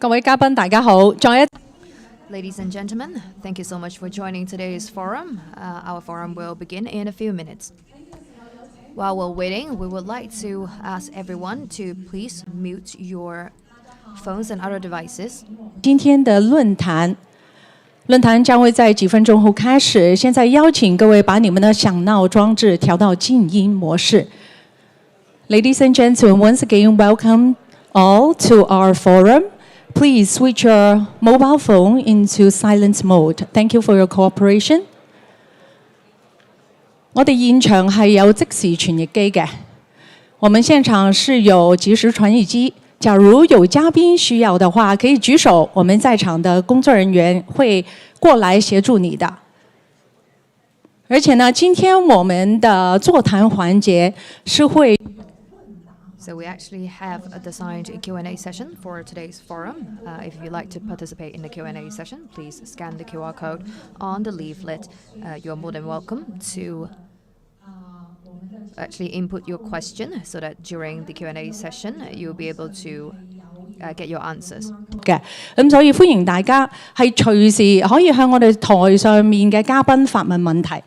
各位嘉賓大家好，再一 Ladies and gentlemen, thank you so much for joining today's forum. Our forum will begin in a few minutes. While we're waiting, we would like to ask everyone to please mute your phones and other devices. 今天的论坛将会在几分钟后开始。现在邀请各位把你们的响闹装置调到静音模式。Ladies and gentlemen, once again, welcome all to our forum. Please switch your mobile phone into silent mode. Thank you for your cooperation. 我哋現場係有即時傳譯機嘅，我們現場是有即時傳譯機。假如有嘉賓需要的話，可以舉手，我們在場的工作人員會過來協助你的。而且呢，今天我們的座談環節是會。So we actually have designed a Q&A session for today's forum. If you'd like to participate in the Q&A session, please scan the QR code on the leaflet. You're more than welcome to actually input your question so that during the Q&A session, you'll be able to get your answers. 嘅，咁所以歡迎大家係隨時可以向我哋台上面嘅嘉賓發問問題。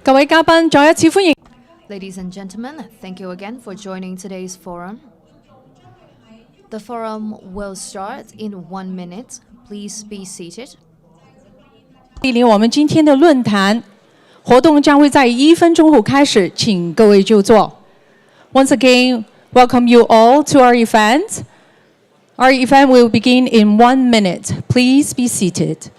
各位嘉賓，再一次歡迎。 Ladies and gentlemen, thank you again for joining today's forum. The forum will start in 1 minute. Please be seated. 莅临我们今天的论坛活動將會在1分鐘後開始，請各位就座。Once again, welcome you all to our event. Our event will begin in 1 minute. Please be seated.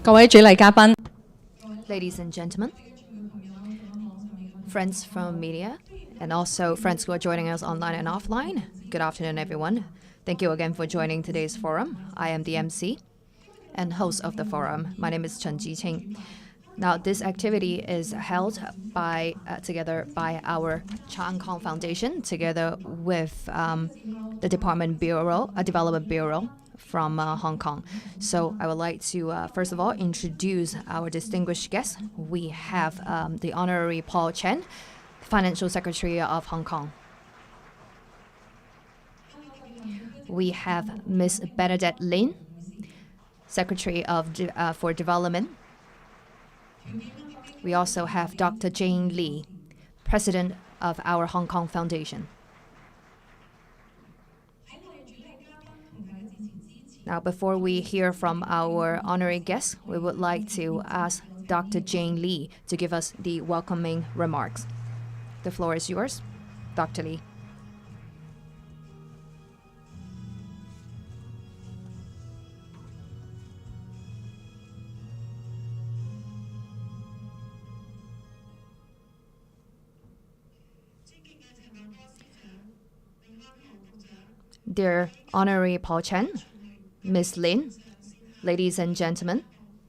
各位主禮嘉賓， Ladies and gentlemen, friends from media, and also friends who are joining us online and offline, good afternoon, everyone. Thank you again for joining today's forum. I am the MC and host of the forum. My name is Chau. Now, this activity is held together by our Hong Kong Foundation, together with the Development Bureau from Hong Kong. So I would like to, first of all, introduce our distinguished guests. We have the Honorary Paul Chen, Financial Secretary of Hong Kong. We have Ms. Bernadette Lin, Secretary for Development. We also have Dr. Jane Lee, President of our Hong Kong Foundation. Now, before we hear from our honorary guests, we would like to ask Dr. Jane Lee to give us the welcoming remarks. The floor is yours, Dr. Lee. Dear Honorary Paul Chen, Ms. Lin, ladies and gentlemen,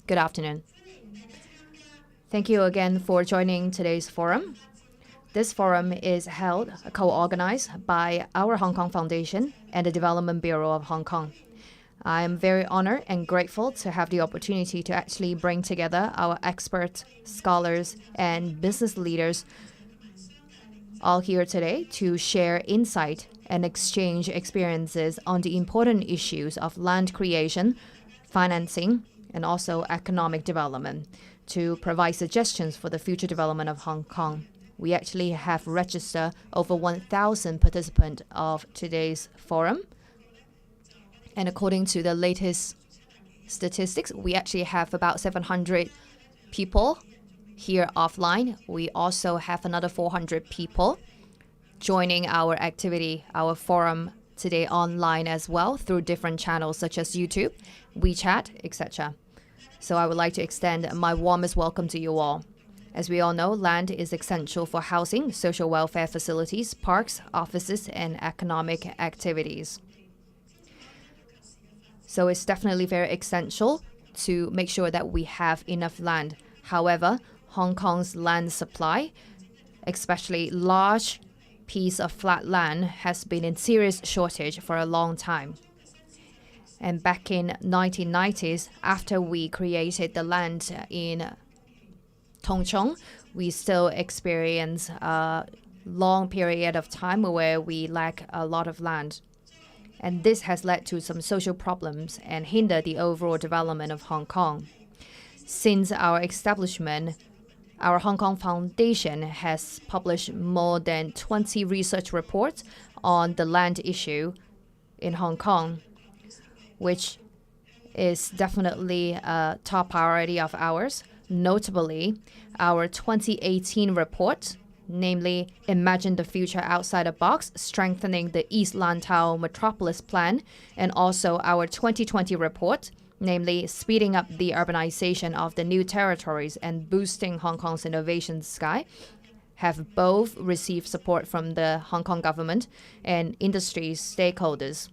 good afternoon. Thank you again for joining today's forum. This forum is held, co-organized by our Hong Kong Foundation and the Development Bureau of Hong Kong. I am very honored and grateful to have the opportunity to actually bring together our experts, scholars, and business leaders all here today to share insight and exchange experiences on the important issues of land creation, financing, and also economic development to provide suggestions for the future development of Hong Kong. We actually have registered over 1,000 participants of today's forum. And according to the latest statistics, we actually have about 700 people here offline. We also have another 400 people joining our activity, our forum today online as well through different channels such as YouTube, WeChat, etc. So I would like to extend my warmest welcome to you all. As we all know, land is essential for housing, social welfare facilities, parks, offices, and economic activities. So it's definitely very essential to make sure that we have enough land. However, Hong Kong's land supply, especially large piece of flat land, has been in serious shortage for a long time. And back in 1990s, after we created the land in Tung Chung, we still experience a long period of time where we lack a lot of land. And this has led to some social problems and hindered the overall development of Hong Kong. Since our establishment, our Hong Kong Foundation has published more than 20 research reports on the land issue in Hong Kong, which is definitely a top priority of ours. Notably, our 2018 report, namely Imagine the Future Outside the Box, Strengthening the East Lantau Metropolis Plan, and also our 2020 report, namely speeding up the urbanization of the new territories and boosting Hong Kong's innovation sky, have both received support from the Hong Kong government and industry stakeholders.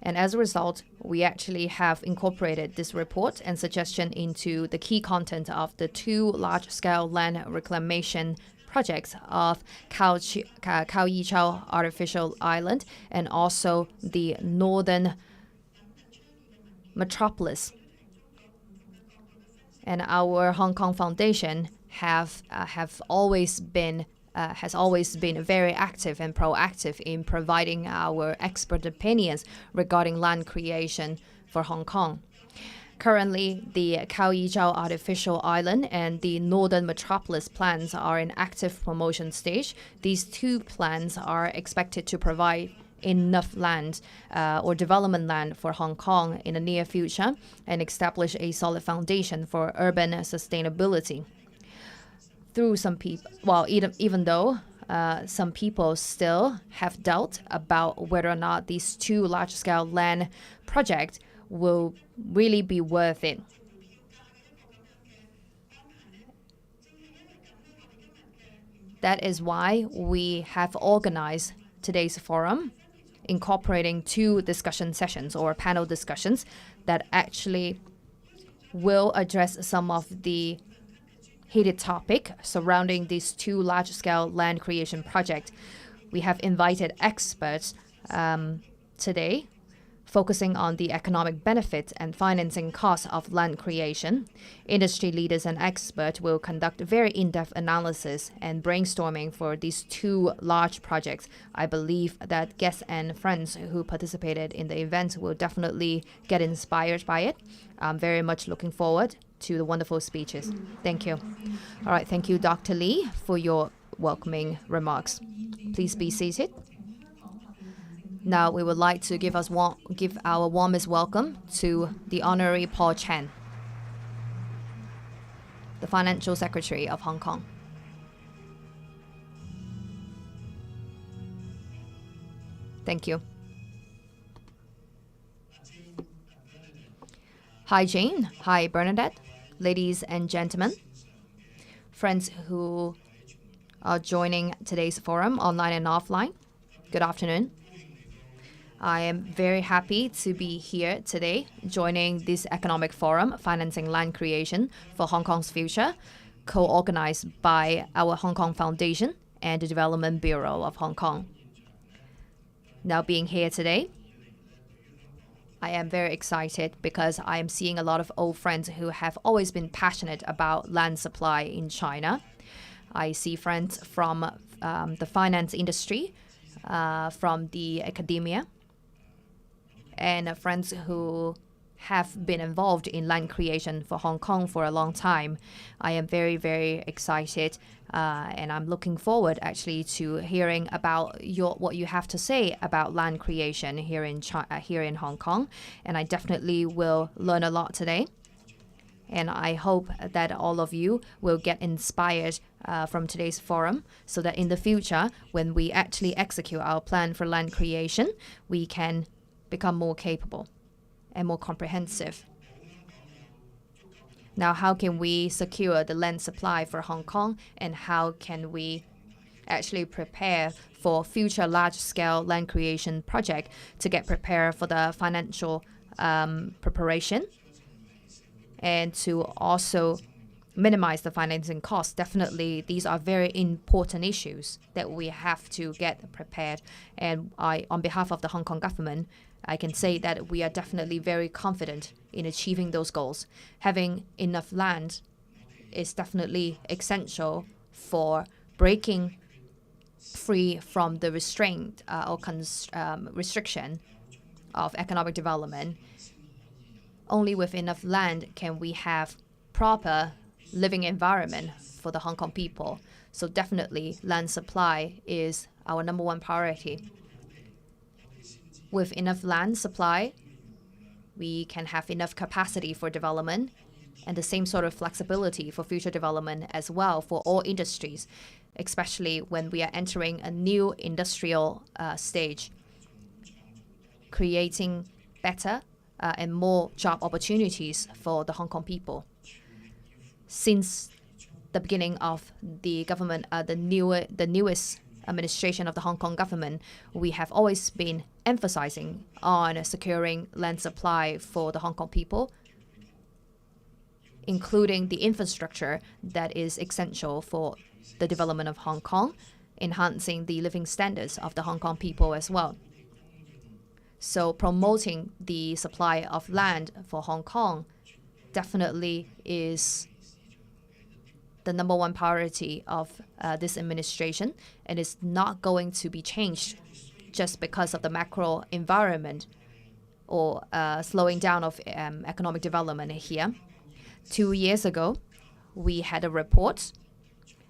And as a result, we actually have incorporated this report and suggestion into the key content of the two large-scale land reclamation projects of Chau Artificial Island and also the Northern Metropolis. And our Hong Kong Foundation has always been very active and proactive in providing our expert opinions regarding land creation for Hong Kong. Currently, the Chau Artificial Island and the Northern Metropolis plans are in active promotion stage. These two plans are expected to provide enough land or development land for Hong Kong in the near future and establish a solid foundation for urban sustainability. Through some people, even though some people still have doubt about whether or not these two large-scale land projects will really be worth it. That is why we have organized today's forum, incorporating 2 discussion sessions or panel discussions that actually will address some of the heated topic surrounding these 2 large-scale land creation projects. We have invited experts today, focusing on the economic benefits and financing costs of land creation. Industry leaders and experts will conduct very in-depth analysis and brainstorming for these 2 large projects. I believe that guests and friends who participated in the event will definitely get inspired by it. I'm very much looking forward to the wonderful speeches. Thank you. All right, thank you, Dr. Lee, for your welcoming remarks. Please be seated. Now we would like to give our warmest welcome to the Honorary Paul Chan, the Financial Secretary of Hong Kong. Thank you. Hi, Jane. Hi, Bernadette. Ladies and gentlemen, friends who are joining today's forum online and offline, good afternoon. I am very happy to be here today, joining this economic forum, Financing Land Creation for Hong Kong's Future, co-organized by our Hong Kong Foundation and the Development Bureau of Hong Kong. Now being here today, I am very excited because I am seeing a lot of old friends who have always been passionate about land supply in China. I see friends from the finance industry, from the academia, and friends who have been involved in land creation for Hong Kong for a long time. I am very, very excited, and I'm looking forward actually to hearing about what you have to say about land creation here in Hong Kong. And I definitely will learn a lot today. And I hope that all of you will get inspired from today's forum so that in the future, when we actually execute our plan for land creation, we can become more capable and more comprehensive. Now, how can we secure the land supply for Hong Kong, and how can we actually prepare for future large-scale land creation project to get prepared for the financial preparation and to also minimize the financing costs? Definitely, these are very important issues that we have to get prepared. And on behalf of the Hong Kong government, I can say that we are definitely very confident in achieving those goals. Having enough land is definitely essential for breaking free from the restraint or restriction of economic development. Only with enough land can we have proper living environment for the Hong Kong people. So definitely land supply is our #1 priority. With enough land supply, we can have enough capacity for development and the same sort of flexibility for future development as well for all industries, especially when we are entering a new industrial stage, creating better and more job opportunities for the Hong Kong people. Since the beginning of the government, the newest administration of the Hong Kong government, we have always been emphasizing on securing land supply for the Hong Kong people, including the infrastructure that is essential for the development of Hong Kong, enhancing the living standards of the Hong Kong people as well. So promoting the supply of land for Hong Kong definitely is the #1 priority of this administration, and is not going to be changed just because of the macro environment or slowing down of economic development here. 2 years ago, we had a report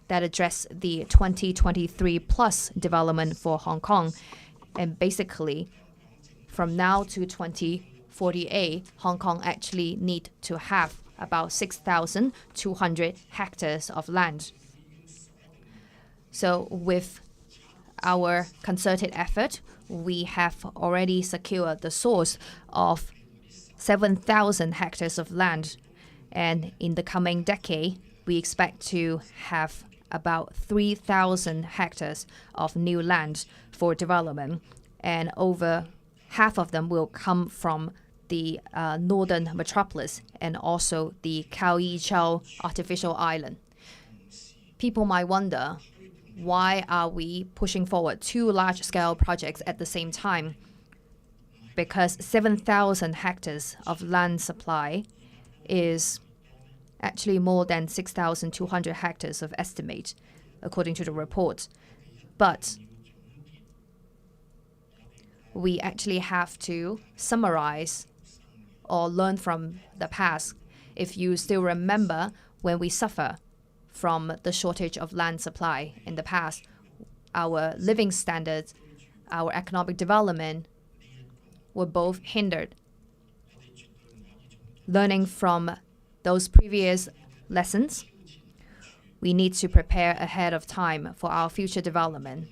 that addressed the 2023 plus development for Hong Kong, and basically from now to 2048, Hong Kong actually need to have about 6,200 hectares of land. So with our concerted effort, we have already secured the source of 7,000 hectares of land. And in the coming decade, we expect to have about 3,000 hectares of new land for development. And over half of them will come from the northern Metropolis and also the Chau artificial island. People might wonder, why are we pushing forward two large-scale projects at the same time? Because 7,000 hectares of land supply is actually more than 6,200 hectares of estimate, according to the report. But we actually have to summarize or learn from the past. If you still remember when we suffer from the shortage of land supply in the past, our living standards, our economic development were both hindered. Learning from those previous lessons, we need to prepare ahead of time for our future development,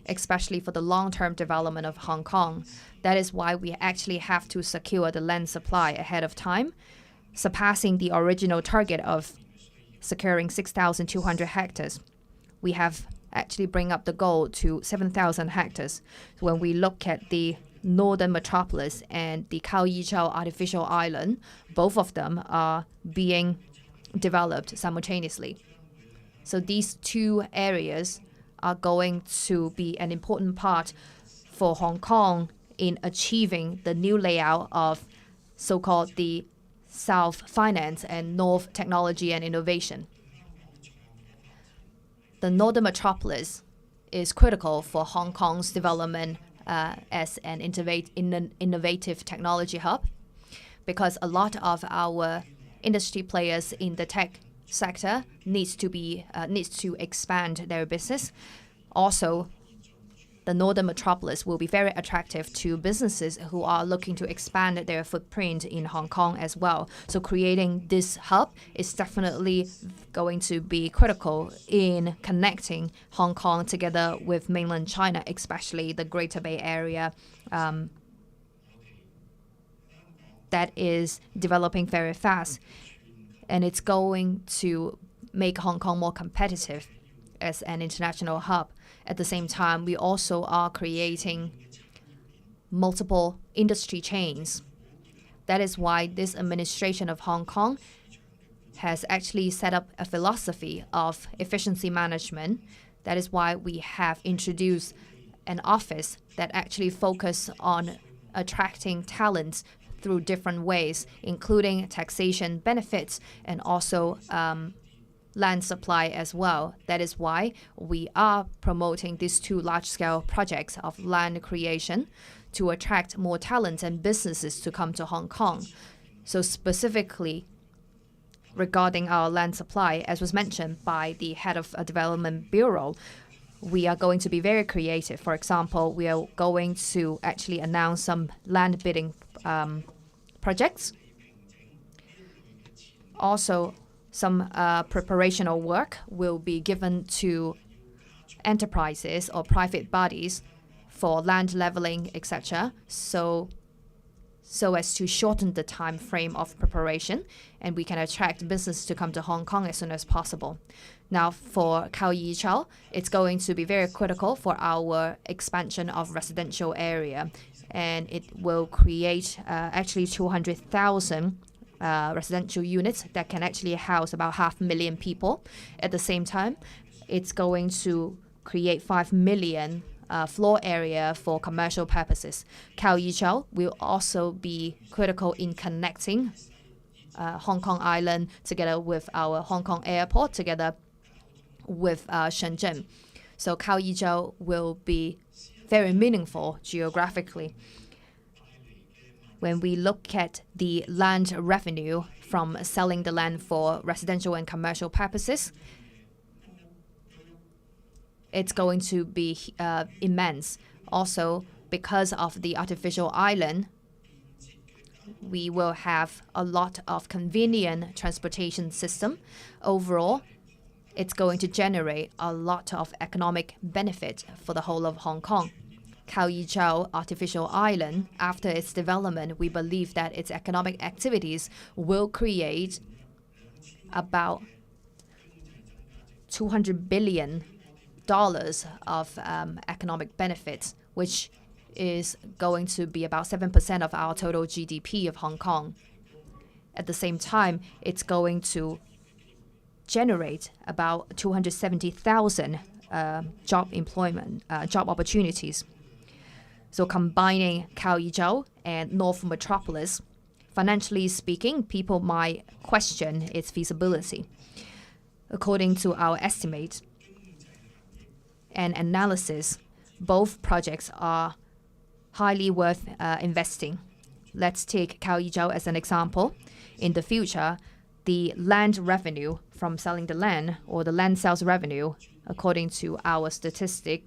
especially for the long-term development of Hong Kong. That is why we actually have to secure the land supply ahead of time, surpassing the original target of securing 6,200 hectares. We have actually bring up the goal to 7,000 hectares. So when we look at the northern Metropolis and the Chau artificial island, both of them are being developed simultaneously. So these two areas are going to be an important part for Hong Kong in achieving the new layout of so-called the South Finance and North Technology and Innovation. The Northern Metropolis is critical for Hong Kong's development as an innovative technology hub, because a lot of our industry players in the tech sector needs to expand their business. Also, the Northern Metropolis will be very attractive to businesses who are looking to expand their footprint in Hong Kong as well. So creating this hub is definitely going to be critical in connecting Hong Kong together with mainland China, especially the Greater Bay Area that is developing very fast. And it's going to make Hong Kong more competitive as an international hub. At the same time, we also are creating multiple industry chains. That is why this administration of Hong Kong has actually set up a philosophy of efficiency management. That is why we have introduced an office that actually focuses on attracting talents through different ways, including taxation benefits and also land supply as well. That is why we are promoting these two large-scale projects of land creation to attract more talents and businesses to come to Hong Kong. So specifically regarding our land supply, as was mentioned by the head of a development bureau, we are going to be very creative. For example, we are going to actually announce some land bidding projects. Also, some preparational work will be given to enterprises or private bodies for land leveling, etc. So as to shorten the time frame of preparation, and we can attract business to come to Hong Kong as soon as possible. Now, for Chau, it's going to be very critical for our expansion of residential area, and it will create actually 200,000 residential units that can actually house about 500,000 people. At the same time, it's going to create 5 million floor area for commercial purposes. Chau will also be critical in connecting Hong Kong Island together with our Hong Kong airport, together with Shenzhen. So Chau will be very meaningful geographically. When we look at the land revenue from selling the land for residential and commercial purposes, it's going to be immense. Also, because of the artificial island, we will have a lot of convenient transportation system. Overall, it's going to generate a lot of economic benefit for the whole of Hong Kong. Chau artificial island, after its development, we believe that its economic activities will create about $200 billion of economic benefits, which is going to be about 7% of our total GDP of Hong Kong. At the same time, it's going to generate about 270,000 job opportunities. So combining Chau and North Metropolis, financially speaking, people might question its feasibility. According to our estimate and analysis, both projects are highly worth investing. Let's take Chau as an example. In the future, the land revenue from selling the land, or the land sales revenue, according to our statistics,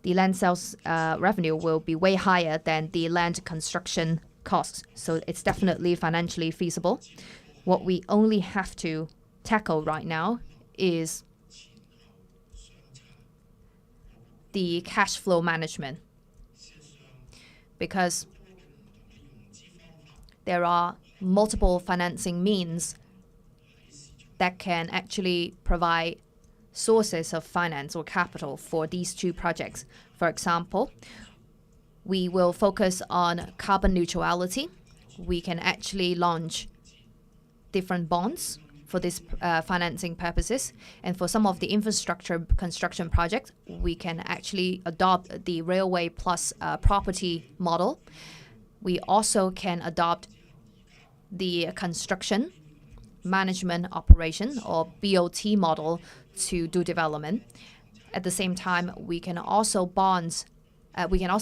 the land sales revenue will be way higher than the land construction costs. So it's definitely financially feasible. What we only have to tackle right now is the cash flow management, because there are multiple financing means that can actually provide sources of finance or capital for these two projects. For example, we will focus on carbon neutrality. We can actually launch different bonds for this financing purposes. And for some of the infrastructure construction projects, we can actually adopt the railway plus property model. We also can adopt the construction management operation, or BOT model, to do development. At the same time, we can also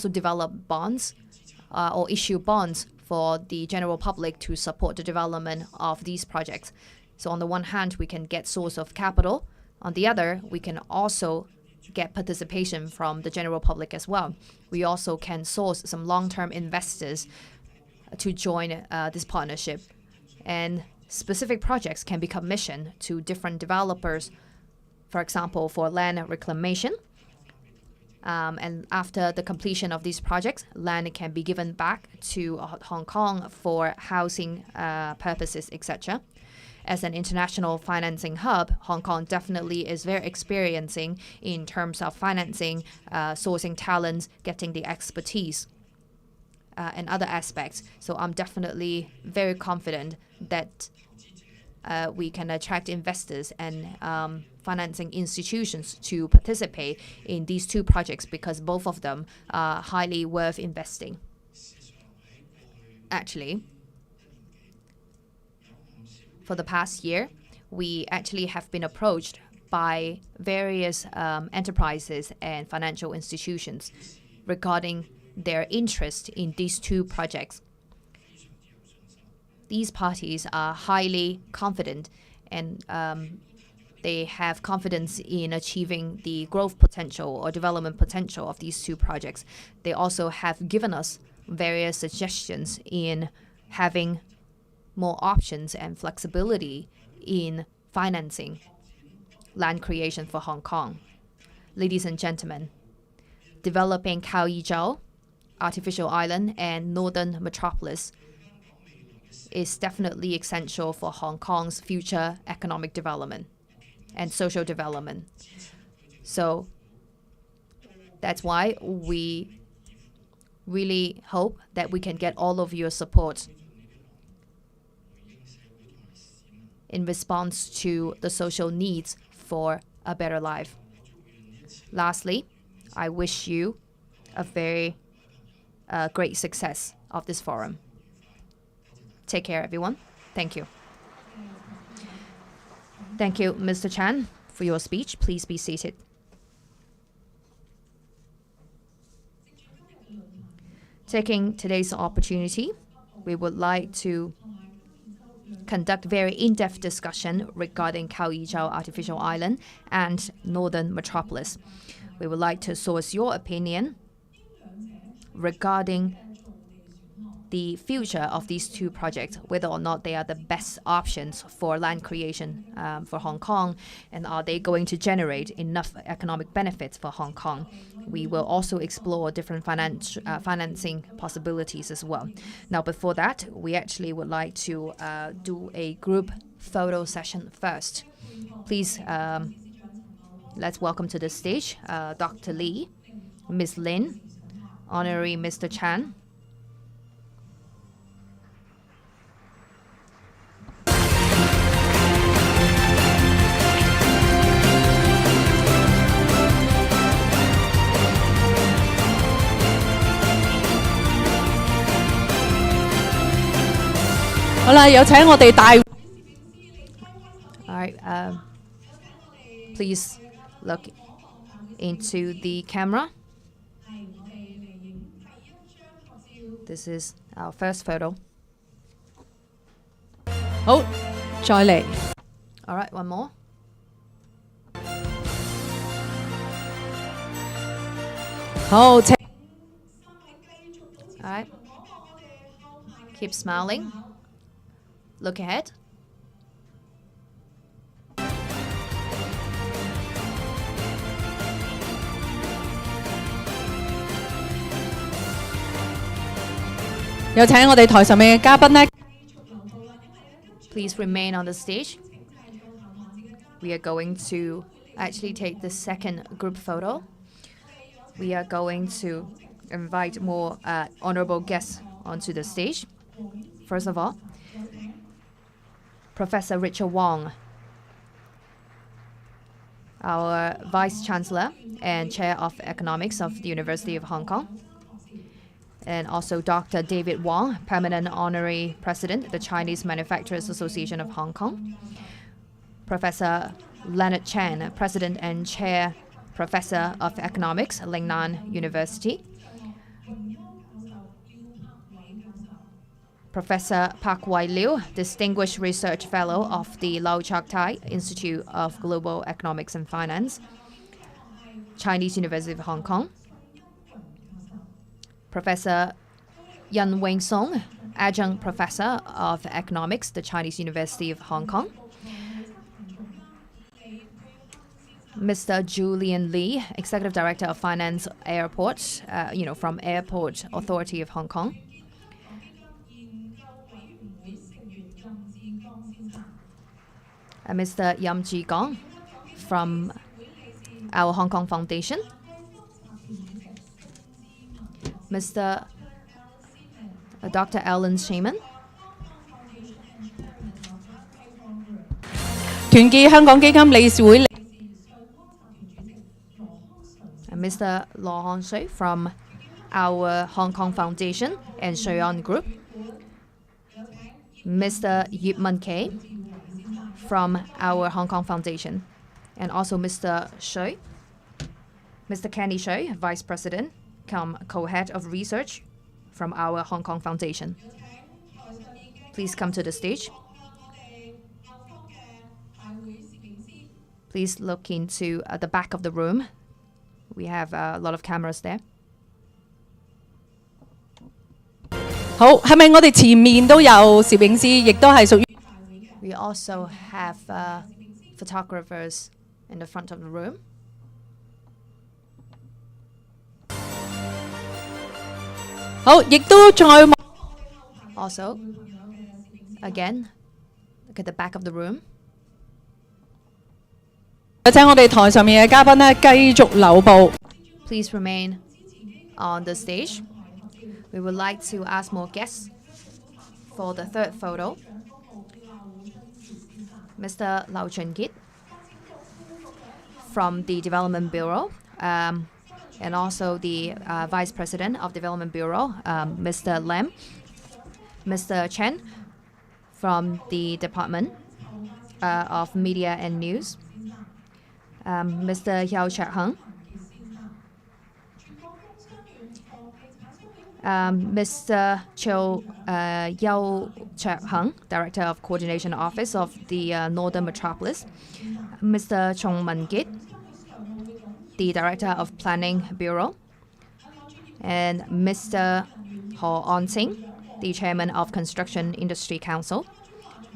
develop bonds or issue bonds for the general public to support the development of these projects. So on the one hand, we can get source of capital. On the other, we can also get participation from the general public as well. We also can source some long-term investors to join this partnership. And specific projects can be commissioned to different developers, for example, for land reclamation. And after the completion of these projects, land can be given back to Hong Kong for housing purposes, etc. As an international financing hub, Hong Kong definitely is very experiencing in terms of financing, sourcing talents, getting the expertise, and other aspects. So I'm definitely very confident that we can attract investors and financing institutions to participate in these two projects, because both of them are highly worth investing. Actually, for the past year, we actually have been approached by various enterprises and financial institutions regarding their interest in these two projects. These parties are highly confident, and they have confidence in achieving the growth potential or development potential of these two projects. They also have given us various suggestions in having more options and flexibility in financing land creation for Hong Kong. Ladies and gentlemen, developing Chau artificial island and Northern Metropolis is definitely essential for Hong Kong's future economic development and social development. So that's why we really hope that we can get all of your support in response to the social needs for a better life. Lastly, I wish you a very great success of this forum. Take care, everyone. Thank you. Thank you, Mr. Chan, for your speech. Please be seated. Taking today's opportunity, we would like to conduct very in-depth discussion regarding Chau artificial island and Northern Metropolis. We would like to source your opinion regarding the future of these two projects, whether or not they are the best options for land creation for Hong Kong, and are they going to generate enough economic benefits for Hong Kong. We will also explore different financing possibilities as well. Now, before that, we actually would like to do a group photo session first. Please, let's welcome to the stage Dr. Lee, Ms. Lin, Honorary Mr. Chan. All right, please look into the camera. This is our first photo. 好，再嚟。 All right, one more. 好，請 All right. Keep smiling. Look ahead. 有請我哋台上面嘅嘉賓呢。 Please remain on the stage. We are going to actually take the second group photo. We are going to invite more honorable guests onto the stage. First of all, Professor Richard Wong, our Vice Chancellor and Chair of Economics of the University of Hong Kong. And also Dr. David Wong, Permanent Honorary President, the Chinese Manufacturers Association of Hong Kong. Professor Leonard Chan, President and Chair Professor of Economics, Lingnan University. Professor Park Wai Liu, Distinguished Research Fellow of the Lau Chak Tai Institute of Global Economics and Finance, Chinese University of Hong Kong. Professor Yan Wing Song, Adjunct Professor of Economics, the Chinese University of Hong Kong. Mr. Julian Lee, Executive Director of Finance Airport, from Airport Authority of Hong Kong. Mr. Yam Ji Gong from our Hong Kong Foundation. Mr. Dr. Alan Shaman. 團結香港基金理事會 Mr. Law Hong Shui from our Hong Kong Foundation and Shuiyan Group. Mr. Yip Man Kay from our Hong Kong Foundation. And also Mr. Shui, Mr. Kenny Shui, Vice President, co-head of research from our Hong Kong Foundation. Please come to the stage. Please look into the back of the room. We have a lot of cameras there. 好，係咪我哋前面都有攝影師，亦都係屬於 We also have photographers in the front of the room. 好，亦都再 Also, again, look at the back of the room. 有請我哋台上面嘅嘉賓呢，繼續留步。 Please remain on the stage. We would like to ask more guests for the third photo. Mr. Lau Chun-kit from the Development Bureau, and also the Vice President of Development Bureau, Mr. Lam. Mr. Chen from the Department of Media and News. Mr. Yao Chak-hung. Mr. Chau Yao Chak-hung, Director of Coordination Office of the Northern Metropolis. Mr. Chong Man-kit, the Director of Planning Bureau. And Mr. Ho On-sing, the Chairman of Construction Industry Council,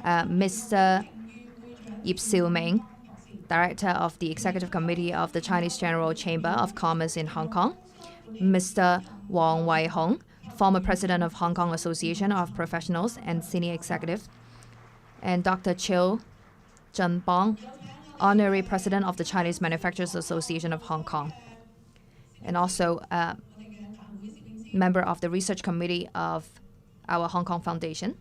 Mr. Yip Siu-ming, Director of the Executive Committee of the Chinese General Chamber of Commerce in Hong Kong, Mr. Wang Wei-hong, former President of Hong Kong Association of Professionals and Senior Executive, and Dr. Chau Zhenbong, Honorary President of the Chinese Manufacturers Association of Hong Kong, and also member of the Research Committee of our Hong Kong Foundation.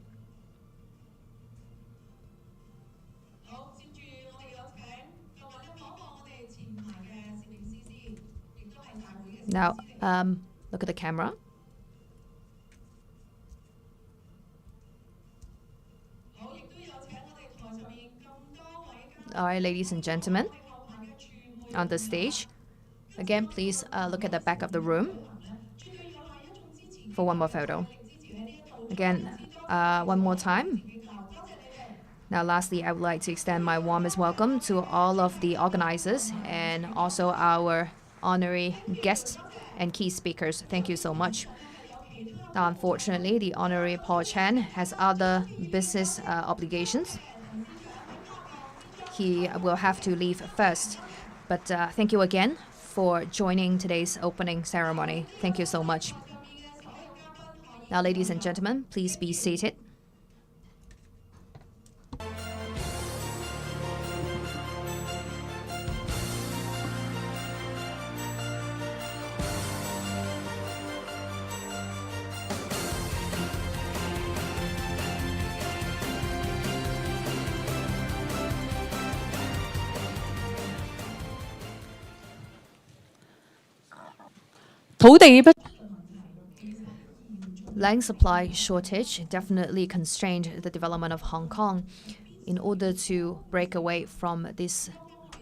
Now, look at the camera. All right, ladies and gentlemen, on the stage. Again, please look at the back of the room for one more photo. Again, one more time. Now, lastly, I would like to extend my warmest welcome to all of the organizers and also our honorary guests and key speakers. Thank you so much. Now, unfortunately, the Honorary Paul Chan has other business obligations. He will have to leave first. But thank you again for joining today's opening ceremony. Thank you so much. Now, ladies and gentlemen, please be seated. Land supply shortage definitely constrained the development of Hong Kong. In order to break away from this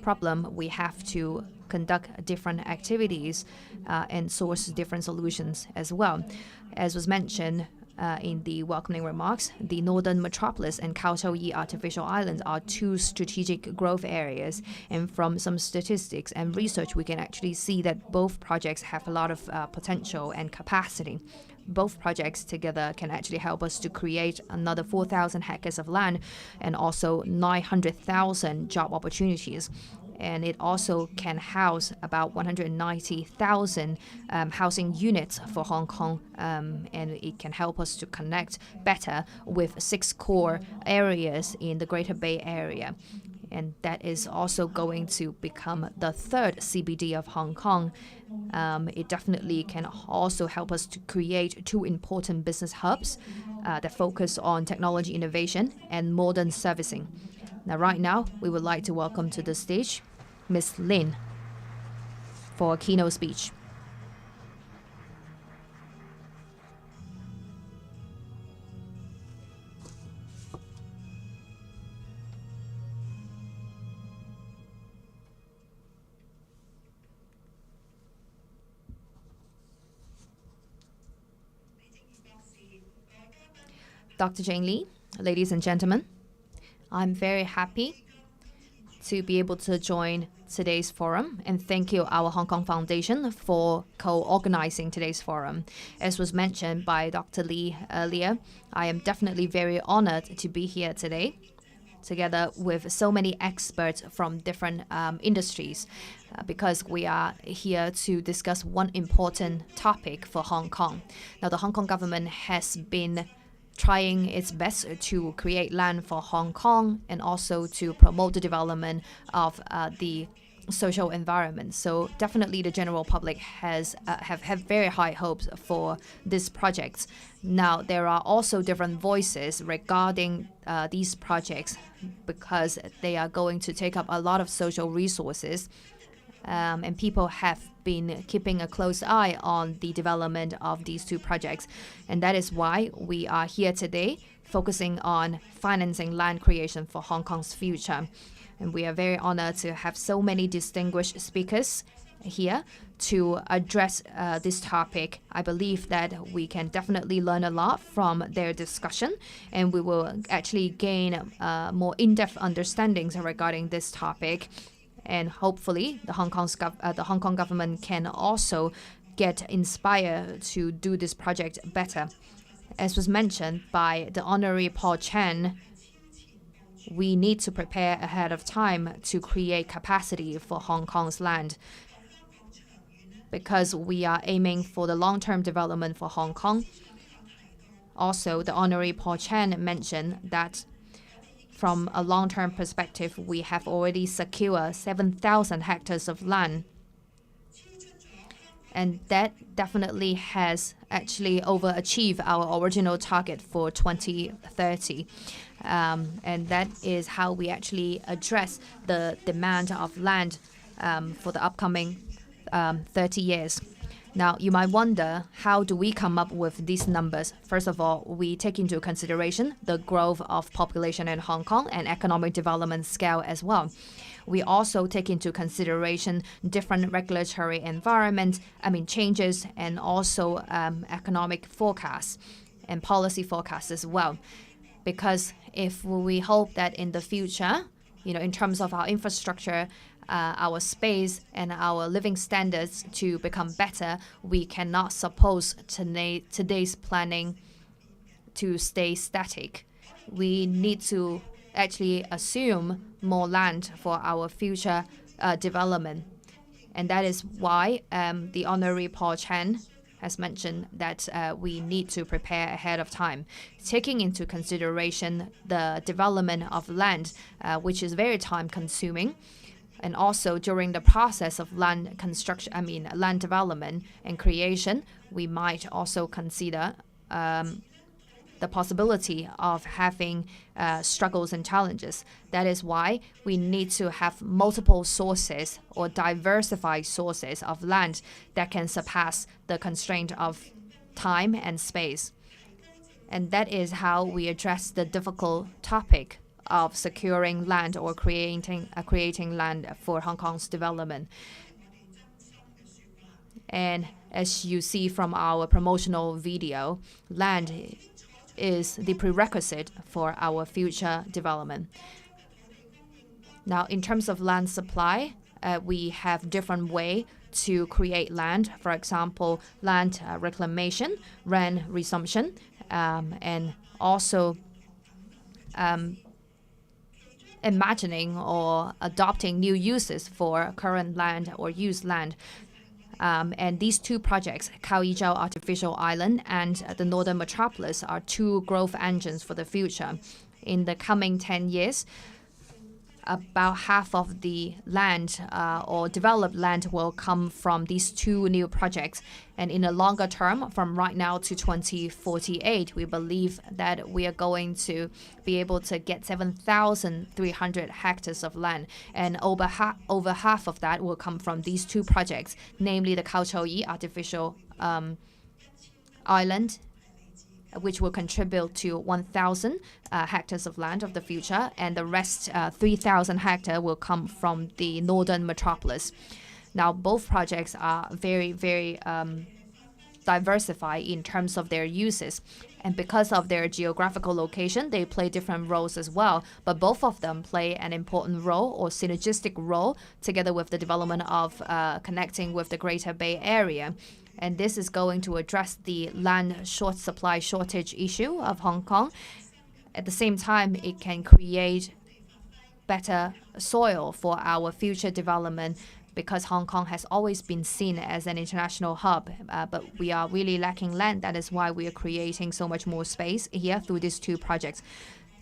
problem, we have to conduct different activities and source different solutions as well. As was mentioned in the welcoming remarks, the Northern Metropolis and Chau artificial islands are two strategic growth areas. And from some statistics and research, we can actually see that both projects have a lot of potential and capacity. Both projects together can actually help us to create another 4,000 hectares of land and also 900,000 job opportunities. And it also can house about 190,000 housing units for Hong Kong, and it can help us to connect better with 6 core areas in the Greater Bay Area. And that is also going to become the third CBD of Hong Kong. It definitely can also help us to create 2 important business hubs that focus on technology innovation and modern servicing. Now, right now, we would like to welcome to the stage Ms. Lin for a keynote speech. Dr. Jane Lee, ladies and gentlemen, I'm very happy to be able to join today's forum, and thank you our Hong Kong Foundation for co-organizing today's forum. As was mentioned by Dr. Lee earlier, I am definitely very honored to be here today, together with so many experts from different industries, because we are here to discuss one important topic for Hong Kong. Now, the Hong Kong government has been trying its best to create land for Hong Kong and also to promote the development of the social environment. So definitely the general public have very high hopes for this project. Now, there are also different voices regarding these projects because they are going to take up a lot of social resources. And people have been keeping a close eye on the development of these 2 projects. And that is why we are here today focusing on financing land creation for Hong Kong's future. And we are very honored to have so many distinguished speakers here to address this topic. I believe that we can definitely learn a lot from their discussion, and we will actually gain more in-depth understandings regarding this topic. And hopefully, the Hong Kong government can also get inspired to do this project better. As was mentioned by the Honorary Paul Chen, we need to prepare ahead of time to create capacity for Hong Kong's land, because we are aiming for the long-term development for Hong Kong. Also, the Honorary Paul Chen mentioned that from a long-term perspective, we have already secured 7,000 hectares of land. And that definitely has actually overachieved our original target for 2030. And that is how we actually address the demand of land for the upcoming 30 years. Now, you might wonder, how do we come up with these numbers? First of all, we take into consideration the growth of population in Hong Kong and economic development scale as well. We also take into consideration different regulatory environment, changes, and also economic forecasts and policy forecasts as well. Because if we hope that in the future, in terms of our infrastructure, our space and our living standards to become better, we cannot suppose today's planning to stay static. We need to actually assume more land for our future development. And that is why the Honorary Paul Chen has mentioned that we need to prepare ahead of time, taking into consideration the development of land, which is very time consuming. And also during the process of land development and creation, we might also consider the possibility of having struggles and challenges. That is why we need to have multiple sources or diversified sources of land that can surpass the constraint of time and space. And that is how we address the difficult topic of securing land or creating land for Hong Kong's development. And as you see from our promotional video, land is the prerequisite for our future development. Now, in terms of land supply, we have different ways to create land. For example, land reclamation, rent resumption, and also imagining or adopting new uses for current land or used land. And these two projects, Chau Artificial Island and the Northern Metropolis, are two growth engines for the future. In the coming 10 years, about half of the land or developed land will come from these two new projects. And in the longer term, from right now to 2048, we believe that we are going to be able to get 7,300 hectares of land. And over half of that will come from these two projects, namely the Chau Artificial Island, which will contribute to 1,000 hectares of land of the future, and the rest, 3,000 hectares, will come from the Northern Metropolis. Now, both projects are very, very diversified in terms of their uses. And because of their geographical location, they play different roles as well. But both of them play an important role or synergistic role together with the development of connecting with the Greater Bay Area. And this is going to address the land supply shortage issue of Hong Kong. At the same time, it can create better soil for our future development, because Hong Kong has always been seen as an international hub, but we are really lacking land. That is why we are creating so much more space here through these two projects.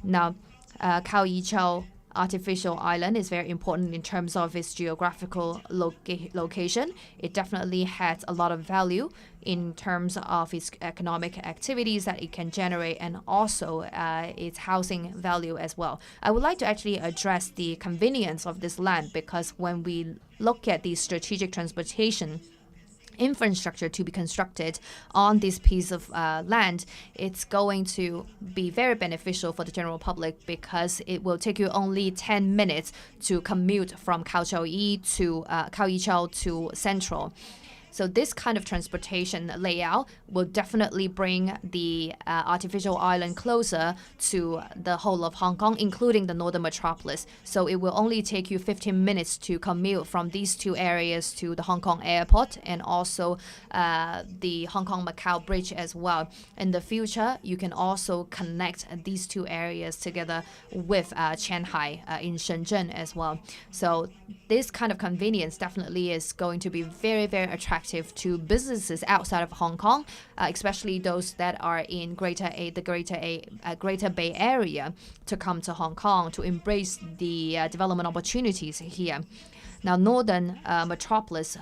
Now, Chau Artificial Island is very important in terms of its geographical location. It definitely has a lot of value in terms of its economic activities that it can generate, and also its housing value as well. I would like to actually address the convenience of this land, because when we look at the strategic transportation infrastructure to be constructed on this piece of land, it's going to be very beneficial for the general public, because it will take you only 10 minutes to commute from Chau to Central. So this kind of transportation layout will definitely bring the artificial island closer to the whole of Hong Kong, including the northern metropolis. So it will only take you 15 minutes to commute from these two areas to the Hong Kong airport and also the Hong Kong-Macau bridge as well. In the future, you can also connect these two areas together with Shanghai in Shenzhen as well. So this kind of convenience definitely is going to be very, very attractive to businesses outside of Hong Kong, especially those that are in the Greater Bay Area, to come to Hong Kong to embrace the development opportunities here. Now, Northern Metropolis,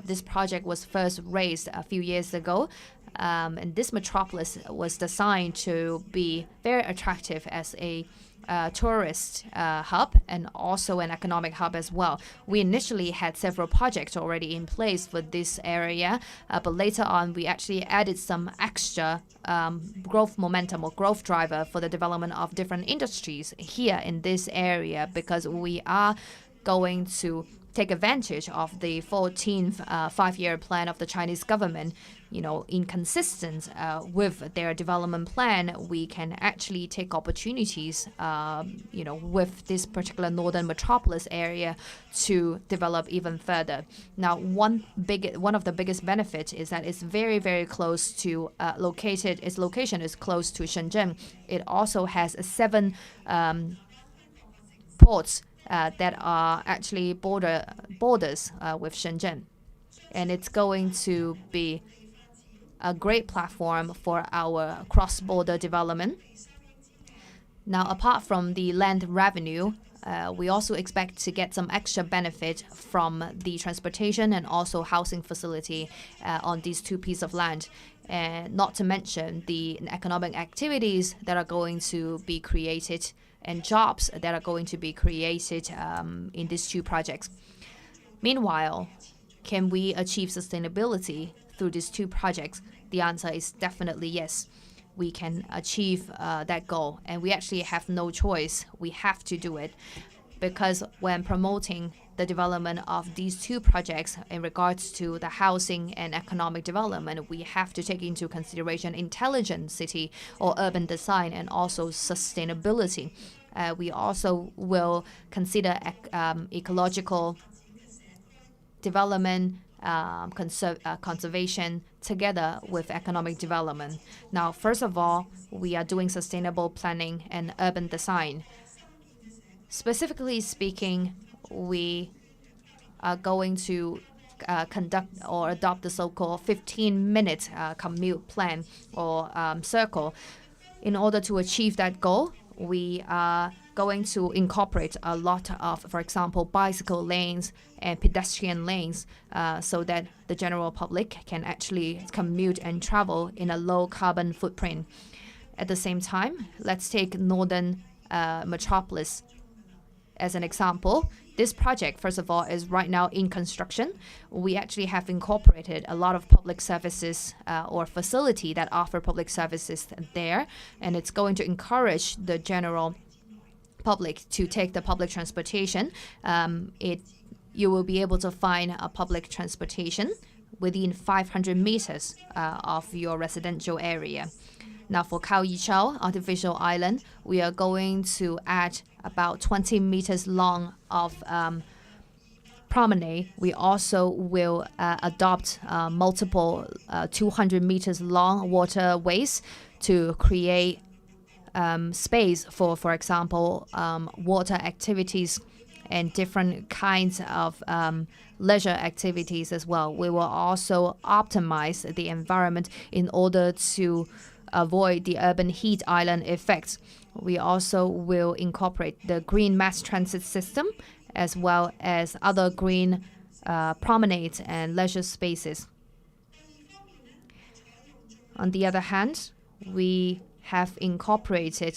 this project was first raised a few years ago. And this metropolis was designed to be very attractive as a tourist hub and also an economic hub as well. We initially had several projects already in place for this area, but later on we actually added some extra growth momentum or growth driver for the development of different industries here in this area, because we are going to take advantage of the 14th five-year plan of the Chinese government. Inconsistent with their development plan, we can actually take opportunities, with this particular northern metropolis area to develop even further. Now, one of the biggest benefits is that it's very, very close to its location is close to Shenzhen. It also has 7 ports that are actually borders with Shenzhen, and it's going to be a great platform for our cross-border development. Now, apart from the land revenue, we also expect to get some extra benefit from the transportation and also housing facility on these 2 pieces of land. And not to mention the economic activities that are going to be created and jobs that are going to be created in these 2 projects. Meanwhile, can we achieve sustainability through these 2 projects? The answer is definitely yes. We can achieve that goal, and we actually have no choice. We have to do it, because when promoting the development of these 2 projects in regards to the housing and economic development, we have to take into consideration intelligent city or urban design and also sustainability. We also will consider ecological development, conservation together with economic development. Now, first of all, we are doing sustainable planning and urban design. Specifically speaking, we are going to conduct or adopt the so-called 15-minute commute plan or circle. In order to achieve that goal, we are going to incorporate a lot of, for example, bicycle lanes and pedestrian lanes so that the general public can actually commute and travel in a low carbon footprint. At the same time, let's take Northern Metropolis as an example. This project, first of all, is right now in construction. We actually have incorporated a lot of public services or facility that offer public services there, and it's going to encourage the general public to take the public transportation. You will be able to find a public transportation within 500 meters of your residential area. Now, for Chau artificial island, we are going to add about 20 meters long of promenade. We also will adopt multiple 200 meters long waterways to create space for example, water activities and different kinds of leisure activities as well. We will also optimize the environment in order to avoid the urban heat island effects. We also will incorporate the green mass transit system as well as other green promenades and leisure spaces. On the other hand, we have incorporated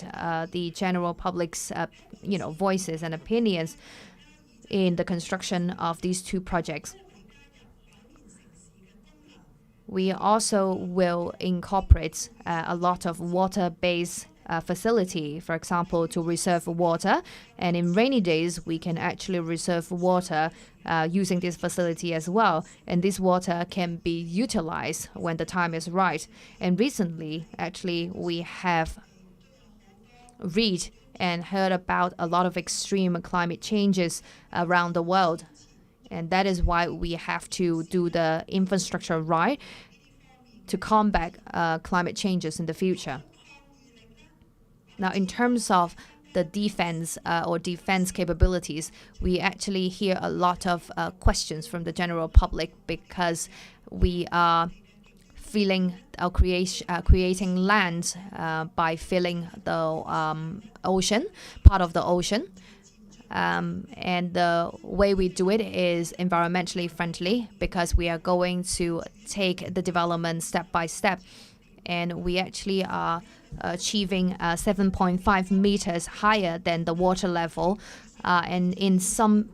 the general public's voices and opinions in the construction of these 2 projects. We also will incorporate a lot of water-based facility, for example, to reserve water. And in rainy days, we can actually reserve water using this facility as well. And this water can be utilized when the time is right. And recently, actually, we have read and heard about a lot of extreme climate changes around the world. And that is why we have to do the infrastructure right to combat climate changes in the future. Now, in terms of the defense or defense capabilities, we actually hear a lot of questions from the general public because we are creating land by filling the ocean, part of the ocean. And the way we do it is environmentally friendly because we are going to take the development step by step. And we actually are achieving 7.5 meters higher than the water level. And in some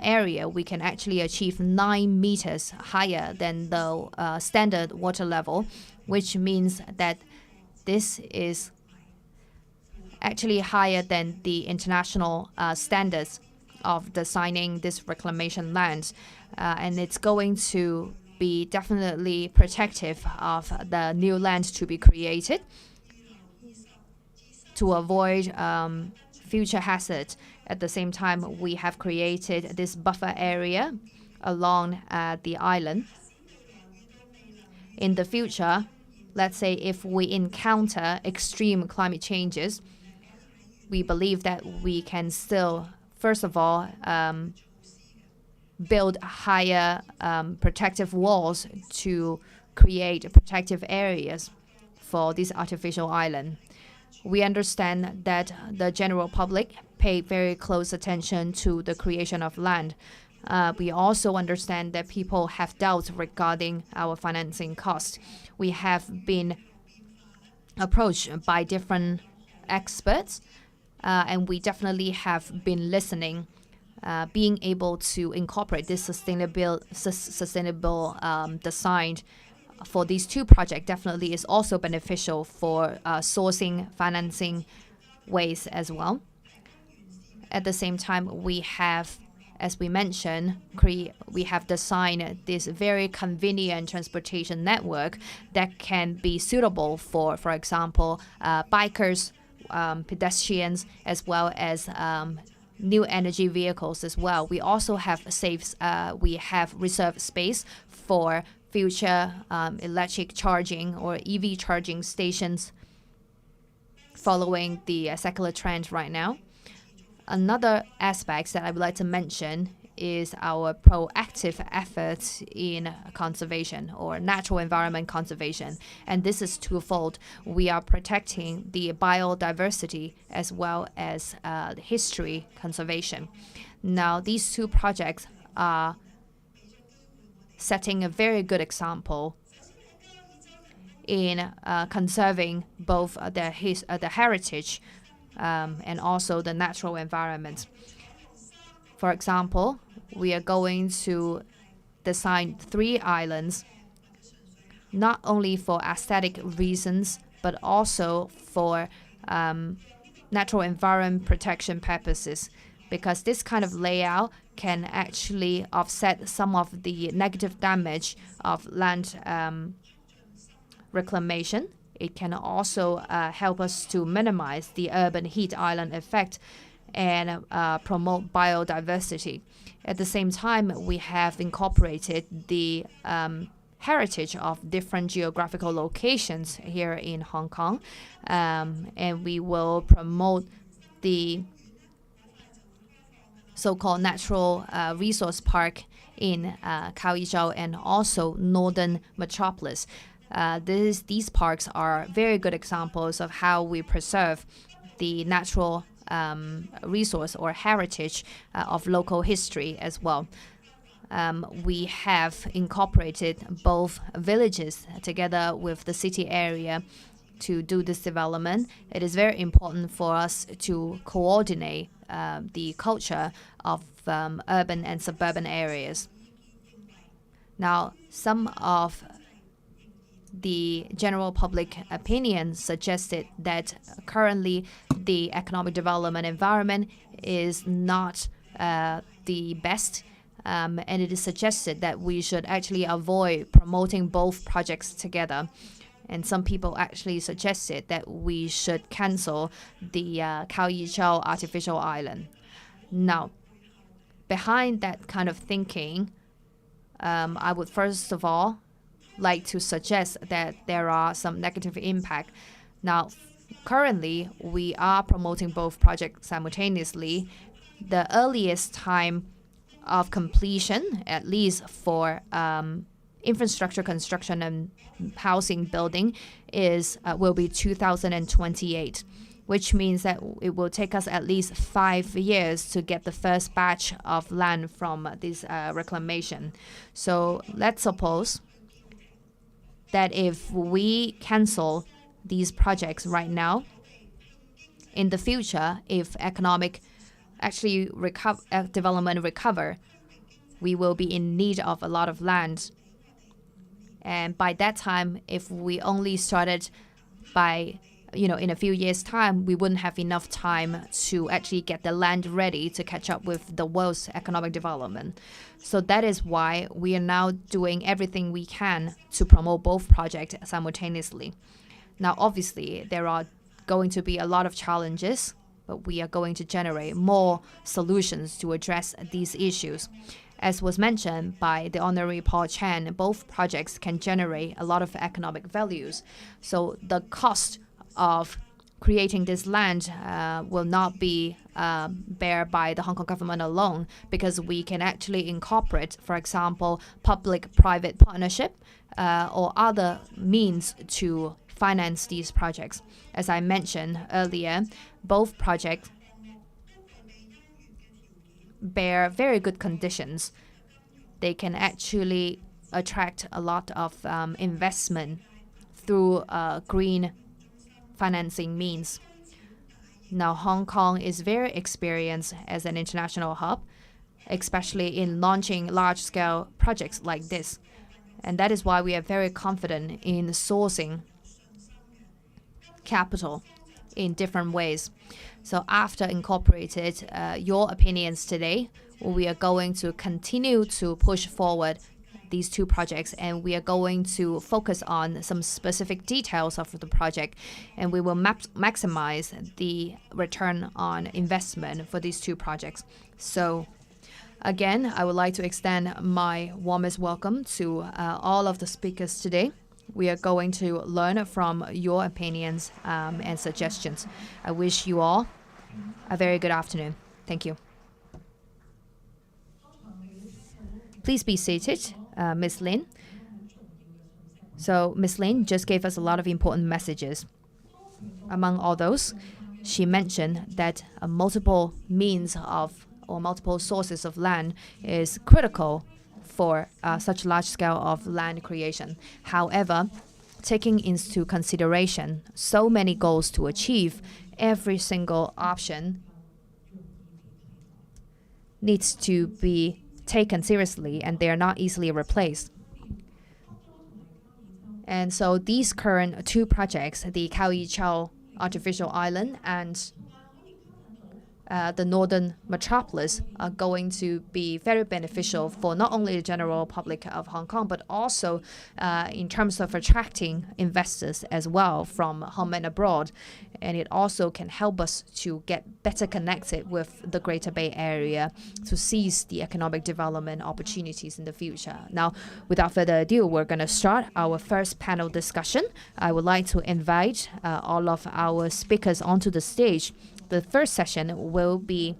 area, we can actually achieve 9 meters higher than the standard water level, which means that this is actually higher than the international standards of designing this reclamation land. And it's going to be definitely protective of the new land to be created to avoid future hazards. At the same time, we have created this buffer area along the island. In the future, let's say if we encounter extreme climate changes, we believe that we can still, first of all, build higher protective walls to create protective areas for this artificial island. We understand that the general public pay very close attention to the creation of land. We also understand that people have doubts regarding our financing cost. We have been approached by different experts, and we definitely have been listening. Being able to incorporate this sustainable design for these two projects definitely is also beneficial for sourcing financing ways as well. At the same time, we have, as we mentioned, we have designed this very convenient transportation network that can be suitable for example, bikers, pedestrians, as well as new energy vehicles as well. We also have reserved space for future electric charging or EV charging stations following the secular trend right now. Another aspect that I would like to mention is our proactive efforts in conservation or natural environment conservation. And this is twofold. We are protecting the biodiversity as well as history conservation. Now, these two projects are setting a very good example in conserving both the heritage and also the natural environment. For example, we are going to design 3 islands, not only for aesthetic reasons, but also for natural environment protection purposes, because this kind of layout can actually offset some of the negative damage of land reclamation. It can also help us to minimize the urban heat island effect and promote biodiversity. At the same time, we have incorporated the heritage of different geographical locations here in Hong Kong, and we will promote the so-called natural resource park in Chau and also northern Metropolis. These parks are very good examples of how we preserve the natural resource or heritage of local history as well. We have incorporated both villages together with the city area to do this development. It is very important for us to coordinate the culture of urban and suburban areas. Now, some of the general public opinion suggested that currently the economic development environment is not the best. And it is suggested that we should actually avoid promoting both projects together. And some people actually suggested that we should cancel the Chau artificial island. Now, behind that kind of thinking, I would first of all like to suggest that there are some negative impact. Now, currently, we are promoting both projects simultaneously. The earliest time of completion, at least for infrastructure construction and housing building, will be 2028, which means that it will take us at least 5 years to get the first batch of land from this reclamation. So let's suppose that if we cancel these projects right now, in the future, if economic development recover, we will be in need of a lot of land. And by that time, if we only started by, in a few years' time, we wouldn't have enough time to actually get the land ready to catch up with the world's economic development. So that is why we are now doing everything we can to promote both projects simultaneously. Now, obviously, there are going to be a lot of challenges, but we are going to generate more solutions to address these issues. As was mentioned by the Honorary Paul Chan, both projects can generate a lot of economic values. So the cost of creating this land will not be bear by the Hong Kong government alone, because we can actually incorporate, for example, public-private partnership or other means to finance these projects. As I mentioned earlier, both projects bear very good conditions. They can actually attract a lot of investment through green financing means. Now, Hong Kong is very experienced as an international hub, especially in launching large-scale projects like this. And that is why we are very confident in sourcing capital in different ways. So after incorporated your opinions today, we are going to continue to push forward these two projects, and we are going to focus on some specific details of the project, and we will maximize the return on investment for these two projects. So again, I would like to extend my warmest welcome to all of the speakers today. We are going to learn from your opinions and suggestions. I wish you all a very good afternoon. Thank you. Please be seated, Ms. Lin. So Ms. Lin just gave us a lot of important messages. Among all those, she mentioned that multiple means of or multiple sources of land is critical for such large scale of land creation. However, taking into consideration so many goals to achieve, every single option needs to be taken seriously, and they are not easily replaced. And so these current two projects, the Chau artificial island and the northern Metropolis, are going to be very beneficial for not only the general public of Hong Kong, but also in terms of attracting investors as well from home and abroad. And it also can help us to get better connected with the Greater Bay Area to seize the economic development opportunities in the future. Now, without further ado, we're going to start our first panel discussion. I would like to invite all of our speakers onto the stage. The first session will be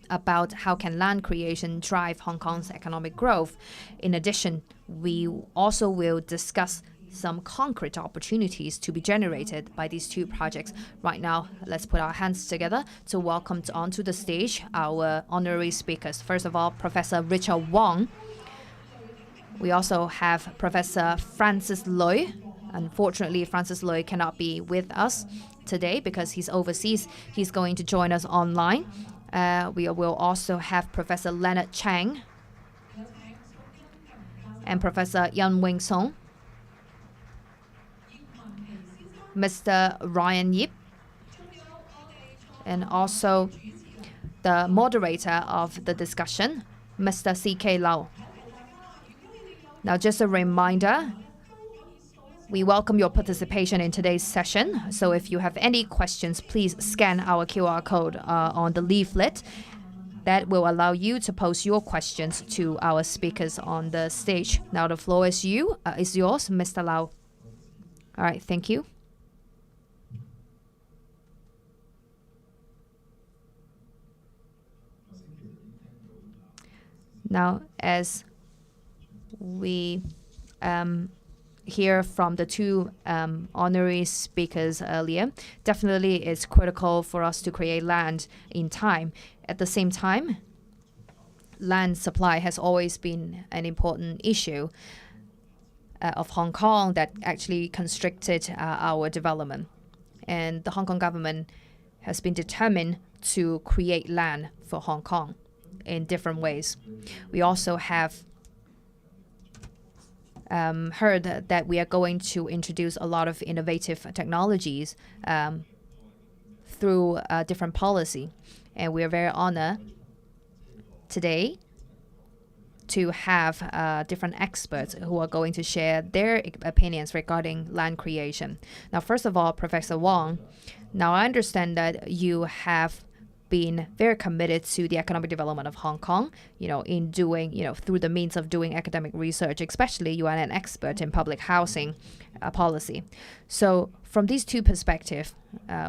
about how can land creation drive Hong Kong's economic growth. In addition, we also will discuss some concrete opportunities to be generated by these two projects. Right now, let's put our hands together to welcome onto the stage our honorary speakers. First of all, Professor Richard Wong. We also have Professor Francis Lui. Unfortunately, Francis Lui cannot be with us today because he's overseas. He's going to join us online. We will also have Professor Leonard Chang and Professor Yan Wing Song. Mr. Ryan Yip, and also the moderator of the discussion, Mr. C.K. Lau. Now, just a reminder, we welcome your participation in today's session. So if you have any questions, please scan our QR code on the leaflet. That will allow you to pose your questions to our speakers on the stage. Now the floor is yours, Mr. Lau. All right, thank you. Now, as we hear from the two honorary speakers earlier, definitely it's critical for us to create land in time. At the same time, land supply has always been an important issue of Hong Kong that actually constricted our development. And the Hong Kong government has been determined to create land for Hong Kong in different ways. We also have heard that we are going to introduce a lot of innovative technologies through different policy. And we are very honored today to have different experts who are going to share their opinions regarding land creation. Now, first of all, Professor Wong, now I understand that you have been very committed to the economic development of Hong Kong, in doing, through the means of doing academic research, especially you are an expert in public housing policy. So from these two perspectives,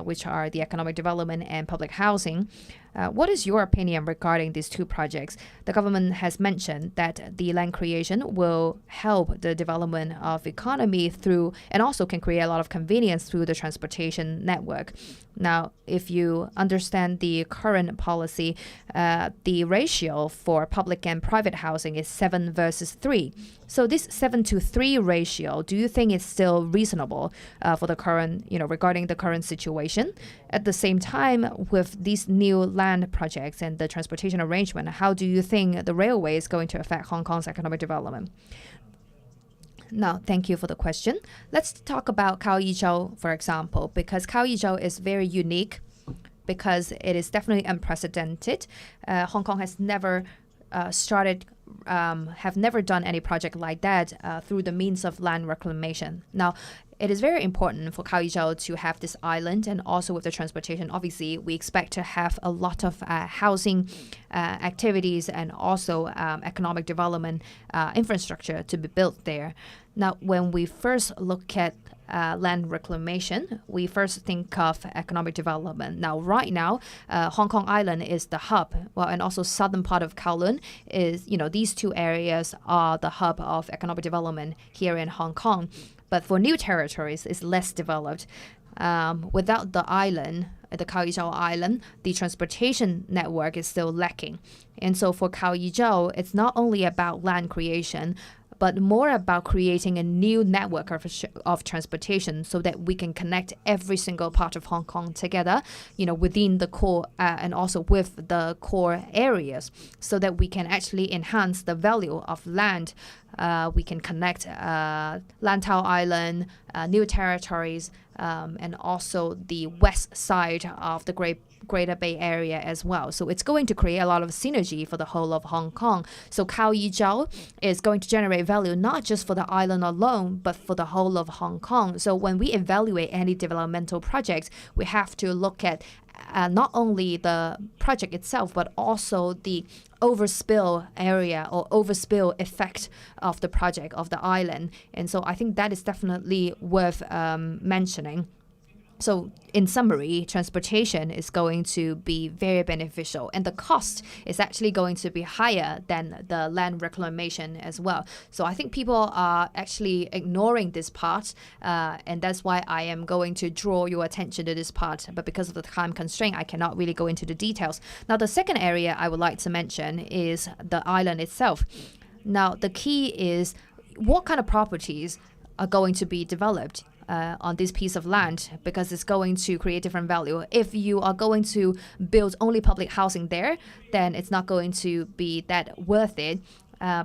which are the economic development and public housing, what is your opinion regarding these two projects? The government has mentioned that the land creation will help the development of economy through, and also can create a lot of convenience through the transportation network. Now, if you understand the current policy, the ratio for public and private housing is 7 versus 3. So this 7-to-3 ratio, do you think it's still reasonable for the current, regarding the current situation? At the same time, with these new land projects and the transportation arrangement, how do you think the railway is going to affect Hong Kong's economic development? Now, thank you for the question. Let's talk about Chau, for example, because Chau is very unique because it is definitely unprecedented. Hong Kong has never have never done any project like that through the means of land reclamation. Now, it is very important for Chau to have this island, and also with the transportation. Obviously, we expect to have a lot of housing activities and also economic development infrastructure to be built there. Now, when we first look at land reclamation, we first think of economic development. Now, right now, Hong Kong Island is the hub. Well, and also southern part of Kowloon is, these two areas are the hub of economic development here in Hong Kong. But for new territories, it's less developed. Without the island, the Chau Island, the transportation network is still lacking. And so for Chau, it's not only about land creation, but more about creating a new network of transportation so that we can connect every single part of Hong Kong together, within the core and also with the core areas, so that we can actually enhance the value of land. We can connect Lantau Island, new territories, and also the west side of the Greater Bay Area as well. So it's going to create a lot of synergy for the whole of Hong Kong. So Chau is going to generate value not just for the island alone, but for the whole of Hong Kong. So when we evaluate any developmental projects, we have to look at not only the project itself, but also the overspill area or overspill effect of the project, of the island. And so I think that is definitely worth mentioning. So in summary, transportation is going to be very beneficial, and the cost is actually going to be higher than the land reclamation as well. So I think people are actually ignoring this part, and that's why I am going to draw your attention to this part. But because of the time constraint, I cannot really go into the details. Now, the second area I would like to mention is the island itself. Now, the key is what kind of properties are going to be developed on this piece of land, because it's going to create different value. If you are going to build only public housing there, then it's not going to be that worth it.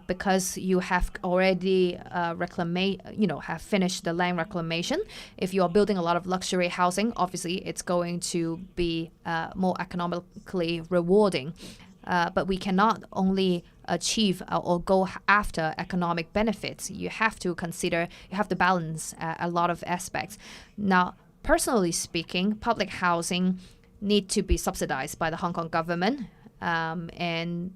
because you have already have finished the land reclamation. If you are building a lot of luxury housing, obviously it's going to be more economically rewarding. But we cannot only achieve or go after economic benefits. You have to balance a lot of aspects. Now, personally speaking, public housing need to be subsidized by the Hong Kong government, and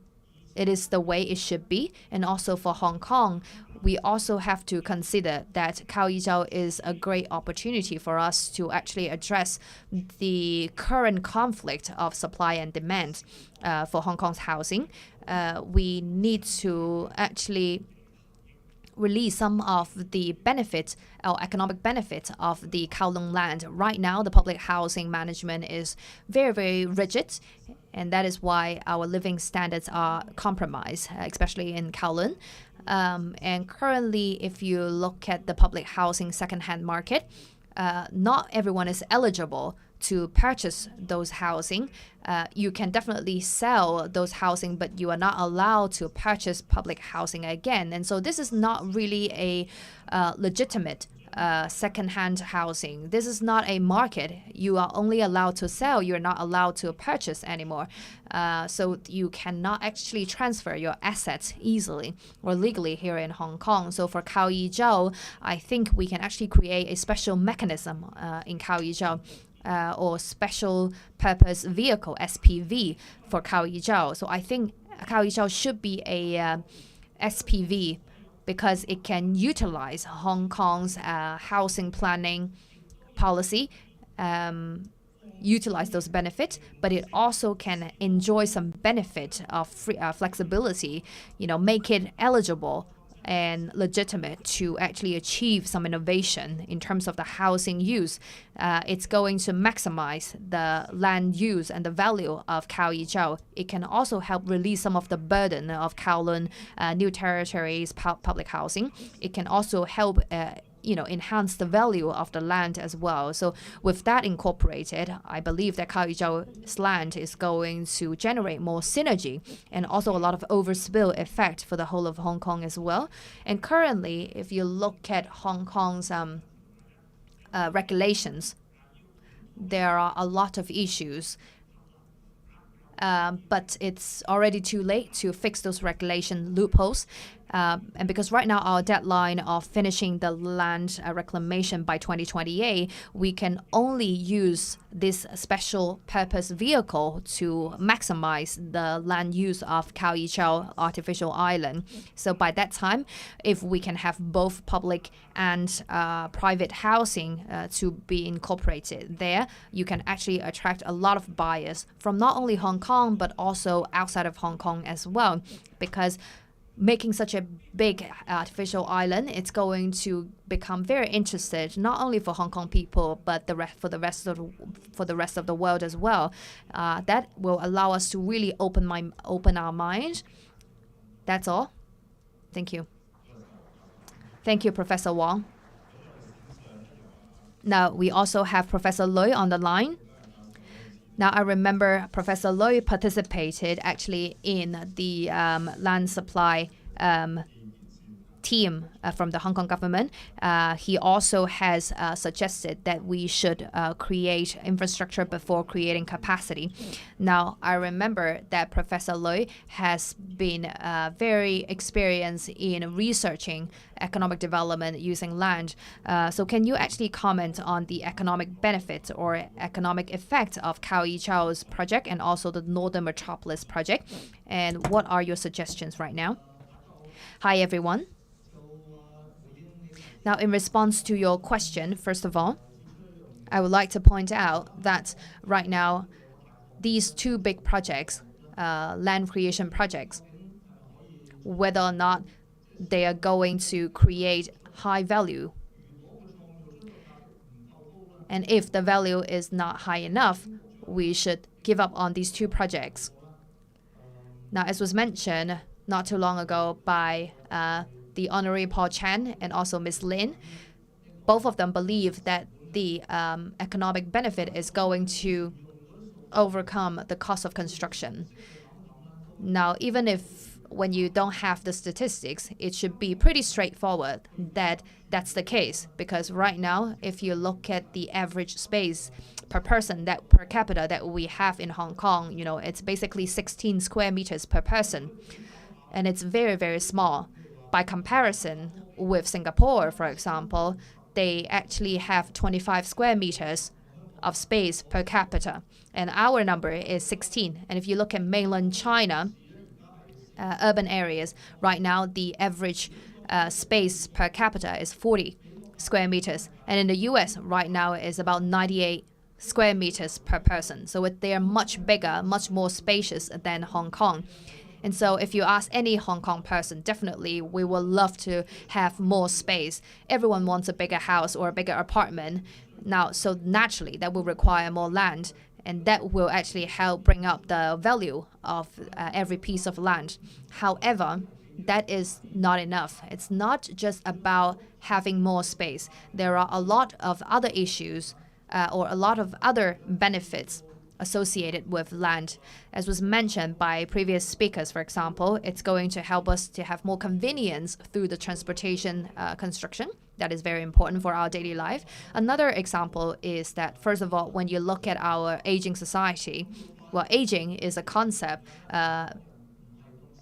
it is the way it should be. And also for Hong Kong, we also have to consider that Chau is a great opportunity for us to actually address the current conflict of supply and demand for Hong Kong's housing. We need to actually release some of the benefits or economic benefits of the Kowloon land. Right now, the public housing management is very, very rigid, and that is why our living standards are compromised, especially in Kowloon. And currently, if you look at the public housing second-hand market, not everyone is eligible to purchase those housing. You can definitely sell those housing, but you are not allowed to purchase public housing again. And so this is not really a legitimate second-hand housing. This is not a market. You are only allowed to sell. You're not allowed to purchase anymore. So you cannot actually transfer your assets easily or legally here in Hong Kong. So for Chau, I think we can actually create a special mechanism in Chau. Or special purpose vehicle, SPV, for Chau. So I think Chau should be a SPV because it can utilize Hong Kong's housing planning policy, utilize those benefits, but it also can enjoy some benefit of flexibility, make it eligible and legitimate to actually achieve some innovation in terms of the housing use. It's going to maximize the land use and the value of Chau. It can also help release some of the burden of Kowloon New Territories public housing. It can also help enhance the value of the land as well. So with that incorporated, I believe that Chau's land is going to generate more synergy and also a lot of overspill effect for the whole of Hong Kong as well. And currently, if you look at Hong Kong's regulations, there are a lot of issues. But it's already too late to fix those regulation loopholes. And because right now our deadline of finishing the land reclamation by 2028, we can only use this special purpose vehicle to maximize the land use of Chau artificial island. So by that time, if we can have both public and private housing to be incorporated there, you can actually attract a lot of buyers from not only Hong Kong, but also outside of Hong Kong as well. Because making such a big artificial island, it's going to become very interested not only for Hong Kong people, but for the rest of the world as well. That will allow us to really open our mind. That's all. Thank you. Thank you, Professor Wong. Now we also have Professor Lui on the line. Now, I remember Professor Lui participated actually in the land supply team from the Hong Kong government. He also has suggested that we should create infrastructure before creating capacity. Now, I remember that Professor Lui has been very experienced in researching economic development using land. So can you actually comment on the economic benefits or economic effect of Chau's project and also the Northern Metropolis project? And what are your suggestions right now? Hi, everyone. Now, in response to your question, first of all, I would like to point out that right now, these two big projects, land creation projects, whether or not they are going to create high value, and if the value is not high enough, we should give up on these two projects. Now, as was mentioned not too long ago by the Honorary Paul Chan and also Ms. Lin, both of them believe that the economic benefit is going to overcome the cost of construction. Now, even if when you don't have the statistics, it should be pretty straightforward that that's the case. Because right now, if you look at the average space per person, that per capita that we have in Hong Kong, it's basically 16 square meters per person. And it's very, very small. By comparison with Singapore, for example, they actually have 25 square meters of space per capita. And our number is 16. And if you look at mainland China, urban areas, right now the average space per capita is 40 square meters. And in the US, right now is about 98 square meters per person. So they are much bigger, much more spacious than Hong Kong. And so if you ask any Hong Kong person, definitely we would love to have more space. Everyone wants a bigger house or a bigger apartment. Now, so naturally, that will require more land. And that will actually help bring up the value of every piece of land. However, that is not enough. It's not just about having more space. There are a lot of other issues or a lot of other benefits associated with land. As was mentioned by previous speakers, for example, it's going to help us to have more convenience through the transportation construction. That is very important for our daily life. Another example is that, first of all, when you look at our aging society, well, aging is a concept,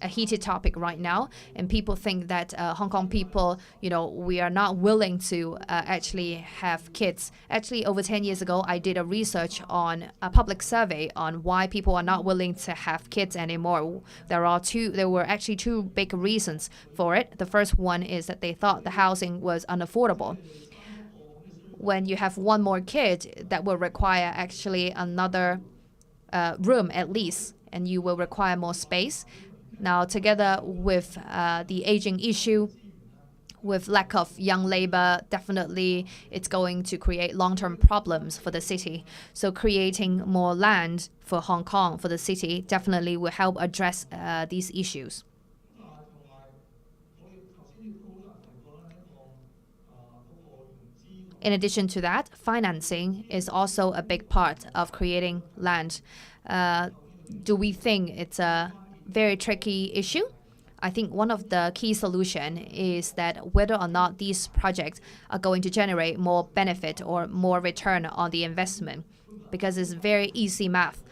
a heated topic right now, and people think that Hong Kong people, we are not willing to actually have kids. Actually, over 10 years ago, I did a research on a public survey on why people are not willing to have kids anymore. There were actually two big reasons for it. The first one is that they thought the housing was unaffordable. When you have one more kid, that will require actually another room at least, and you will require more space. Now, together with the aging issue, with lack of young labor, definitely it's going to create long-term problems for the city. So creating more land for Hong Kong, for the city, definitely will help address these issues. In addition to that, financing is also a big part of creating land. Do we think it's a very tricky issue? I think one of the key solutions is that whether or not these projects are going to generate more benefit or more return on the investment, because it's very easy math.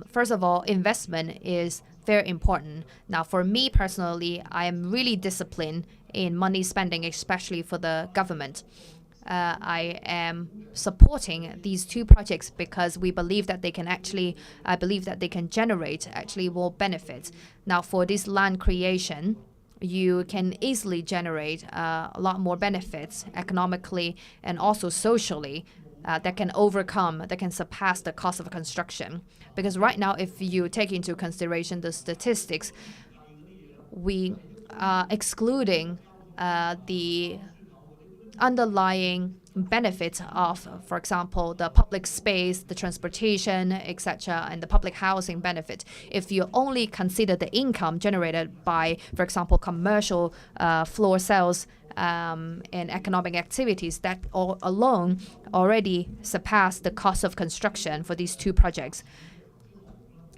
First of all, investment is very important. Now, for me personally, I am really disciplined in money spending, especially for the government. I am supporting these two projects because we believe that I believe that they can generate actually more benefits. Now, for this land creation, you can easily generate a lot more benefits economically and also socially that can surpass the cost of construction. Because right now, if you take into consideration the statistics, we are excluding the underlying benefits of, for example, the public space, the transportation, etc., and the public housing benefit. If you only consider the income generated by, for example, commercial floor sales and economic activities, that all alone already surpass the cost of construction for these two projects.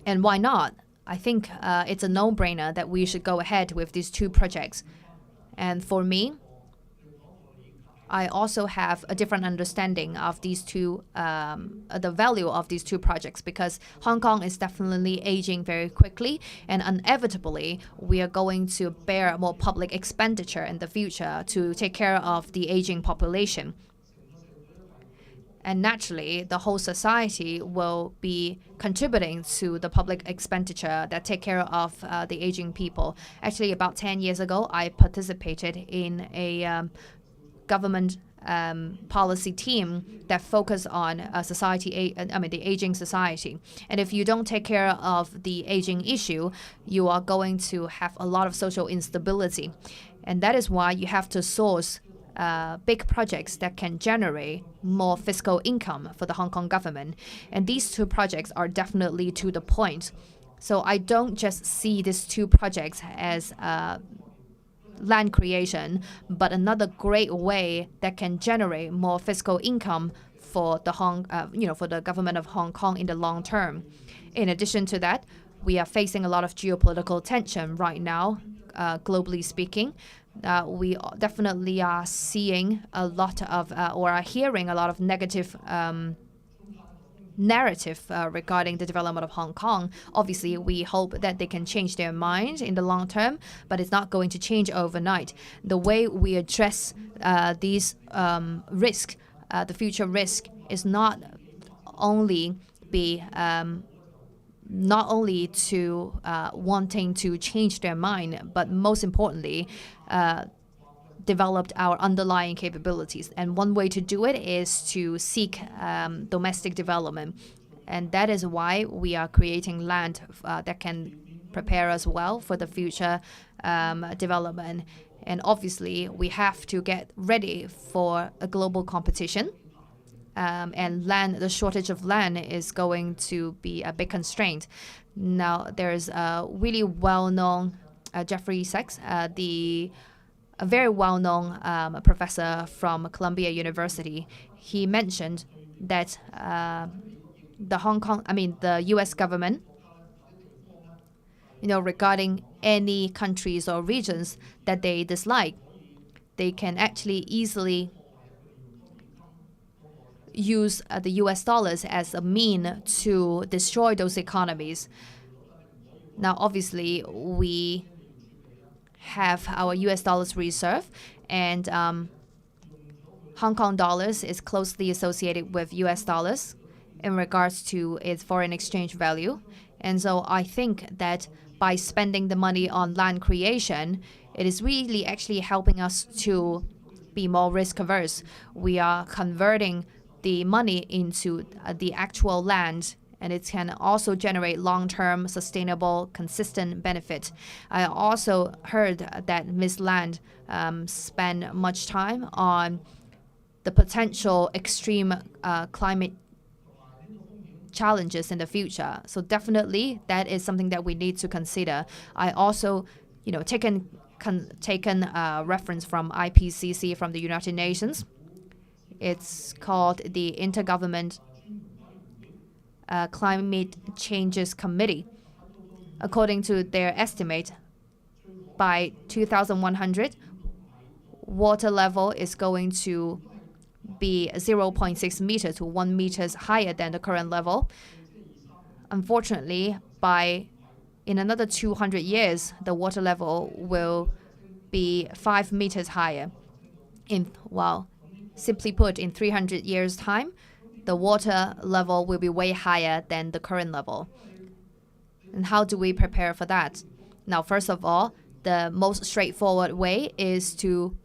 And why not? I think it's a no-brainer that we should go ahead with these two projects. And for me, I also have a different understanding of these two, the value of these two projects, because Hong Kong is definitely aging very quickly, and inevitably we are going to bear more public expenditure in the future to take care of the aging population. And naturally, the whole society will be contributing to the public expenditure that take care of the aging people. Actually, about 10 years ago, I participated in a government policy team that focus on the aging society. And if you don't take care of the aging issue, you are going to have a lot of social instability. And that is why you have to source big projects that can generate more fiscal income for the Hong Kong government. And these two projects are definitely to the point. So I don't just see these two projects as land creation, but another great way that can generate more fiscal income for the for the government of Hong Kong in the long term. In addition to that, we are facing a lot of geopolitical tension right now, globally speaking. We definitely are seeing a lot of, or are hearing a lot of negative narrative regarding the development of Hong Kong. Obviously, we hope that they can change their mind in the long term, but it's not going to change overnight. The way we address these risks, the future risk, is not only to wanting to change their mind, but most importantly, developed our underlying capabilities. And one way to do it is to seek domestic development. And that is why we are creating land that can prepare us well for the future development. And obviously, we have to get ready for a global competition. And the shortage of land is going to be a big constraint. Now, there's a really well-known Jeffrey Sachs, a very well-known professor from Columbia University. He mentioned that the U.S. government, regarding any countries or regions that they dislike, they can actually easily use the U.S. dollars as a mean to destroy those economies. Now, obviously, we have our U.S. dollars reserve, and Hong Kong dollars is closely associated with U.S. dollars in regards to its foreign exchange value. And so I think that by spending the money on land creation, it is really actually helping us to be more risk averse. We are converting the money into the actual land, and it can also generate long-term, sustainable, consistent benefit. I also heard that Ms. Land spent much time on the potential extreme climate challenges in the future. So definitely, that is something that we need to consider. I also, taken reference from IPCC, from the United Nations. It's called the Intergovernment Climate Changes Committee. According to their estimate, by 2100, water level is going to be 0.6 meters to 1 meters higher than the current level. Unfortunately, in another 200 years, the water level will be 5 meters higher. Simply put, in 300 years' time, the water level will be way higher than the current level. And how do we prepare for that? Now, first of all, the most straightforward way is to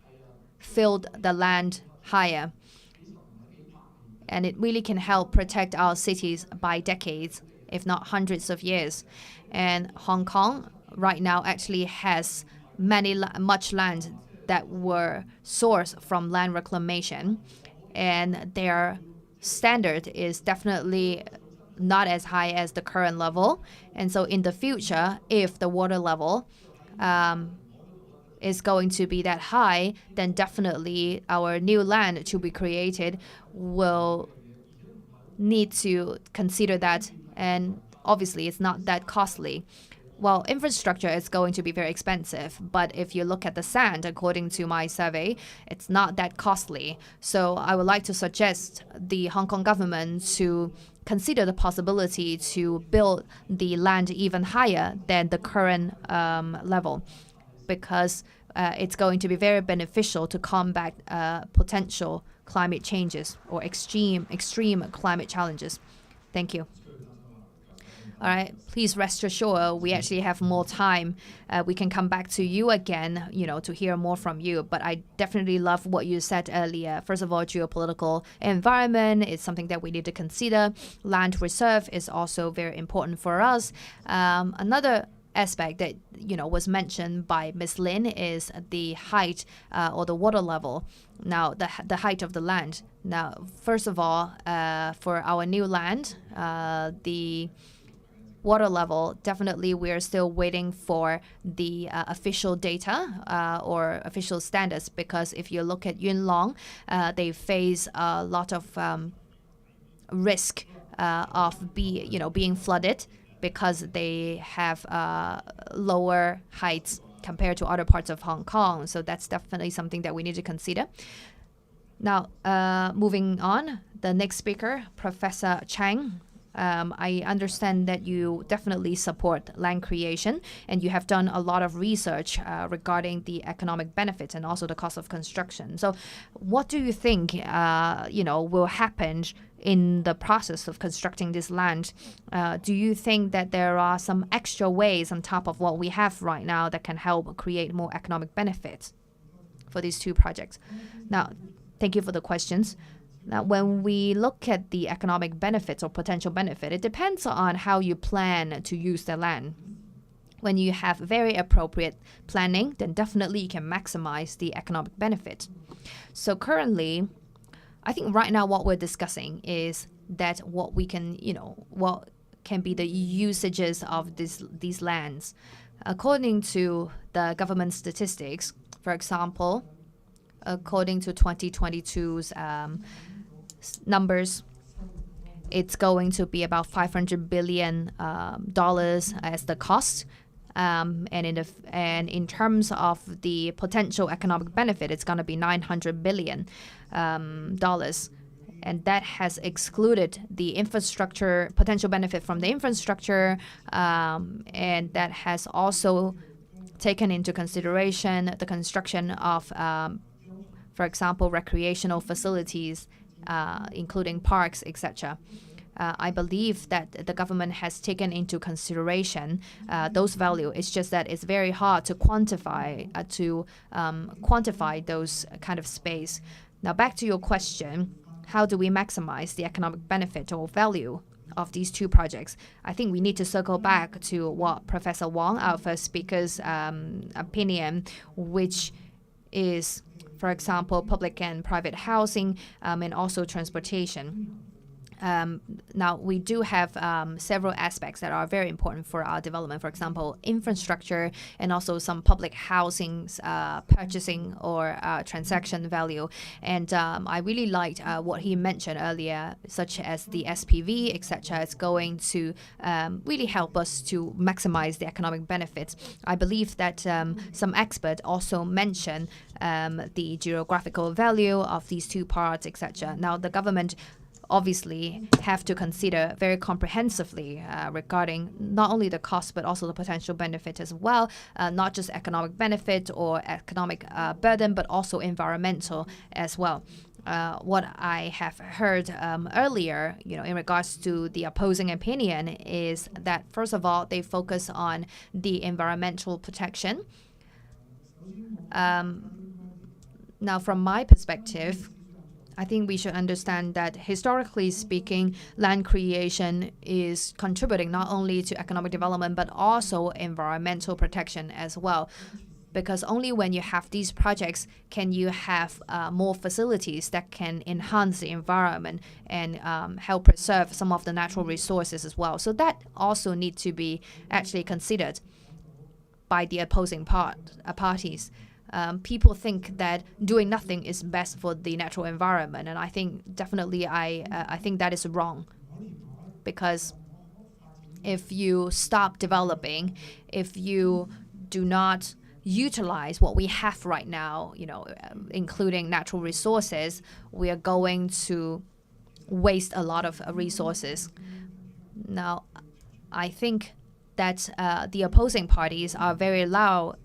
fill the land higher. And it really can help protect our cities by decades, if not hundreds of years. And Hong Kong right now actually has much land that were sourced from land reclamation, and their standard is definitely not as high as the current level. And so in the future, if the water level is going to be that high, then definitely our new land to be created will need to consider that. And obviously, it's not that costly. Well, infrastructure is going to be very expensive, but if you look at the sand, according to my survey, it's not that costly. So I would like to suggest the Hong Kong government to consider the possibility to build the land even higher than the current level, because it's going to be very beneficial to combat potential climate changes or extreme climate challenges. Thank you. All right, please rest assured, we actually have more time. We can come back to you again, to hear more from you. But I definitely love what you said earlier. First of all, geopolitical environment is something that we need to consider. Land reserve is also very important for us. Another aspect that was mentioned by Ms. Lin is the height or the water level. Now, the height of the land. Now, first of all, for our new land, the water level, definitely we're still waiting for the official data or official standards, because if you look at Yuen Long, they face a lot of risk of being flooded because they have lower heights compared to other parts of Hong Kong. So that's definitely something that we need to consider. Now, moving on, the next speaker, Professor Chang. I understand that you definitely support land creation, and you have done a lot of research regarding the economic benefits and also the cost of construction. So what do you think will happen in the process of constructing this land? Do you think that there are some extra ways on top of what we have right now that can help create more economic benefits for these two projects? Now, thank you for the questions. Now, when we look at the economic benefits or potential benefit, it depends on how you plan to use the land. When you have very appropriate planning, then definitely you can maximize the economic benefit. So currently, I think right now what we're discussing is that what can be the usages of these lands. According to the government statistics, for example, according to 2022's numbers, it's going to be about $500 billion as the cost. And in terms of the potential economic benefit, it's going to be $900 billion. And that has excluded the infrastructure, potential benefit from the infrastructure, and that has also taken into consideration the construction of, for example, recreational facilities, including parks, etc. I believe that the government has taken into consideration those values. It's just that it's very hard to quantify those kind of space. Now, back to your question, how do we maximize the economic benefit or value of these two projects? I think we need to circle back to what Professor Wang, our first speaker's opinion, which is, for example, public and private housing, and also transportation. Now, we do have several aspects that are very important for our development. For example, infrastructure and also some public housing's purchasing or transaction value. And I really liked what he mentioned earlier, such as the SPV, etc. It's going to really help us to maximize the economic benefits. I believe that some experts also mentioned the geographical value of these two parts, etc. Now, the government obviously have to consider very comprehensively regarding not only the cost but also the potential benefit as well, not just economic benefit or economic burden, but also environmental as well. What I have heard earlier, in regards to the opposing opinion, is that first of all, they focus on the environmental protection. Now, from my perspective, I think we should understand that historically speaking, land creation is contributing not only to economic development, but also environmental protection as well. Because only when you have these projects can you have more facilities that can enhance the environment and help preserve some of the natural resources as well. So that also needs to be actually considered by the opposing parties. People think that doing nothing is best for the natural environment, and I think definitely I think that is wrong, because if you stop developing, if you do not utilize what we have right now, including natural resources, we are going to waste a lot of resources. Now, I think that the opposing parties are very loud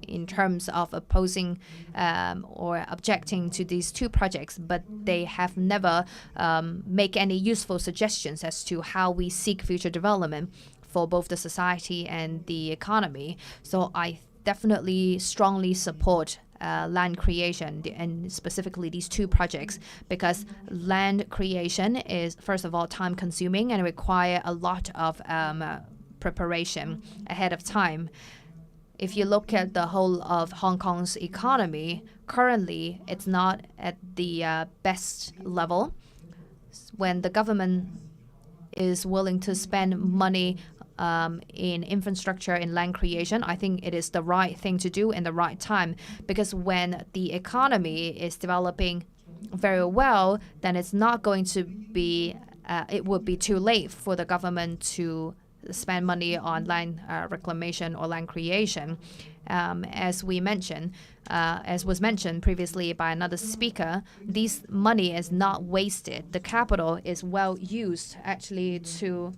in terms of opposing or objecting to these two projects, but they have never make any useful suggestions as to how we seek future development for both the society and the economy. So I definitely strongly support land creation, and specifically these two projects, because land creation is, first of all, time consuming and require a lot of preparation ahead of time. If you look at the whole of Hong Kong's economy, currently it's not at the best level. When the government is willing to spend money in infrastructure, in land creation, I think it is the right thing to do in the right time, because when the economy is developing very well, then it's not going to be, it would be too late for the government to spend money on land reclamation or land creation. As was mentioned previously by another speaker, this money is not wasted. The capital is well used actually to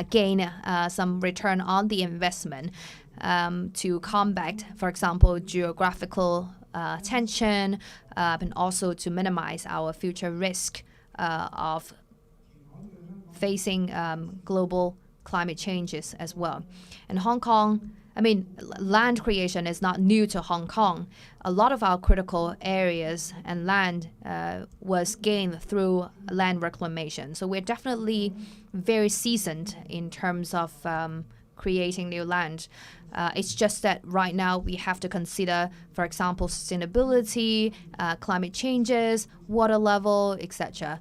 gain some return on the investment to combat, for example, geographical tension, and also to minimize our future risk of facing global climate changes as well. In Hong Kong, land creation is not new to Hong Kong. A lot of our critical areas and land was gained through land reclamation. So we're definitely very seasoned in terms of creating new land. It's just that right now we have to consider, for example, sustainability, climate changes, water level, etc.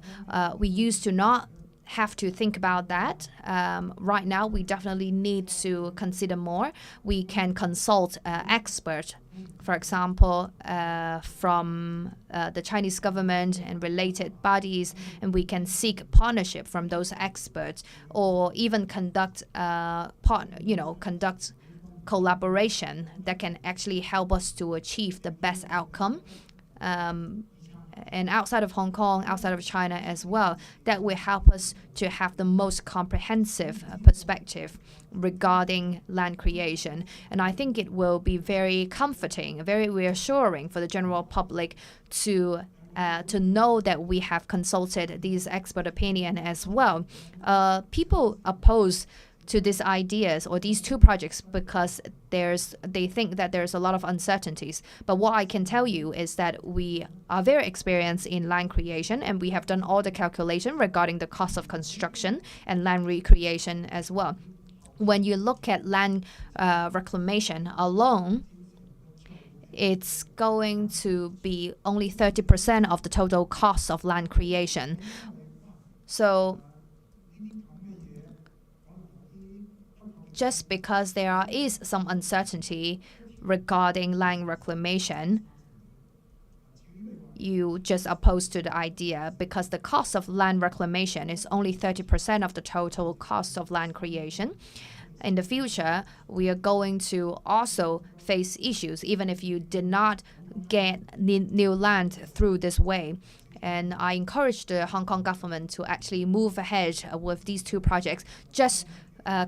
We used to not have to think about that. Right now, we definitely need to consider more. We can consult experts, for example, from the Chinese government and related bodies, and we can seek partnership from those experts, or even conduct collaboration that can actually help us to achieve the best outcome. And outside of Hong Kong, outside of China as well, that will help us to have the most comprehensive perspective regarding land creation. And I think it will be very comforting, very reassuring for the general public to know that we have consulted these expert opinion as well. People oppose to these ideas or these two projects because they think that there's a lot of uncertainties. But what I can tell you is that we are very experienced in land creation, and we have done all the calculation regarding the cost of construction and land recreation as well. When you look at land reclamation alone, it's going to be only 30% of the total cost of land creation. So just because there is some uncertainty regarding land reclamation, you just oppose to the idea, because the cost of land reclamation is only 30% of the total cost of land creation. In the future, we are going to also face issues, even if you did not get new land through this way. And I encourage the Hong Kong government to actually move ahead with these two projects. Just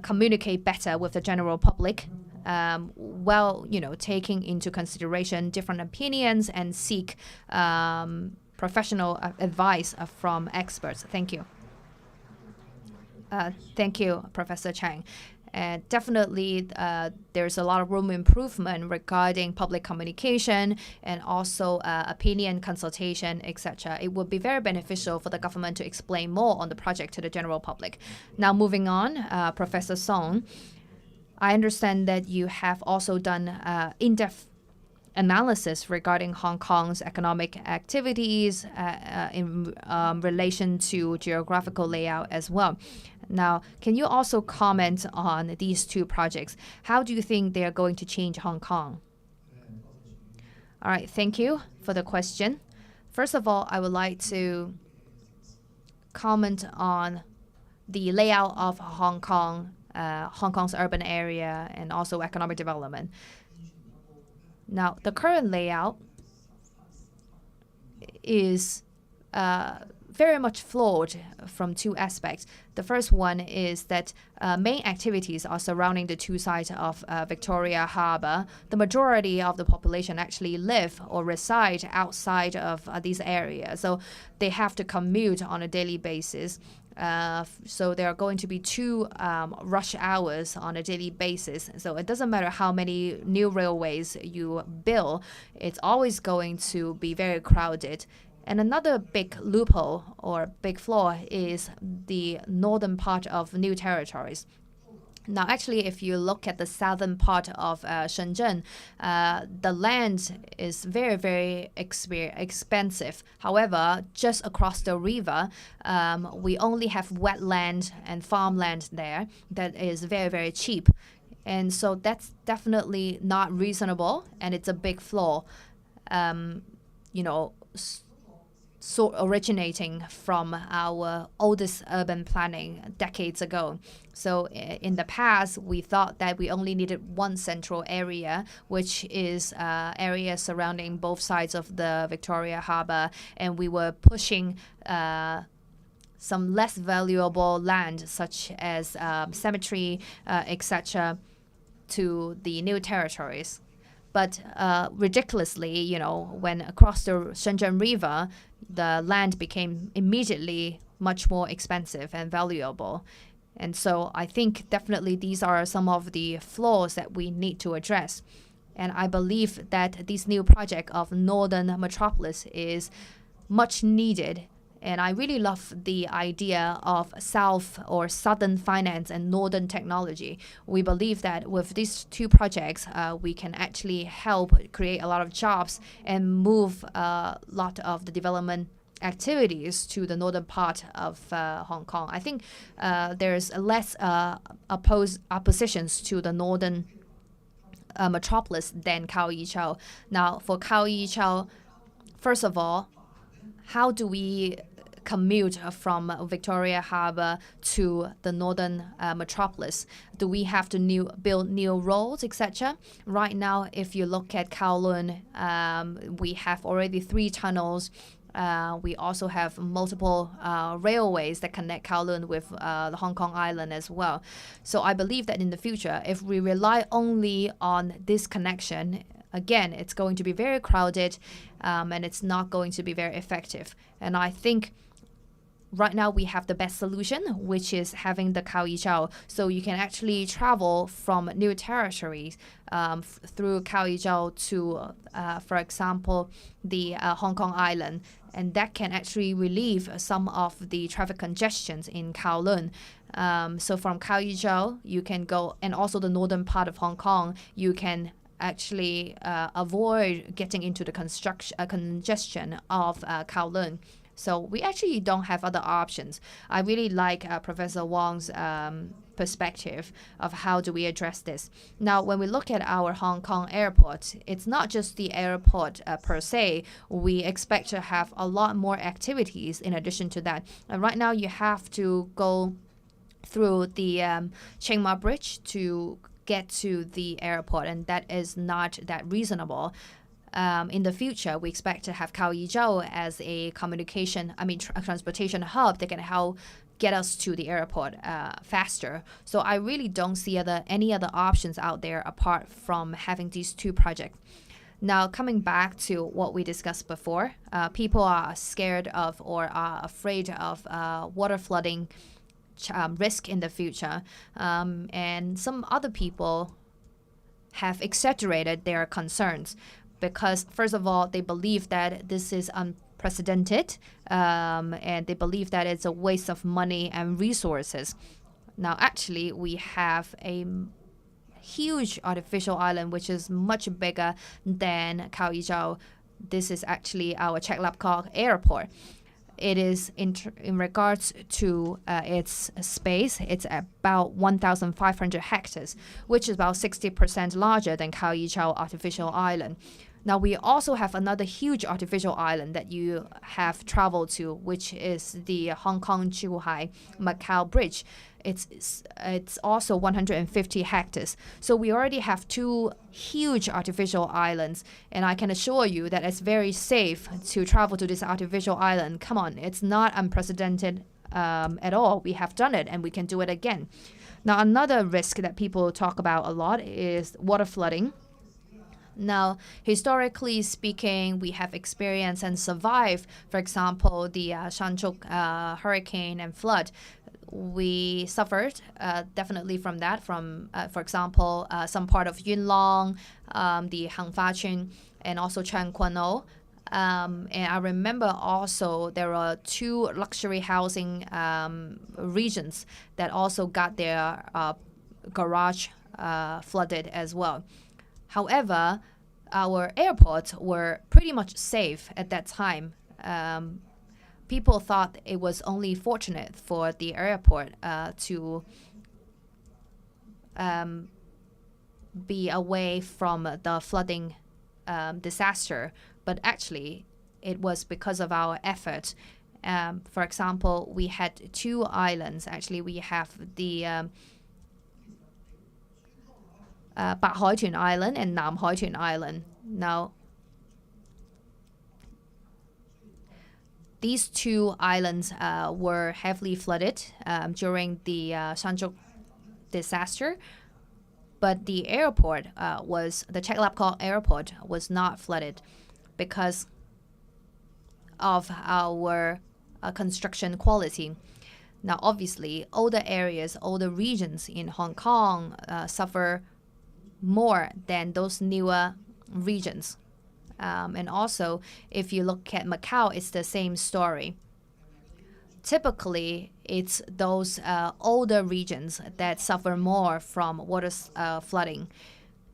communicate better with the general public, taking into consideration different opinions and seek professional advice from experts. Thank you. Thank you, Professor Chang. Definitely, there's a lot of room improvement regarding public communication and also opinion consultation, etc. It would be very beneficial for the government to explain more on the project to the general public. Now, moving on, Professor Song, I understand that you have also done in-depth analysis regarding Hong Kong's economic activities in relation to geographical layout as well. Now, can you also comment on these two projects? How do you think they are going to change Hong Kong? All right, thank you for the question. First of all, I would like to comment on the layout of Hong Kong, Hong Kong's urban area, and also economic development. Now, the current layout is very much flawed from two aspects. The first one is that main activities are surrounding the two sides of Victoria Harbour. The majority of the population actually live or reside outside of these areas, so they have to commute on a daily basis. So there are going to be two rush hours on a daily basis. So it doesn't matter how many new railways you build, it's always going to be very crowded. And another big loophole or big flaw is the northern part of New Territories. Now, actually, if you look at the southern part of Shenzhen, the land is very, very expensive. However, just across the river, we only have wetland and farmland there that is very, very cheap. And so that's definitely not reasonable, and it's a big flaw. originating from our oldest urban planning decades ago. So in the past, we thought that we only needed one central area, which is area surrounding both sides of the Victoria Harbour, and we were pushing some less valuable land, such as cemetery, etc., to the new territories. But ridiculously, when across the Shenzhen River, the land became immediately much more expensive and valuable. And so I think definitely these are some of the flaws that we need to address. And I believe that this new project of Northern Metropolis is much needed. And I really love the idea of South or Southern finance and Northern technology. We believe that with these two projects, we can actually help create a lot of jobs and move a lot of the development activities to the northern part of Hong Kong. I think there's less oppositions to the northern metropolis than Chau. Now, for Chau, first of all, how do we commute from Victoria Harbour to the northern metropolis? Do we have to build new roads, etc.? Right now, if you look at Kowloon, we have already 3 tunnels. We also have multiple railways that connect Kowloon with the Hong Kong Island as well. So I believe that in the future, if we rely only on this connection, again, it's going to be very crowded and it's not going to be very effective. And I think right now we have the best solution, which is having the Chau. So you can actually travel from new territories through Chau to, for example, the Hong Kong Island. And that can actually relieve some of the traffic congestions in Kowloon. So from Chau, you can go, and also the northern part of Hong Kong, you can actually avoid getting into the congestion of Kowloon. So we actually don't have other options. I really like Professor Wang's perspective of how do we address this. Now, when we look at our Hong Kong airport, it's not just the airport per se. We expect to have a lot more activities in addition to that. And right now, you have to go through the Chiang Mai Bridge to get to the airport, and that is not that reasonable. In the future, we expect to have Chau as a transportation hub that can help get us to the airport faster. So I really don't see any other options out there apart from having these two projects. Now, coming back to what we discussed before, people are scared of or are afraid of water flooding risk in the future. And some other people have exaggerated their concerns, because first of all, they believe that this is unprecedented, and they believe that it's a waste of money and resources. Now, actually, we have a huge artificial island, which is much bigger than Chau. This is actually our Chek Lap Kok airport. It is in regards to its space, it's about 1,500 hectares, which is about 60% larger than Chau artificial island. Now, we also have another huge artificial island that you have traveled to, which is the Hong Kong-Zhuhai Macau Bridge. It's also 150 hectares. So we already have 2 huge artificial islands, and I can assure you that it's very safe to travel to this artificial island. Come on, it's not unprecedented at all. We have done it, and we can do it again. Now, another risk that people talk about a lot is water flooding. Now, historically speaking, we have experienced and survived, for example, the Shanchuk hurricane and flood. We suffered definitely from that, for example, some part of Yuen Long, the Hang Fa Chun, and also Chang Kwan O. And I remember also there are 2 luxury housing regions that also got their garage flooded as well. However, our airports were pretty much safe at that time. People thought it was only fortunate for the airport to be away from the flooding disaster. But actually, it was because of our effort. For example, we had 2 islands. Actually, we have the Heighten Island and Heighten Island. Now, these 2 islands were heavily flooded during the Shanzhou disaster, but the airport the Cheklapkov airport was not flooded because of our construction quality. Now, obviously, older areas, older regions in Hong Kong suffer more than those newer regions. And also, if you look at Macau, it's the same story. Typically, it's those older regions that suffer more from water flooding.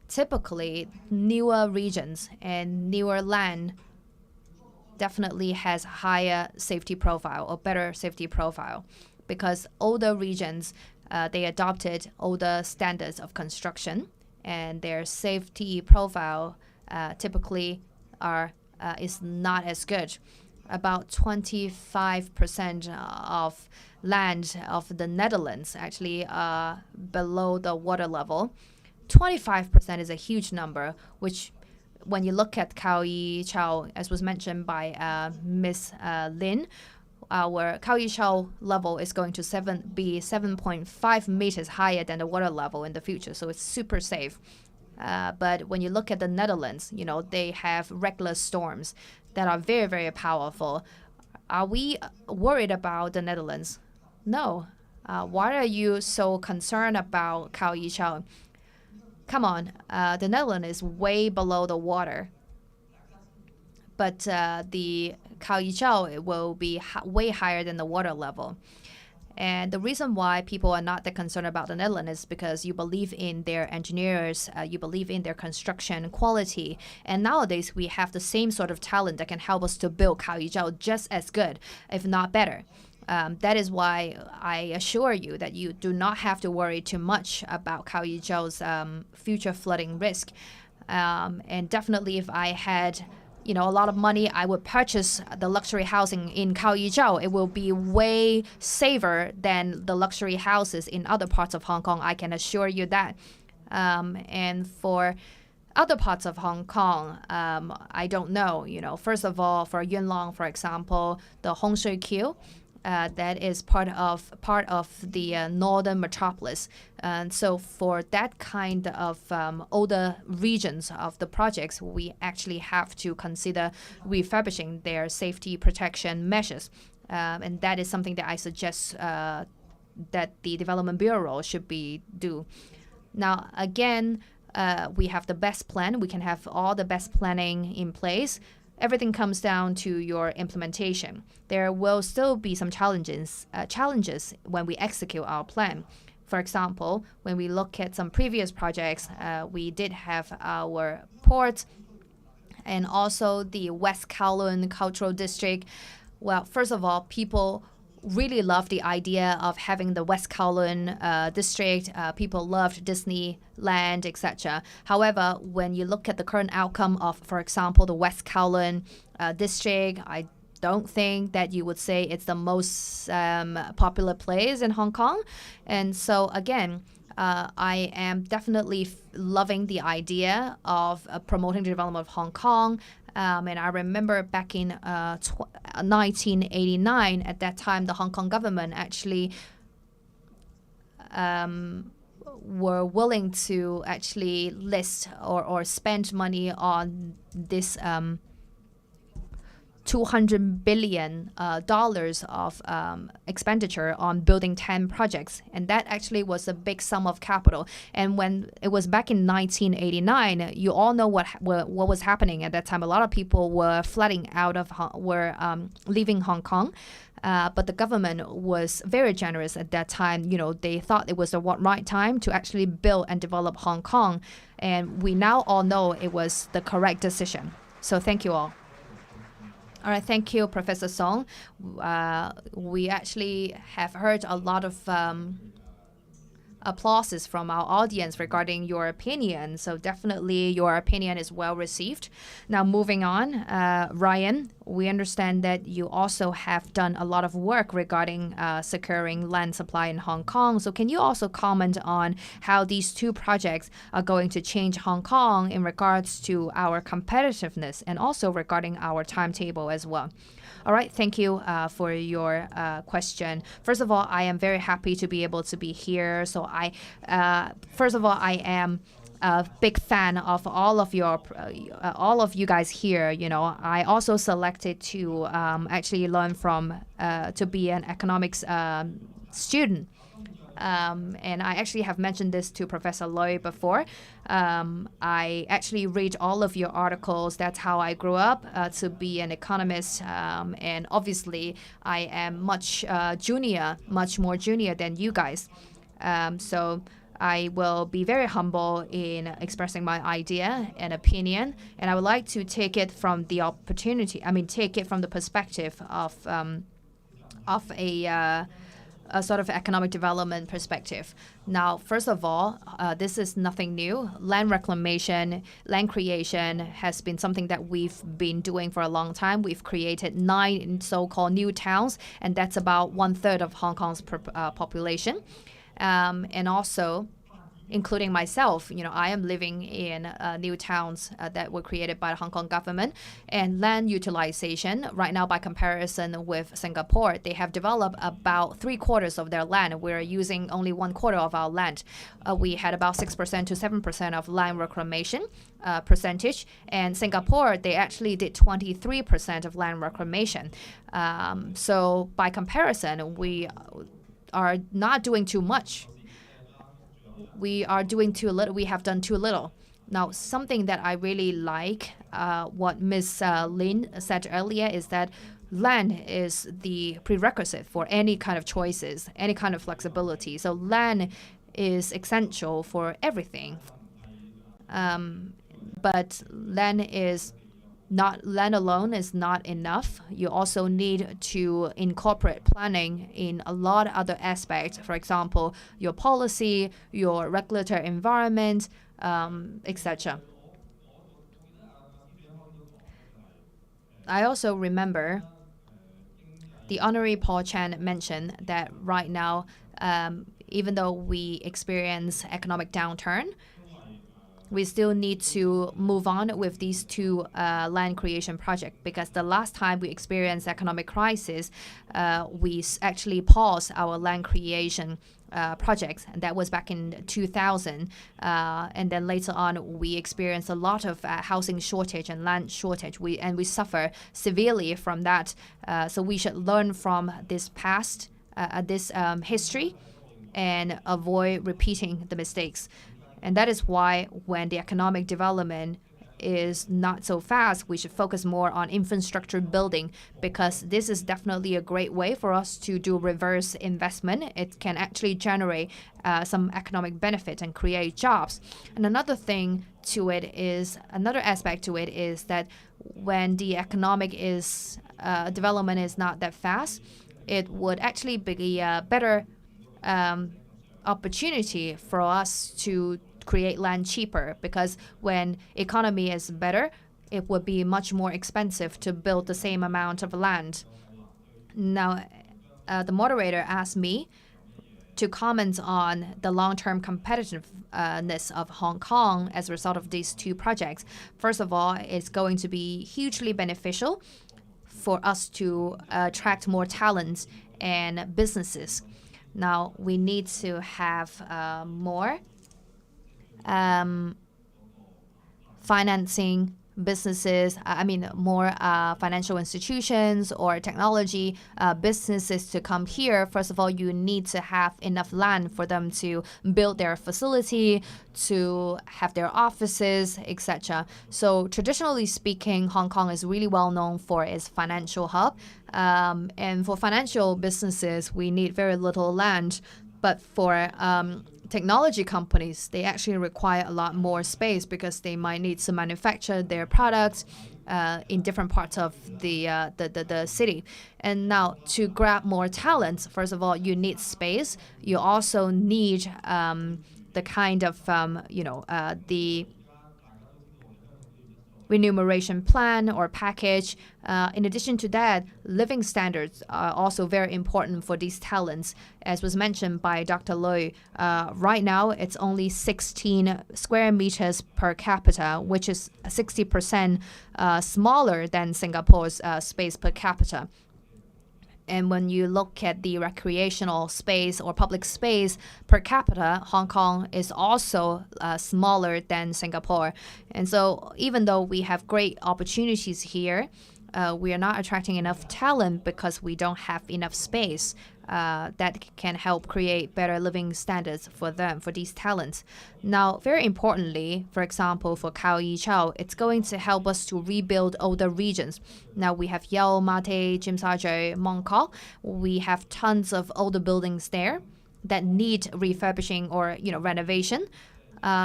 Typically, newer regions and newer land definitely has higher safety profile or better safety profile, because older regions, they adopted older standards of construction, and their safety profile typically is not as good. About 25% of land of the Netherlands actually are below the water level. 25% is a huge number, which when you look at Chau, as was mentioned by Ms. Lin, our Chau level is going to be 7.5 meters higher than the water level in the future, so it's super safe. But when you look at the Netherlands, they have regular storms that are very, very powerful. Are we worried about the Netherlands? No. Why are you so concerned about Chau? Come on, the Netherlands is way below the water. But the Chau will be way higher than the water level. And the reason why people are not that concerned about the Netherlands is because you believe in their engineers, you believe in their construction quality. And nowadays, we have the same sort of talent that can help us to build Chau just as good, if not better. That is why I assure you that you do not have to worry too much about Chau's future flooding risk. And definitely, if I had a lot of money, I would purchase the luxury housing in Chau. It will be way safer than the luxury houses in other parts of Hong Kong. I can assure you that. And for other parts of Hong Kong, I don't know. First of all, for Yuen Long, for example, the Hong Shui Kiu, that is part of the northern metropolis. And so for that kind of older regions of the projects, we actually have to consider refurbishing their safety protection measures. And that is something that I suggest that the Development Bureau should do. Now, again, we have the best plan. We can have all the best planning in place. Everything comes down to your implementation. There will still be some challenges when we execute our plan. For example, when we look at some previous projects, we did have our port and also the West Kowloon Cultural District. Well, first of all, people really loved the idea of having the West Kowloon district. People loved Disneyland, etc. However, when you look at the current outcome of, for example, the West Kowloon district, I don't think that you would say it's the most popular place in Hong Kong. And so again, I am definitely loving the idea of promoting the development of Hong Kong. And I remember back in 1989, at that time, the Hong Kong government actually were willing to actually list or spend money on this $200 billion of expenditure on building 10 projects. And that actually was a big sum of capital. And when it was back in 1989, you all know what was happening at that time. A lot of people were leaving Hong Kong. But the government was very generous at that time. They thought it was the right time to actually build and develop Hong Kong. And we now all know it was the correct decision. So thank you all. All right, thank you, Professor Song. We actually have heard a lot of applauses from our audience regarding your opinion. So definitely your opinion is well received. Now moving on, Ryan, we understand that you also have done a lot of work regarding securing land supply in Hong Kong. So can you also comment on how these two projects are going to change Hong Kong in regards to our competitiveness and also regarding our timetable as well? All right, thank you for your question. First of all, I am very happy to be able to be here. So first of all, I am a big fan of all of you guys here. You know, I also selected to actually learn from to be an economics student. And I actually have mentioned this to Professor Loy before. I actually read all of your articles. That's how I grew up to be an economist. And obviously, I am much more junior than you guys. So I will be very humble in expressing my idea and opinion. And I would like to take it from the perspective of a sort of economic development perspective. Now, first of all, this is nothing new. Land reclamation, land creation has been something that we've been doing for a long time. We've created 9 so-called new towns, and that's about 1/3 of Hong Kong's population. And also, including myself, you know, I am living in new towns that were created by the Hong Kong government. And land utilization, right now by comparison with Singapore, they have developed about 3/4 of their land. We're using only 1/4 of our land. We had about 6% to 7% of land reclamation percentage. And Singapore, they actually did 23% of land reclamation. So by comparison, we are not doing too much. We are doing too little. We have done too little. Now, something that I really like, what Ms. Lin said earlier, is that land is the prerequisite for any kind of choices, any kind of flexibility. So land is essential for everything. But land alone is not enough. You also need to incorporate planning in a lot of other aspects. For example, your policy, your regulatory environment, etc. I also remember the Honorary Paul Chan mentioned that right now, even though we experience economic downturn, we still need to move on with these two land creation projects, because the last time we experienced economic crisis, we actually paused our land creation projects, and that was back in 2000. And then later on, we experienced a lot of housing shortage and land shortage. We suffer severely from that. So we should learn from this past, this history, and avoid repeating the mistakes. And that is why when the economic development is not so fast, we should focus more on infrastructure building, because this is definitely a great way for us to do reverse investment. It can actually generate some economic benefit and create jobs. And another aspect to it is that when the economic development is not that fast, it would actually be a better opportunity for us to create land cheaper, because when economy is better, it would be much more expensive to build the same amount of land. Now, the moderator asked me to comment on the long-term competitiveness of Hong Kong as a result of these two projects. First of all, it's going to be hugely beneficial for us to attract more talents and businesses. Now, we need to have more financing businesses, more financial institutions or technology businesses to come here. First of all, you need to have enough land for them to build their facility, to have their offices, etc. So traditionally speaking, Hong Kong is really well known for its financial hub. And for financial businesses, we need very little land. But for technology companies, they actually require a lot more space, because they might need to manufacture their products in different parts of the city. And now to grab more talents, first of all, you need space. You also need the kind of the remuneration plan or package. In addition to that, living standards are also very important for these talents. As was mentioned by Dr. Lui, right now it's only 16 square meters per capita, which is 60% smaller than Singapore's space per capita. And when you look at the recreational space or public space per capita, Hong Kong is also smaller than Singapore. And so even though we have great opportunities here, we are not attracting enough talent because we don't have enough space that can help create better living standards for them, for these talents. Now, very importantly, for example, for Chau, it's going to help us to rebuild older regions. Now, we have Yau, Mate, Tsim Sha Tsui, Mong Kok. We have tons of older buildings there that need refurbishing or renovation.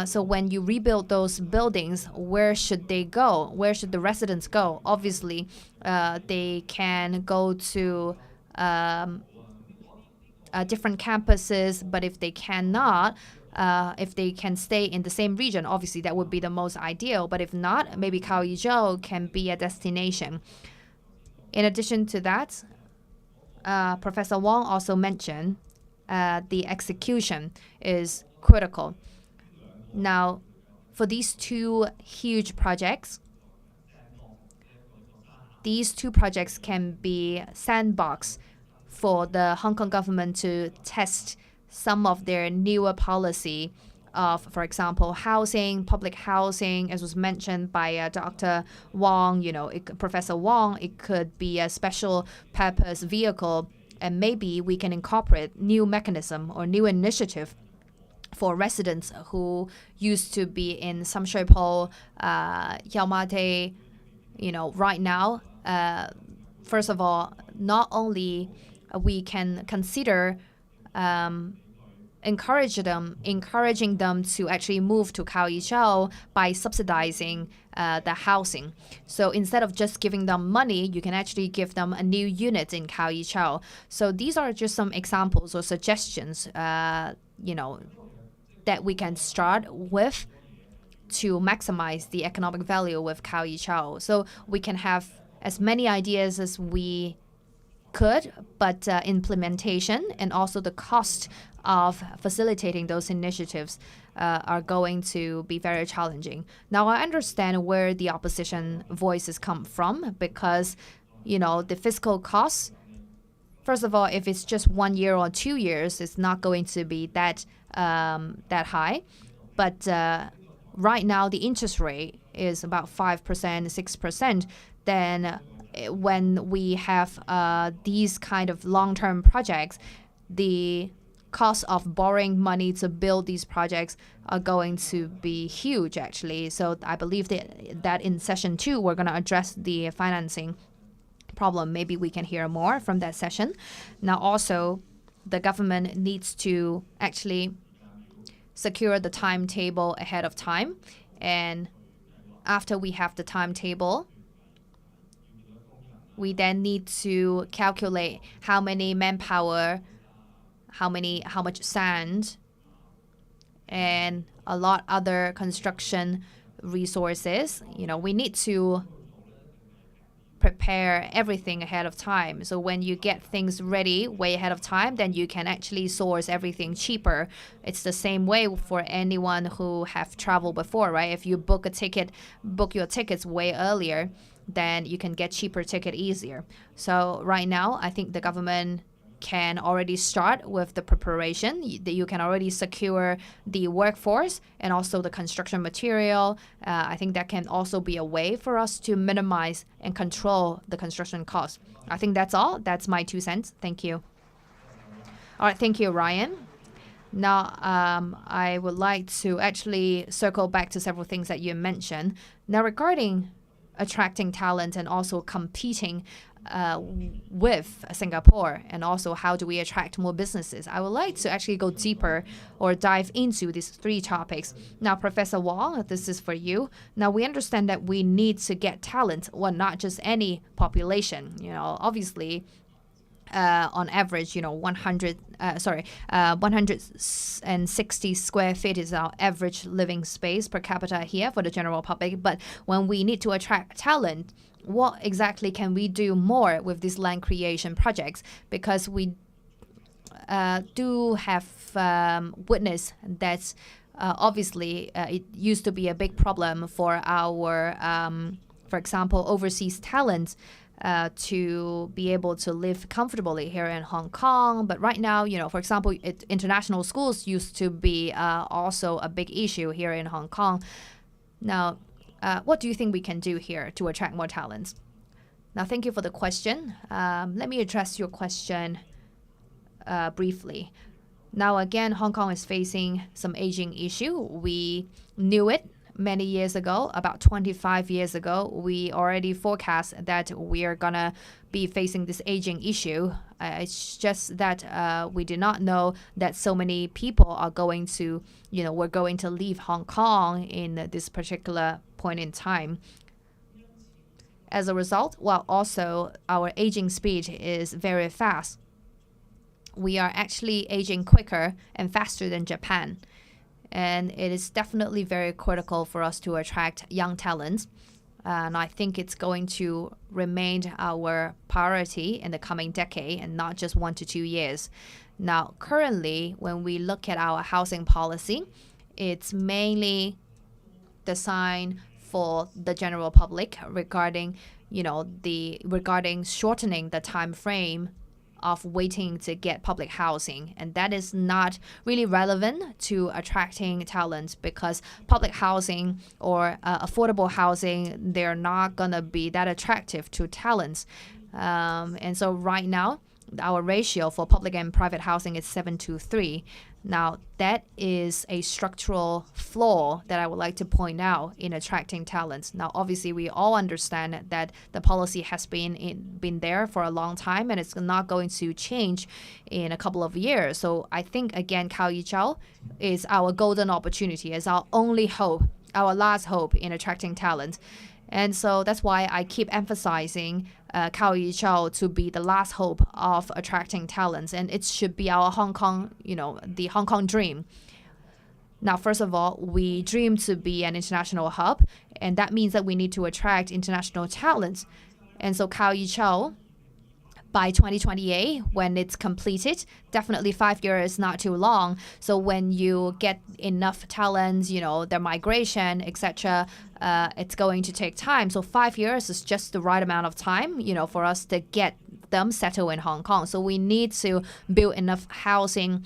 So when you rebuild those buildings, where should they go? Where should the residents go? Obviously, they can go to different campuses, but if they cannot, if they can stay in the same region, obviously that would be the most ideal. But if not, maybe Kaohsiung can be a destination. In addition to that, Professor Wong also mentioned the execution is critical. Now, for these two huge projects, these two projects can be sandbox for the Hong Kong government to test some of their newer policy of, for example, housing, public housing, as was mentioned by Dr. Wong, Professor Wong. It could be a special purpose vehicle, and maybe we can incorporate new mechanism or new initiative for residents who used to be in Samshui Po, Yau Ma Tei. Right now, first of all, not only we can consider encouraging them to actually move to Kaohsiung by subsidizing the housing. So instead of just giving them money, you can actually give them a new unit in Kaohsiung. So these are just some examples or suggestions, that we can start with to maximize the economic value with Kaohsiung. So we can have as many ideas as we could, but implementation and also the cost of facilitating those initiatives are going to be very challenging. Now, I understand where the opposition voices come from because, the fiscal costs, first of all, if it's just 1 year or 2 years, it's not going to be that high. But right now, the interest rate is about 5%, 6%. Then when we have these kind of long-term projects, the cost of borrowing money to build these projects are going to be huge, actually. So I believe that in session 2, we're going to address the financing problem. Maybe we can hear more from that session. Now, also, the government needs to actually secure the timetable ahead of time. And after we have the timetable, we then need to calculate how many manpower, how much sand, and a lot other construction resources. We need to prepare everything ahead of time. So when you get things ready way ahead of time, then you can actually source everything cheaper. It's the same way for anyone who have traveled before, right? If you book your tickets way earlier, then you can get cheaper ticket easier. So right now, I think the government can already start with the preparation. You can already secure the workforce and also the construction material. I think that can also be a way for us to minimize and control the construction costs. I think that's all. That's my 2 cents. Thank you. All right, thank you, Ryan. Now, I would like to actually circle back to several things that you mentioned. Now, regarding attracting talent and also competing with Singapore, and also how do we attract more businesses. I would like to actually go deeper or dive into these 3 topics. Now, Professor Wong, this is for you. Now, we understand that we need to get talent, well, not just any population. Obviously, on average, 160 square feet is our average living space per capita here for the general public. But when we need to attract talent, what exactly can we do more with these land creation projects? Because we do have witnessed that obviously it used to be a big problem for our, for example, overseas talents to be able to live comfortably here in Hong Kong. But right now, for example, international schools used to be also a big issue here in Hong Kong. Now, what do you think we can do here to attract more talents? Now, thank you for the question. Let me address your question briefly. Now, again, Hong Kong is facing some aging issue. We knew it many years ago, about 25 years ago. We already forecast that we are going to be facing this aging issue. It's just that we did not know that so many people are going to, we're going to leave Hong Kong in this particular point in time. As a result, while also our aging speed is very fast, we are actually aging quicker and faster than Japan. And it is definitely very critical for us to attract young talents. And I think it's going to remain our priority in the coming decade and not just 1 to 2 years. Now, currently, when we look at our housing policy, it's mainly designed for the general public regarding, regarding shortening the time frame of waiting to get public housing. And that is not really relevant to attracting talents, because public housing or affordable housing, they're not going to be that attractive to talents. And so right now, our ratio for public and private housing is 7:3. Now, that is a structural flaw that I would like to point out in attracting talents. Now, obviously, we all understand that the policy has been there for a long time, and it's not going to change in a couple of years. So I think, again, Chau is our golden opportunity, is our only hope, our last hope in attracting talent. And so that's why I keep emphasizing Chau to be the last hope of attracting talents. And it should be our Hong Kong, the Hong Kong dream. Now, first of all, we dream to be an international hub. And that means that we need to attract international talents. And so Chau, by 2028, when it's completed, definitely 5 years is not too long. So when you get enough talents, their migration, etc., it's going to take time. So 5 years is just the right amount of time, for us to get them settled in Hong Kong. So we need to build enough housing,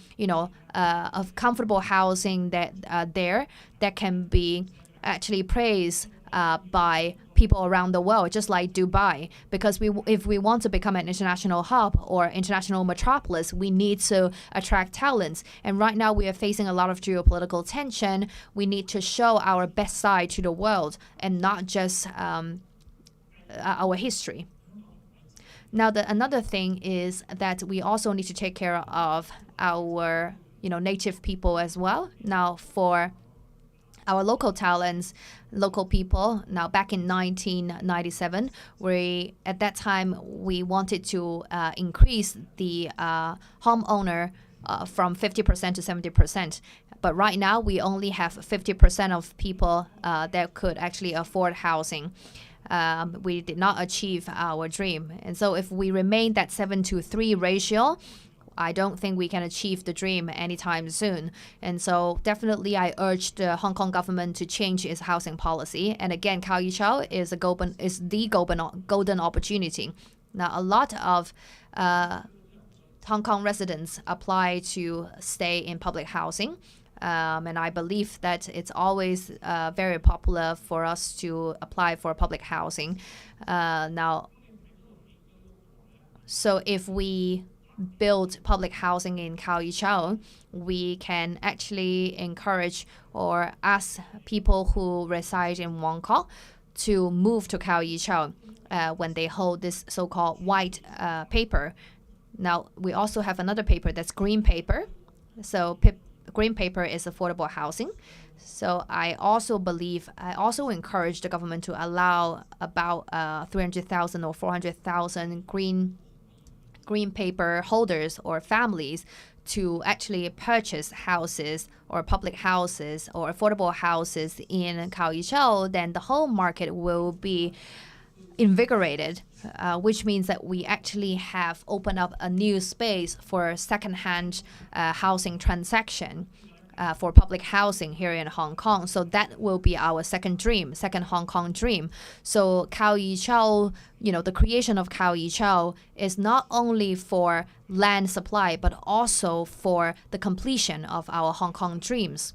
of comfortable housing that that can be actually praised by people around the world, just like Dubai. Because if we want to become an international hub or international metropolis, we need to attract talents. And right now we are facing a lot of geopolitical tension. We need to show our best side to the world and not just our history. Now, another thing is that we also need to take care of our, native people as well. Now, for our local talents, local people. Now, back in 1997, at that time we wanted to increase the homeowner from 50% to 70%. But right now, we only have 50% of people that could actually afford housing. We did not achieve our dream. And so if we remain that 7:3 ratio, I don't think we can achieve the dream anytime soon. And so definitely I urge the Hong Kong government to change its housing policy. And again, Chau is the golden opportunity. Now, a lot of Hong Kong residents apply to stay in public housing. And I believe that it's always very popular for us to apply for public housing. So if we build public housing in Chau, we can actually encourage or ask people who reside in Wong Kok to move to Chau when they hold this so-called white paper. Now, we also have another paper that's green paper. So green paper is affordable housing. So I also encourage the government to allow about 300,000 or 400,000 green paper holders or families to actually purchase houses or public houses or affordable houses in Chau. Then the whole market will be invigorated, which means that we actually have opened up a new space for second-hand housing transaction for public housing here in Hong Kong. So that will be our second Hong Kong dream. So Chau, the creation of Chau is not only for land supply, but also for the completion of our Hong Kong dreams.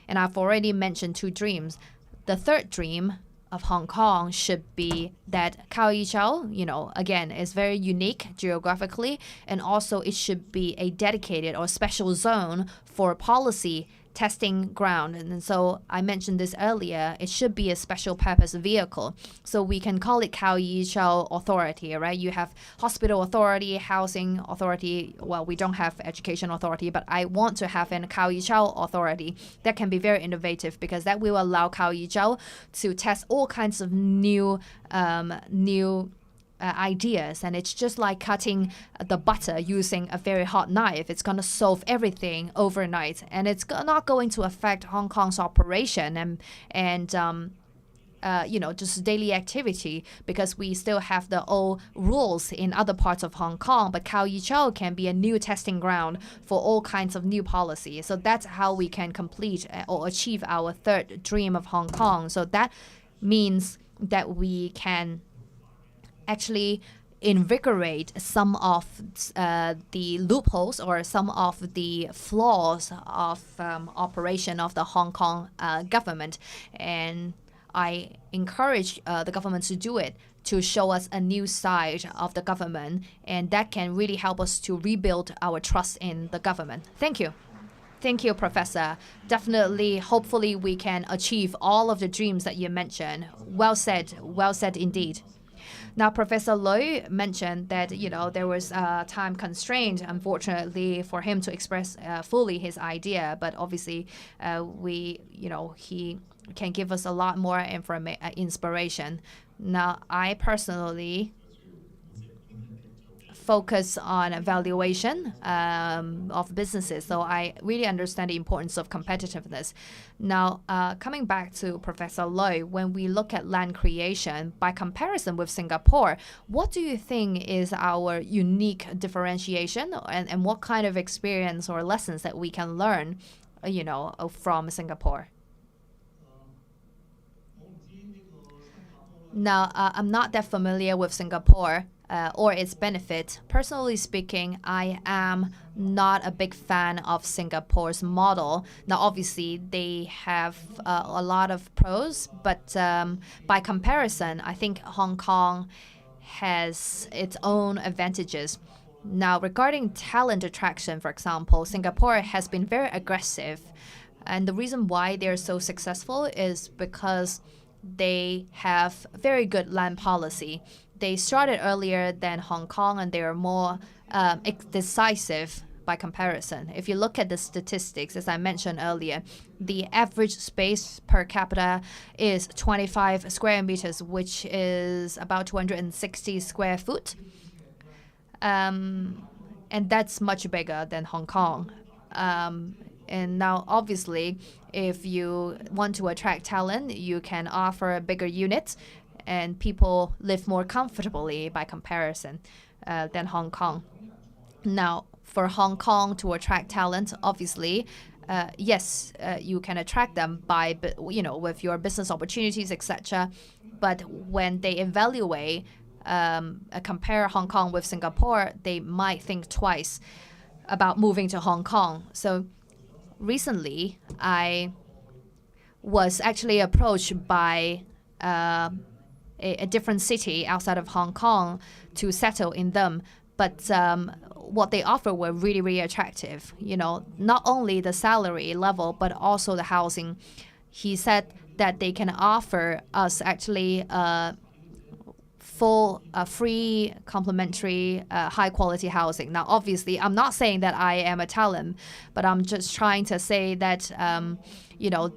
And I've already mentioned 2 dreams. The third dream of Hong Kong should be that Chau, again, is very unique geographically, and also it should be a dedicated or special zone for policy testing ground. And so I mentioned this earlier, it should be a special purpose vehicle. So we can call it Chau Authority, right? You have hospital authority, housing authority. Well, we don't have education authority, but I want to have an Chau Authority that can be very innovative, because that will allow Chau to test all kinds of new ideas. And it's just like cutting the butter using a very hot knife. It's going to solve everything overnight, and it's not going to affect Hong Kong's operation and just daily activity, because we still have the old rules in other parts of Hong Kong. But Chau can be a new testing ground for all kinds of new policies. So that's how we can complete or achieve our third dream of Hong Kong. So that means that we can actually invigorate some of the loopholes or some of the flaws of operation of the Hong Kong government. And I encourage the government to do it, to show us a new side of the government, and that can really help us to rebuild our trust in the government. Thank you. Thank you, Professor. Definitely, hopefully we can achieve all of the dreams that you mentioned. Well said indeed. Now, Professor Lui mentioned that, there was a time constraint, unfortunately, for him to express fully his idea. But obviously, he can give us a lot more inspiration. Now, I personally focus on valuation of businesses. So I really understand the importance of competitiveness. Now, coming back to Professor Lui, when we look at land creation, by comparison with Singapore, what do you think is our unique differentiation, and what kind of experience or lessons that we can learn, from Singapore? Now, I'm not that familiar with Singapore or its benefit. Personally speaking, I am not a big fan of Singapore's model. Now, obviously, they have a lot of pros, but by comparison, I think Hong Kong has its own advantages. Now, regarding talent attraction, for example, Singapore has been very aggressive. And the reason why they're so successful is because they have very good land policy. They started earlier than Hong Kong, and they are more decisive by comparison. If you look at the statistics, as I mentioned earlier, the average space per capita is 25 square meters, which is about 260 square foot. And that's much bigger than Hong Kong. And now, obviously, if you want to attract talent, you can offer bigger units, and people live more comfortably by comparison than Hong Kong. Now, for Hong Kong to attract talent, obviously, yes, you can attract them by, with your business opportunities, etc. But when they evaluate, compare Hong Kong with Singapore, they might think twice about moving to Hong Kong. So recently, I was actually approached by a different city outside of Hong Kong to settle in them. But what they offer were really, really attractive. Not only the salary level, but also the housing. He said that they can offer us actually full, free, complimentary, high-quality housing. Now, obviously, I'm not saying that I am a talent, but I'm just trying to say that,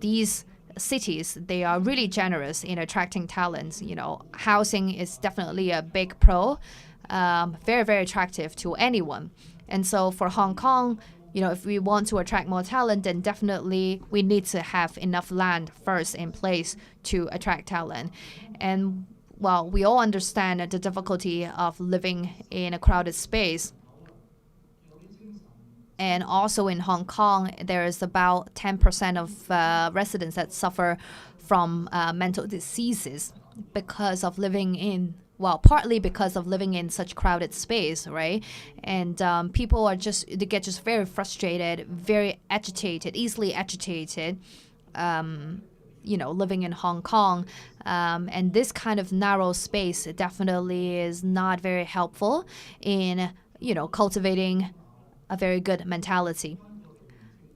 these cities, they are really generous in attracting talents. Housing is definitely a big pro, very, very attractive to anyone. And so for Hong Kong, if we want to attract more talent, then definitely we need to have enough land first in place to attract talent. And well, we all understand the difficulty of living in a crowded space. And also in Hong Kong, there is about 10% of residents that suffer from mental diseases because of living in, partly because of living in such crowded space, right? And people they get just very frustrated, very agitated, easily agitated, living in Hong Kong. And this kind of narrow space definitely is not very helpful in, cultivating a very good mentality.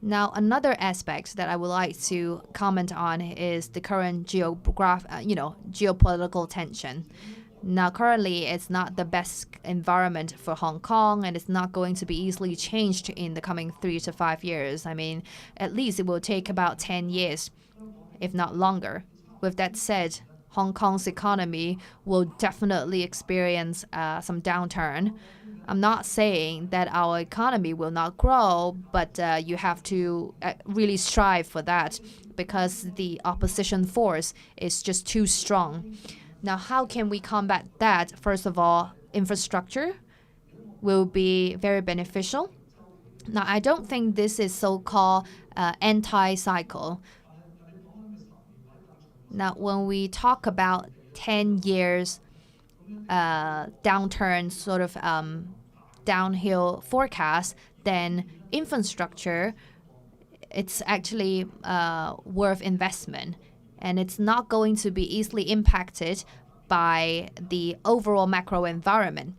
Now, another aspect that I would like to comment on is the current geopolitical tension. Now, currently, it's not the best environment for Hong Kong, and it's not going to be easily changed in the coming 3 to 5 years. I mean, at least it will take about 10 years, if not longer. With that said, Hong Kong's economy will definitely experience some downturn. I'm not saying that our economy will not grow, but you have to really strive for that because the opposition force is just too strong. Now, how can we combat that? First of all, infrastructure will be very beneficial. Now, I don't think this is so-called anti-cycle. Now, when we talk about 10 years downturn, sort of downhill forecast, then infrastructure, it's actually worth investment. And it's not going to be easily impacted by the overall macro environment.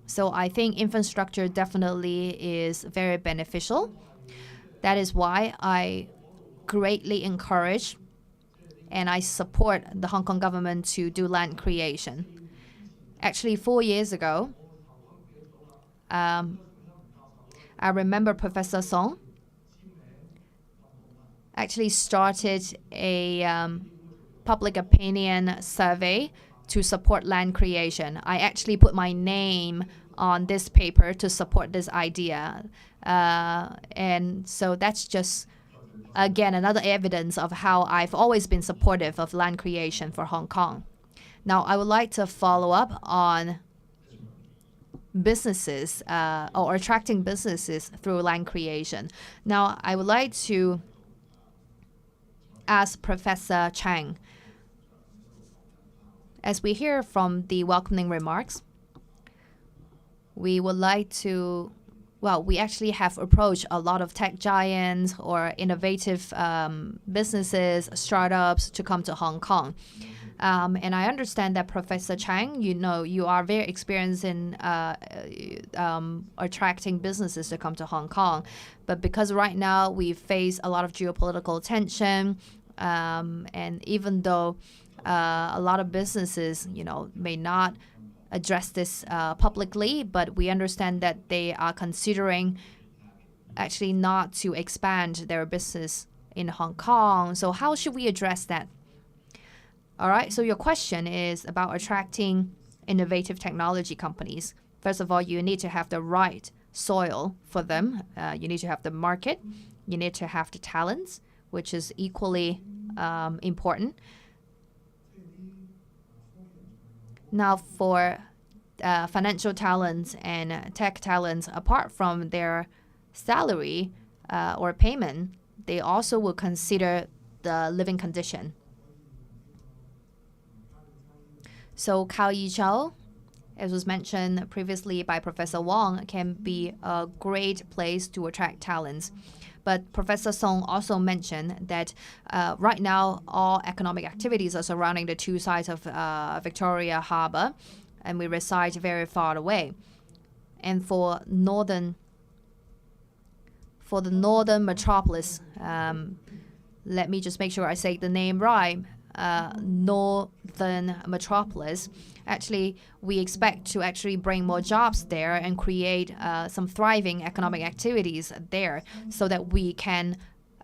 So I think infrastructure definitely is very beneficial. That is why I greatly encourage and I support the Hong Kong government to do land creation. Actually, 4 years ago, I remember Professor Song actually started a public opinion survey to support land creation. I actually put my name on this paper to support this idea. And so that's just, again, another evidence of how I've always been supportive of land creation for Hong Kong. Now, I would like to follow up on businesses or attracting businesses through land creation. Now, I would like to ask Professor Chang, as we hear from the welcoming remarks, we would like to, we actually have approached a lot of tech giants or innovative businesses, startups to come to Hong Kong. And I understand that Professor Chang, you are very experienced in attracting businesses to come to Hong Kong. But because right now we face a lot of geopolitical tension, and even though a lot of businesses, may not address this publicly, but we understand that they are considering actually not to expand their business in Hong Kong. So how should we address that? All right, so your question is about attracting innovative technology companies. First of all, you need to have the right soil for them. You need to have the market. You need to have the talents, which is equally important. Now, for financial talents and tech talents, apart from their salary or payment, they also will consider the living condition. So Chau, as was mentioned previously by Professor Wong, can be a great place to attract talents. But Professor Song also mentioned that right now all economic activities are surrounding the two sides of Victoria Harbour, and we reside very far away. And for the northern metropolis, let me just make sure I say the name right, Northern Metropolis. Actually, we expect to actually bring more jobs there and create some thriving economic activities there so that we can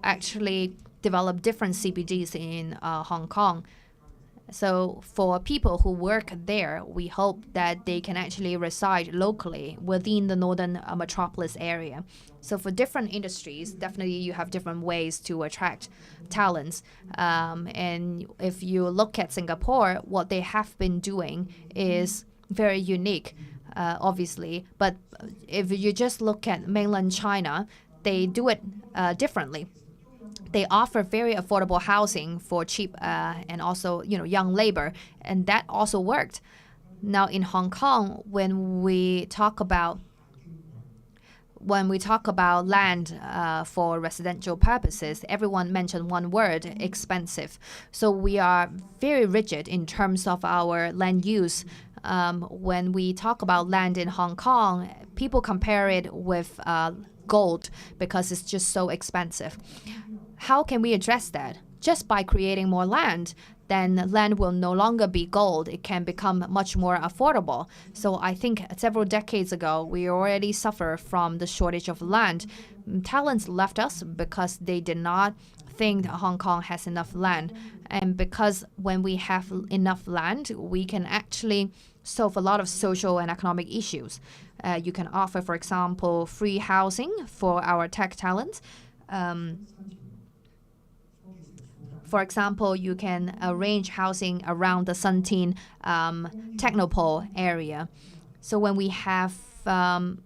actually develop different CBDs in Hong Kong. So for people who work there, we hope that they can actually reside locally within the Northern Metropolis area. So for different industries, definitely you have different ways to attract talents. And if you look at Singapore, what they have been doing is very unique, obviously. But if you just look at mainland China, they do it differently. They offer very affordable housing for cheap and also young labor, and that also worked. Now in Hong Kong, when we talk about land for residential purposes, everyone mentioned one word: expensive. So we are very rigid in terms of our land use. When we talk about land in Hong Kong, people compare it with gold because it's just so expensive. How can we address that? Just by creating more land, then land will no longer be gold. It can become much more affordable. So I think several decades ago, we already suffer from the shortage of land. Talents left us because they did not think that Hong Kong has enough land. And because when we have enough land, we can actually solve a lot of social and economic issues. You can offer, for example, free housing for our tech talents. For example, you can arrange housing around the Suntin Technopole area. So when we have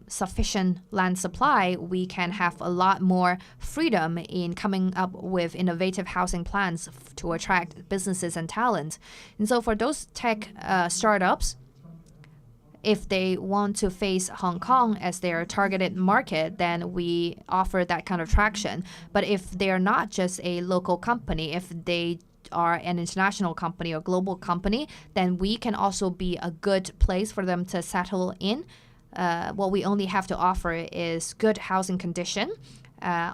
sufficient land supply, we can have a lot more freedom in coming up with innovative housing plans to attract businesses and talent. And so for those tech startups, if they want to face Hong Kong as their targeted market, then we offer that kind of traction. But if they're not just a local company, if they are an international company or global company, then we can also be a good place for them to settle in. What we only have to offer is good housing condition.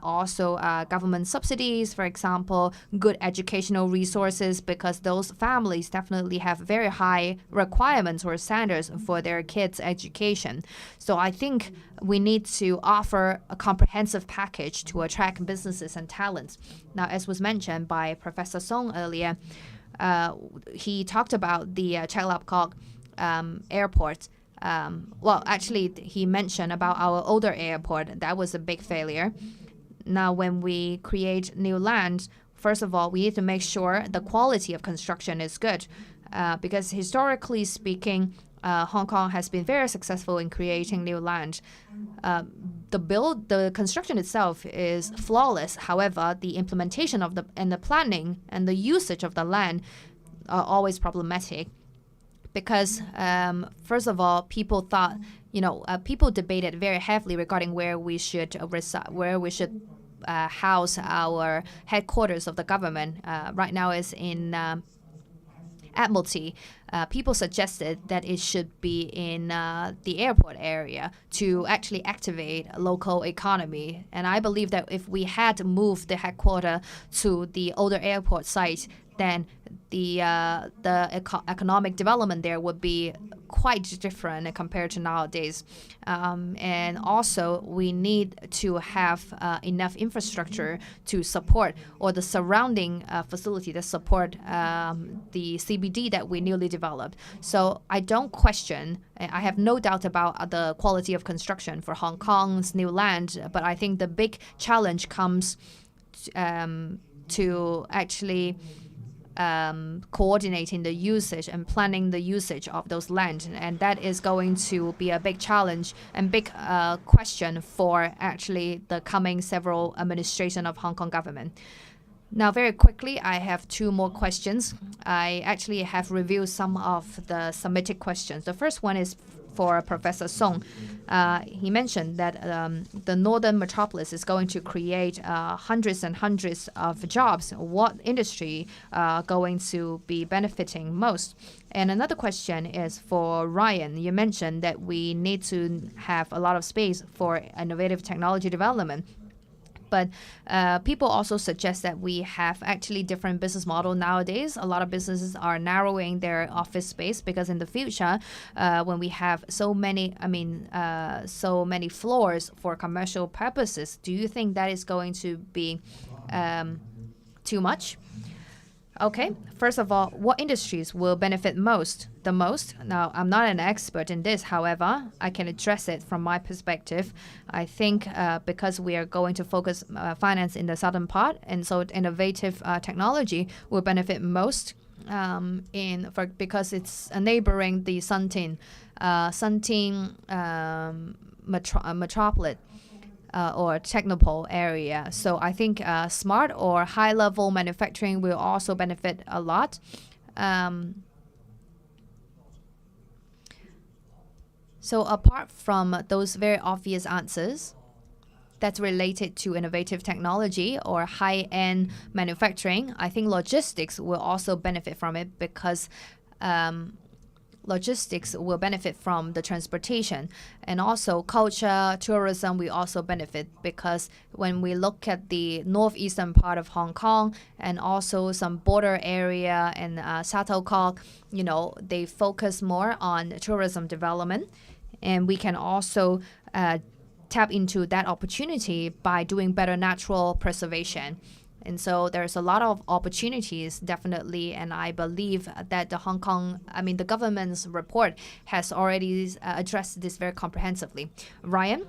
Also government subsidies, for example, good educational resources, because those families definitely have very high requirements or standards for their kids' education. So I think we need to offer a comprehensive package to attract businesses and talents. Now, as was mentioned by Professor Song earlier, he talked about the Chau airport. Well, actually, he mentioned about our older airport. That was a big failure. Now, when we create new land, first of all, we need to make sure the quality of construction is good. Because historically speaking, Hong Kong has been very successful in creating new land. The construction itself is flawless. However, the implementation of the planning and the usage of the land are always problematic. Because first of all, people thought, people debated very heavily regarding where we should house our headquarters of the government. Right now is in Admiralty. People suggested that it should be in the airport area to actually activate local economy. And I believe that if we had moved the headquarters to the older airport site, then the economic development there would be quite different compared to nowadays. And also, we need to have enough infrastructure to support, or the surrounding facility to support the CBD that we newly developed. So I don't question, I have no doubt about the quality of construction for Hong Kong's new land, but I think the big challenge comes to actually coordinating the usage and planning the usage of those land. And that is going to be a big challenge and big question for actually the coming several administration of Hong Kong government. Now, very quickly, I have two more questions. I actually have reviewed some of the submitted questions. The first one is for Professor Song. He mentioned that the Northern Metropolis is going to create hundreds and hundreds of jobs. What industry going to be benefiting most? And another question is for Ryan. You mentioned that we need to have a lot of space for innovative technology development. But people also suggest that we have actually different business model nowadays. A lot of businesses are narrowing their office space because in the future, when we have so many floors for commercial purposes, do you think that is going to be too much? Okay, first of all, what industries will benefit the most? Now, I'm not an expert in this, however, I can address it from my perspective. I think because we are going to focus finance in the southern part, and so innovative technology will benefit most because it's neighboring the Metropolis. Or Technopole area. So I think smart or high-level manufacturing will also benefit a lot. So apart from those very obvious answers that's related to innovative technology or high-end manufacturing, I think logistics will also benefit from it because logistics will benefit from the transportation, and also culture, tourism will also benefit because when we look at the northeastern part of Hong Kong and also some border area and Shuttlecock, they focus more on tourism development, and we can also tap into that opportunity by doing better natural preservation. And so there's a lot of opportunities, definitely, and I believe that the government's report has already addressed this very comprehensively. Ryan?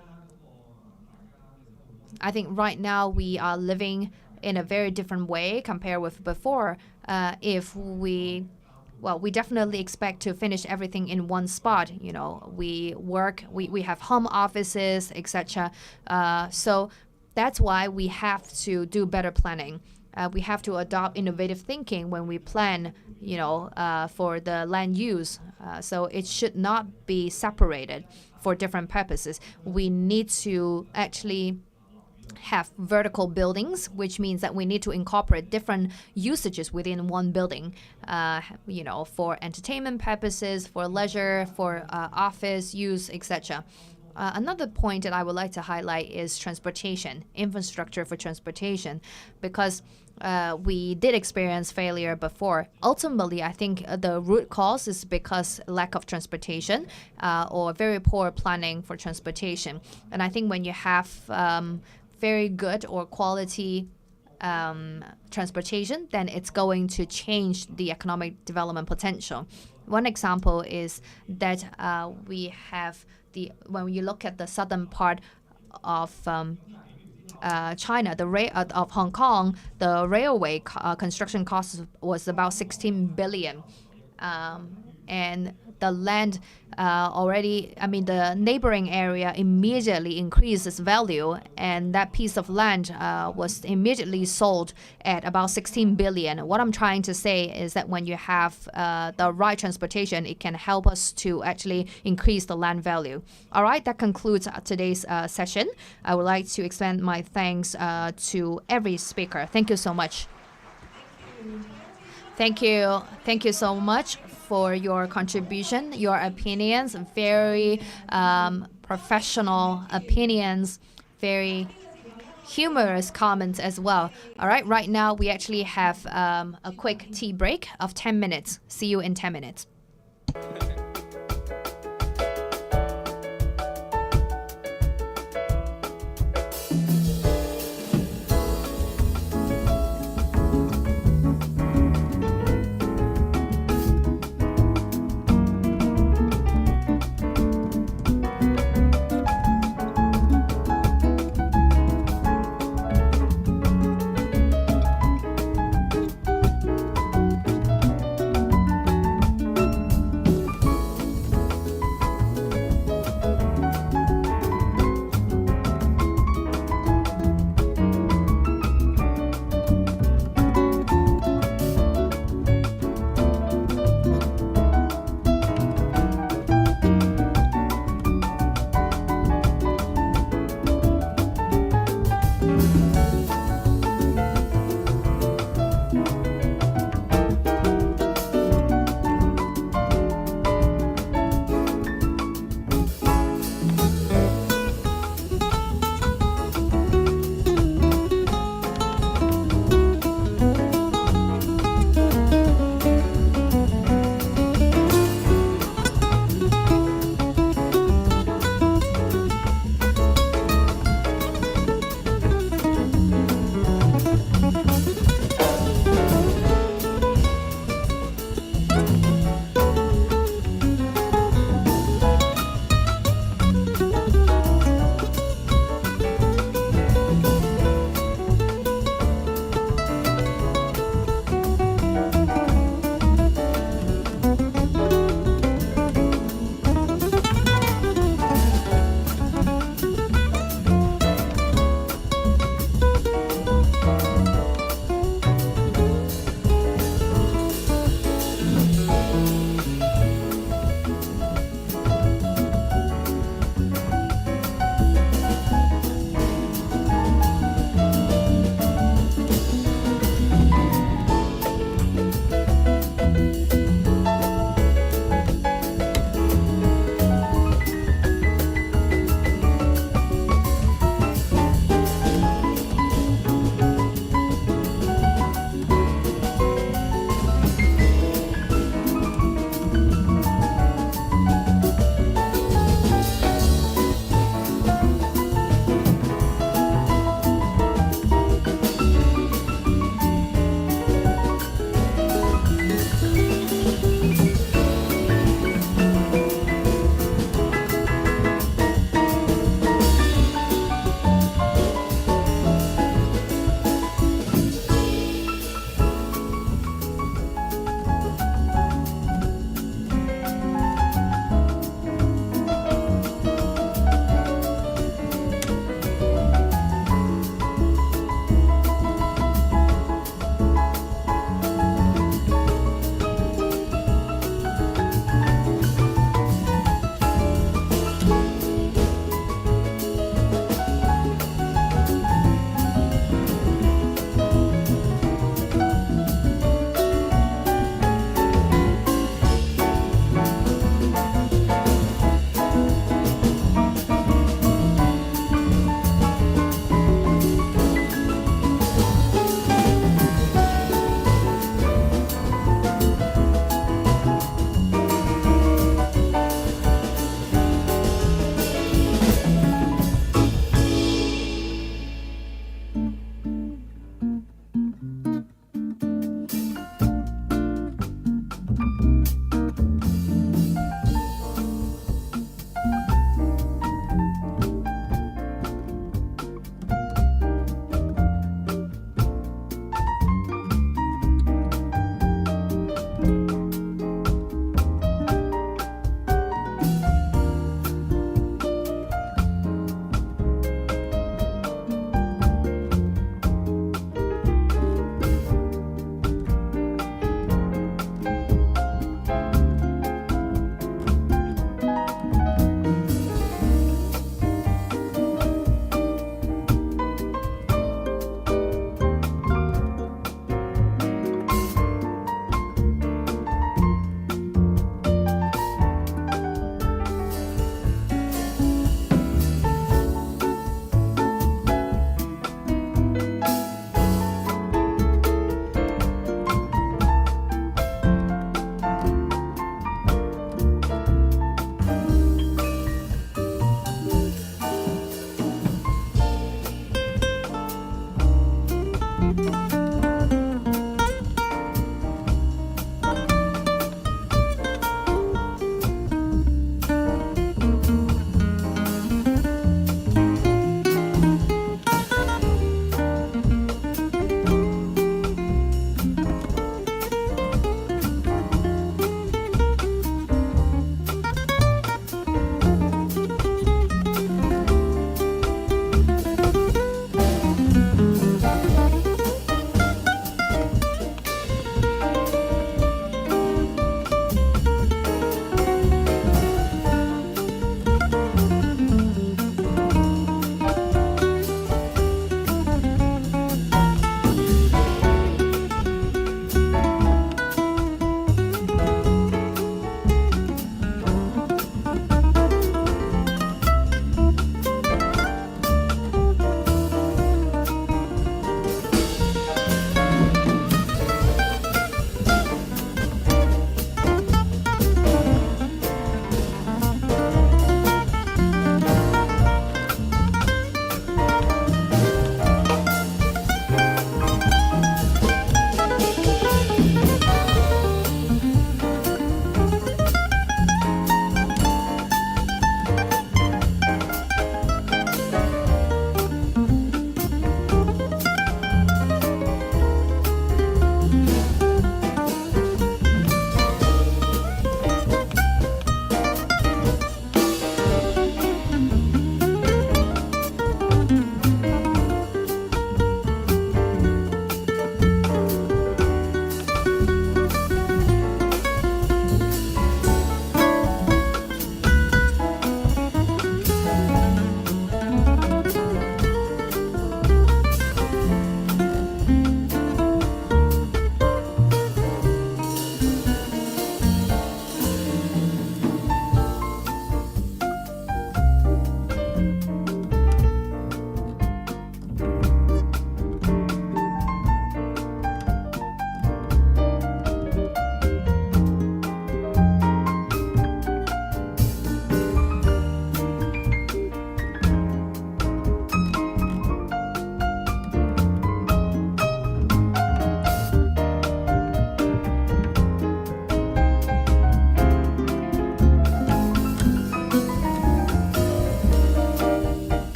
I think right now we are living in a very different way compared with before. We definitely expect to finish everything in one spot. We work, we have home offices, etc. So that's why we have to do better planning. We have to adopt innovative thinking when we plan, for the land use. So it should not be separated for different purposes. We need to actually have vertical buildings, which means that we need to incorporate different usages within one building, for entertainment purposes, for leisure, for office use, etc. Another point that I would like to highlight is transportation, infrastructure for transportation, because we did experience failure before. Ultimately, I think the root cause is because lack of transportation or very poor planning for transportation. And I think when you have very good or quality transportation, then it's going to change the economic development potential. One example is that we have when you look at the southern part of China, of Hong Kong, the railway construction cost was about 16 billion. And the land the neighboring area immediately increased its value, and that piece of land was immediately sold at about 16 billion. What I'm trying to say is that when you have the right transportation, it can help us to actually increase the land value. All right, that concludes today's session. I would like to extend my thanks to every speaker. Thank you so much. Thank you so much for your contribution, your opinions, very professional opinions, very humorous comments as well. All right, right now we actually have a quick tea break of 10 minutes. See you in 10 minutes.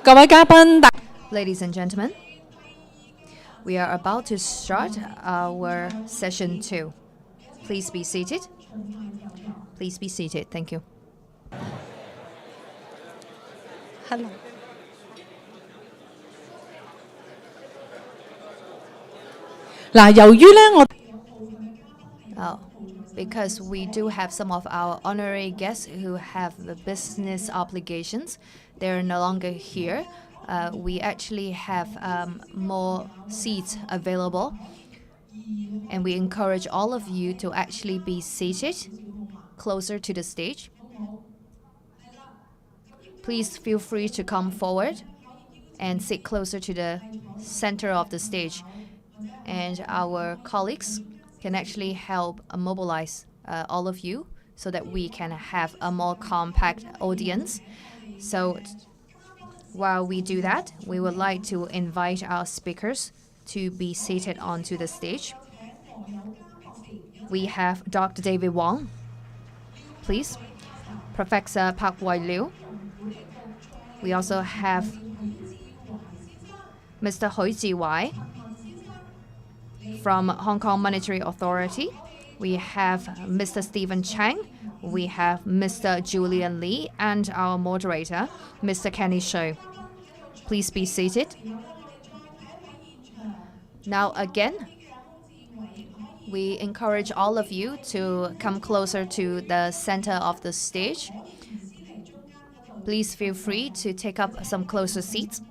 各位嘉賓， Ladies and gentlemen, we are about to start our session 2. Please be seated. Please be seated. Thank you. Hello. 嗱，由於咧我 Because we do have some of our honorary guests who have the business obligations, they're no longer here. We actually have more seats available, and we encourage all of you to actually be seated closer to the stage. Please feel free to come forward and sit closer to the center of the stage, and our colleagues can actually help mobilize all of you so that we can have a more compact audience. So while we do that, we would like to invite our speakers to be seated onto the stage. We have Dr. David Wong, please. Professor Park Wai Liu. We also have Mr. Hui Jiwai from Hong Kong Monetary Authority. We have Mr. Stephen Chang. We have Mr. Julian Lee and our moderator, Mr. Kenny Chau. Please be seated. Now again, we encourage all of you to come closer to the center of the stage. Please feel free to take up some closer seats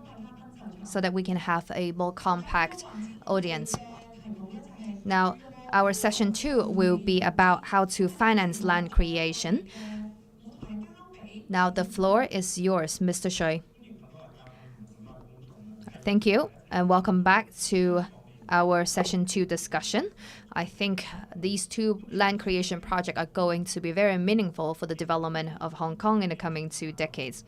so that we can have a more compact audience. Now, our session 2 will be about how to finance land creation. Now, the floor is yours, Mr. Shui. Thank you, and welcome back to our session 2 discussion. I think these two land creation projects are going to be very meaningful for the development of Hong Kong in the coming 2 decades.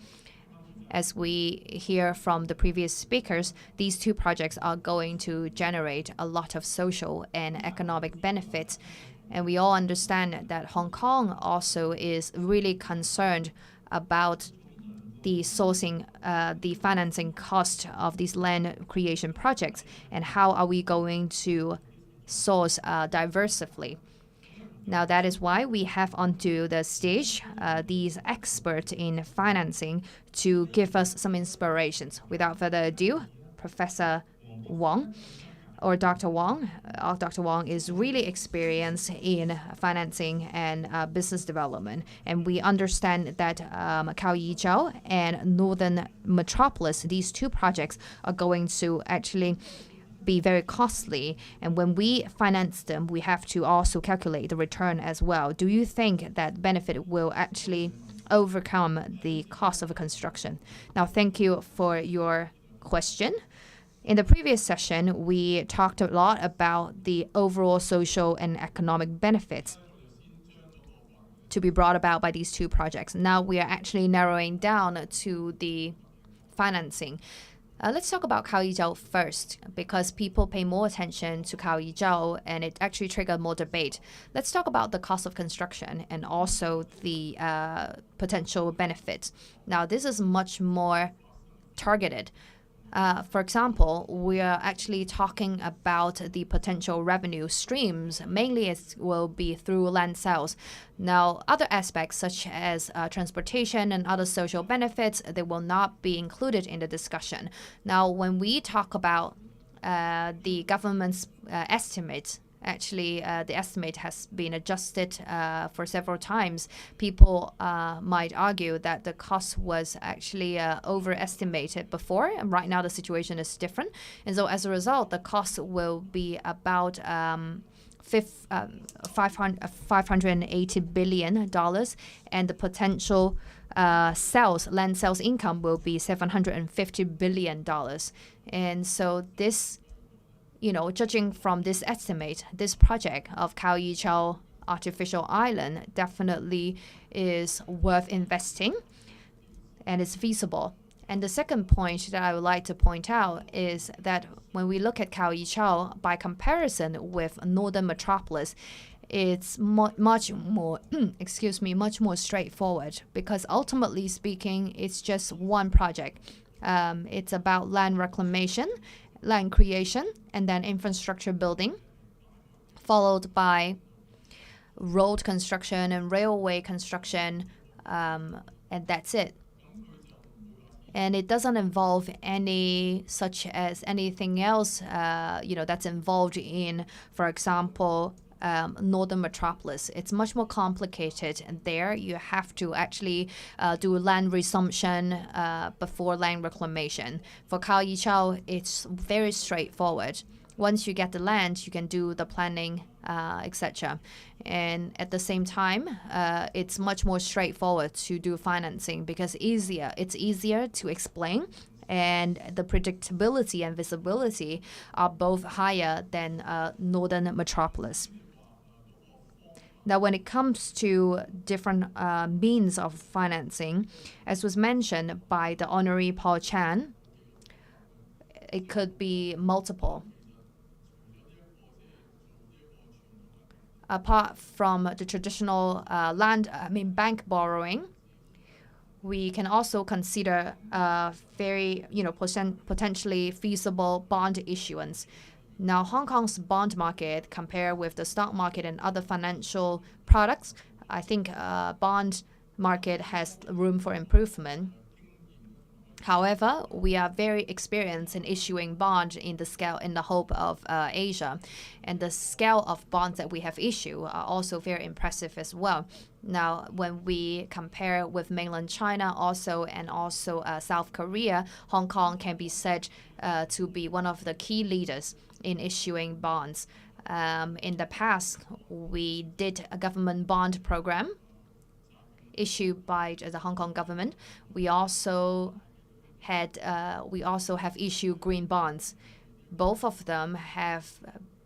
As we hear from the previous speakers, these two projects are going to generate a lot of social and economic benefits. And we all understand that Hong Kong also is really concerned about the sourcing, the financing cost of these land creation projects, and how are we going to source diversifully. Now, that is why we have onto the stage these experts in financing to give us some inspirations. Without further ado, Professor Wong, or Dr. Wong. Dr. Wong is really experienced in financing and business development. And we understand that Chau and Northern Metropolis, these two projects are going to actually be very costly, and when we finance them, we have to also calculate the return as well. Do you think that benefit will actually overcome the cost of a construction? Now, thank you for your question. In the previous session, we talked a lot about the overall social and economic benefits to be brought about by these two projects. Now we are actually narrowing down to the financing. Let's talk about Chau first, because people pay more attention to Chau and it actually triggered more debate. Let's talk about the cost of construction and also the potential benefits. Now, this is much more targeted. For example, we are actually talking about the potential revenue streams. Mainly it will be through land sales. Now, other aspects such as transportation and other social benefits, they will not be included in the discussion. Now, when we talk about the government's estimates, actually, the estimate has been adjusted for several times. People might argue that the cost was actually overestimated before, and right now the situation is different. And so as a result, the cost will be about $580 billion, and the potential land sales income will be $750 billion. And so this, judging from this estimate, this project of Chau Artificial Island definitely is worth investing and it's feasible. And the second point that I would like to point out is that when we look at Chau by comparison with Northern Metropolis, it's much more straightforward, because ultimately speaking, it's just one project. It's about land reclamation, land creation, and then infrastructure building, followed by road construction and railway construction, and that's it. And it doesn't involve any such as anything else, that's involved in, for example, northern Metropolis. It's much more complicated, and there you have to actually do land resumption before land reclamation. For Chau, it's very straightforward. Once you get the land, you can do the planning, etc. And at the same time, it's much more straightforward to do financing because it's easier to explain, and the predictability and visibility are both higher than northern Metropolis. Now, when it comes to different means of financing, as was mentioned by the Honorary Paul Chan, it could be multiple. Apart from the traditional bank borrowing, we can also consider very, potentially feasible bond issuance. Now, Hong Kong's bond market, compared with the stock market and other financial products, I think bond market has room for improvement. However, we are very experienced in issuing bonds in the whole of Asia, and the scale of bonds that we have issued are also very impressive as well. Now, when we compare with mainland China and also South Korea, Hong Kong can be said to be one of the key leaders in issuing bonds. In the past, we did a government bond program issued by the Hong Kong government. We also have issued green bonds. Both of them have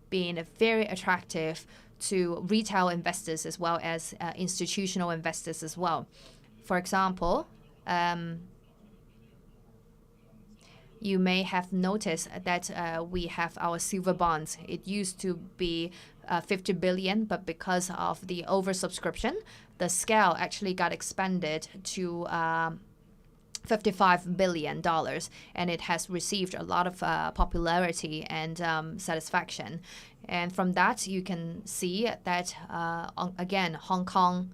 been very attractive to retail investors as well as institutional investors as well. For example, you may have noticed that we have our silver bonds. It used to be 50 billion, but because of the oversubscription, the scale actually got expanded to $55 billion, and it has received a lot of popularity and satisfaction. And from that, you can see that, again, Hong Kong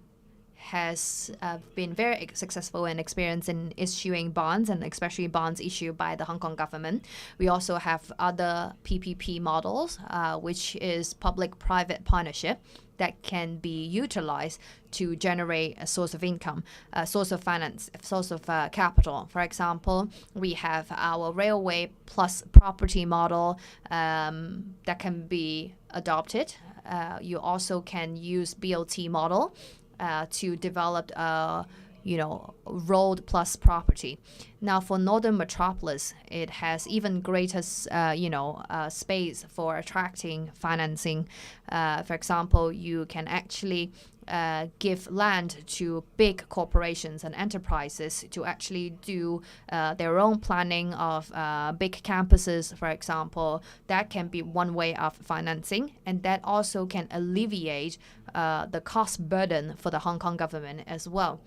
has been very successful and experienced in issuing bonds, and especially bonds issued by the Hong Kong government. We also have other PPP models, which is public-private partnership, that can be utilized to generate a source of income, a source of finance, a source of capital. For example, we have our railway plus property model that can be adopted. You also can use BOT model to develop road plus property. Now, for Northern Metropolis, it has even greater, space for attracting financing. For example, you can actually give land to big corporations and enterprises to actually do their own planning of big campuses, for example. That can be one way of financing, and that also can alleviate the cost burden for the Hong Kong government as well.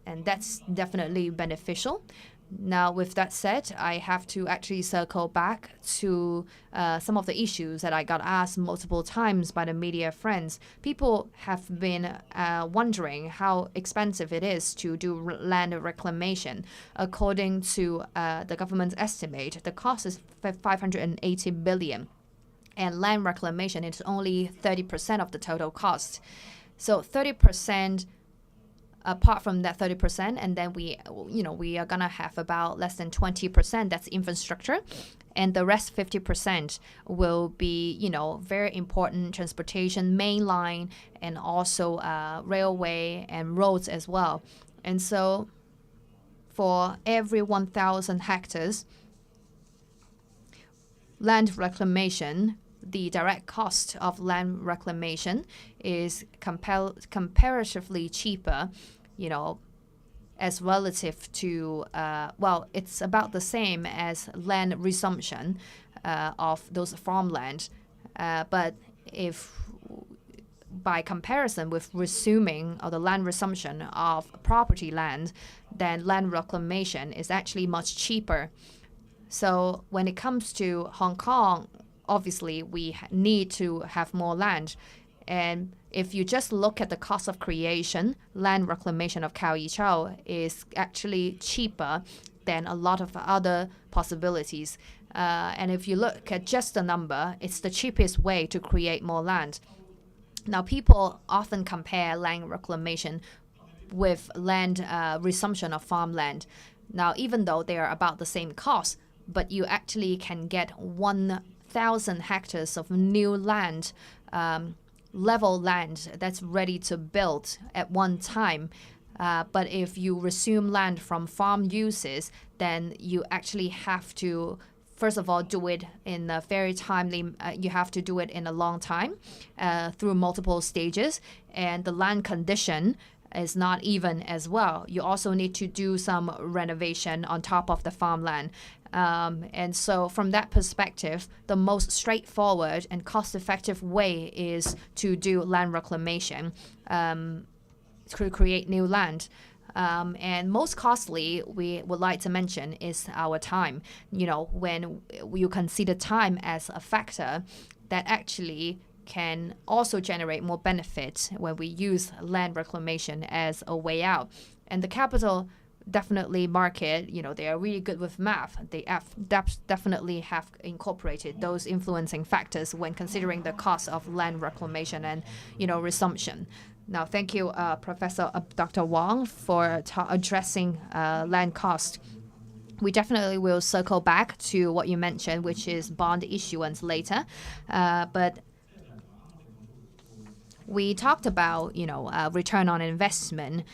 And that's definitely beneficial. Now, with that said, I have to actually circle back to some of the issues that I got asked multiple times by the media friends. People have been wondering how expensive it is to do land reclamation. According to the government's estimate, the cost is 580 billion. And land reclamation is only 30% of the total cost. So 30%. Apart from that 30%, and then we are gonna have about less than 20%. That's infrastructure, and the rest 50% will be very important transportation, main line, and also railway and roads as well. And so, for every 1,000 hectares land reclamation, the direct cost of land reclamation is comparatively cheaper, as relative to, it's about the same as land resumption of those farmland. But if by comparison with resuming or the land resumption of property land, then land reclamation is actually much cheaper. So when it comes to Hong Kong, obviously we need to have more land. And if you just look at the cost of creation, land reclamation of Chau is actually cheaper than a lot of other possibilities. And if you look at just the number, it's the cheapest way to create more land. Now, people often compare land reclamation with land resumption of farmland. Now, even though they are about the same cost, but you actually can get 1,000 hectares of new land, level land that's ready to build at one time. But if you resume land from farm uses, then you actually have to, first of all, do it in a very timely, you have to do it in a long time through multiple stages. And the land condition is not even as well. You also need to do some renovation on top of the farmland. And so from that perspective, the most straightforward and cost-effective way is to do land reclamation, to create new land. And most costly, we would like to mention, is our time. When you consider time as a factor, that actually can also generate more benefit when we use land reclamation as a way out. And the capital definitely market, they are really good with math. They definitely have incorporated those influencing factors when considering the cost of land reclamation and, resumption. Now, thank you, Professor Dr. Wang, for addressing land cost. We definitely will circle back to what you mentioned, which is bond issuance later. But we talked about, return on investment.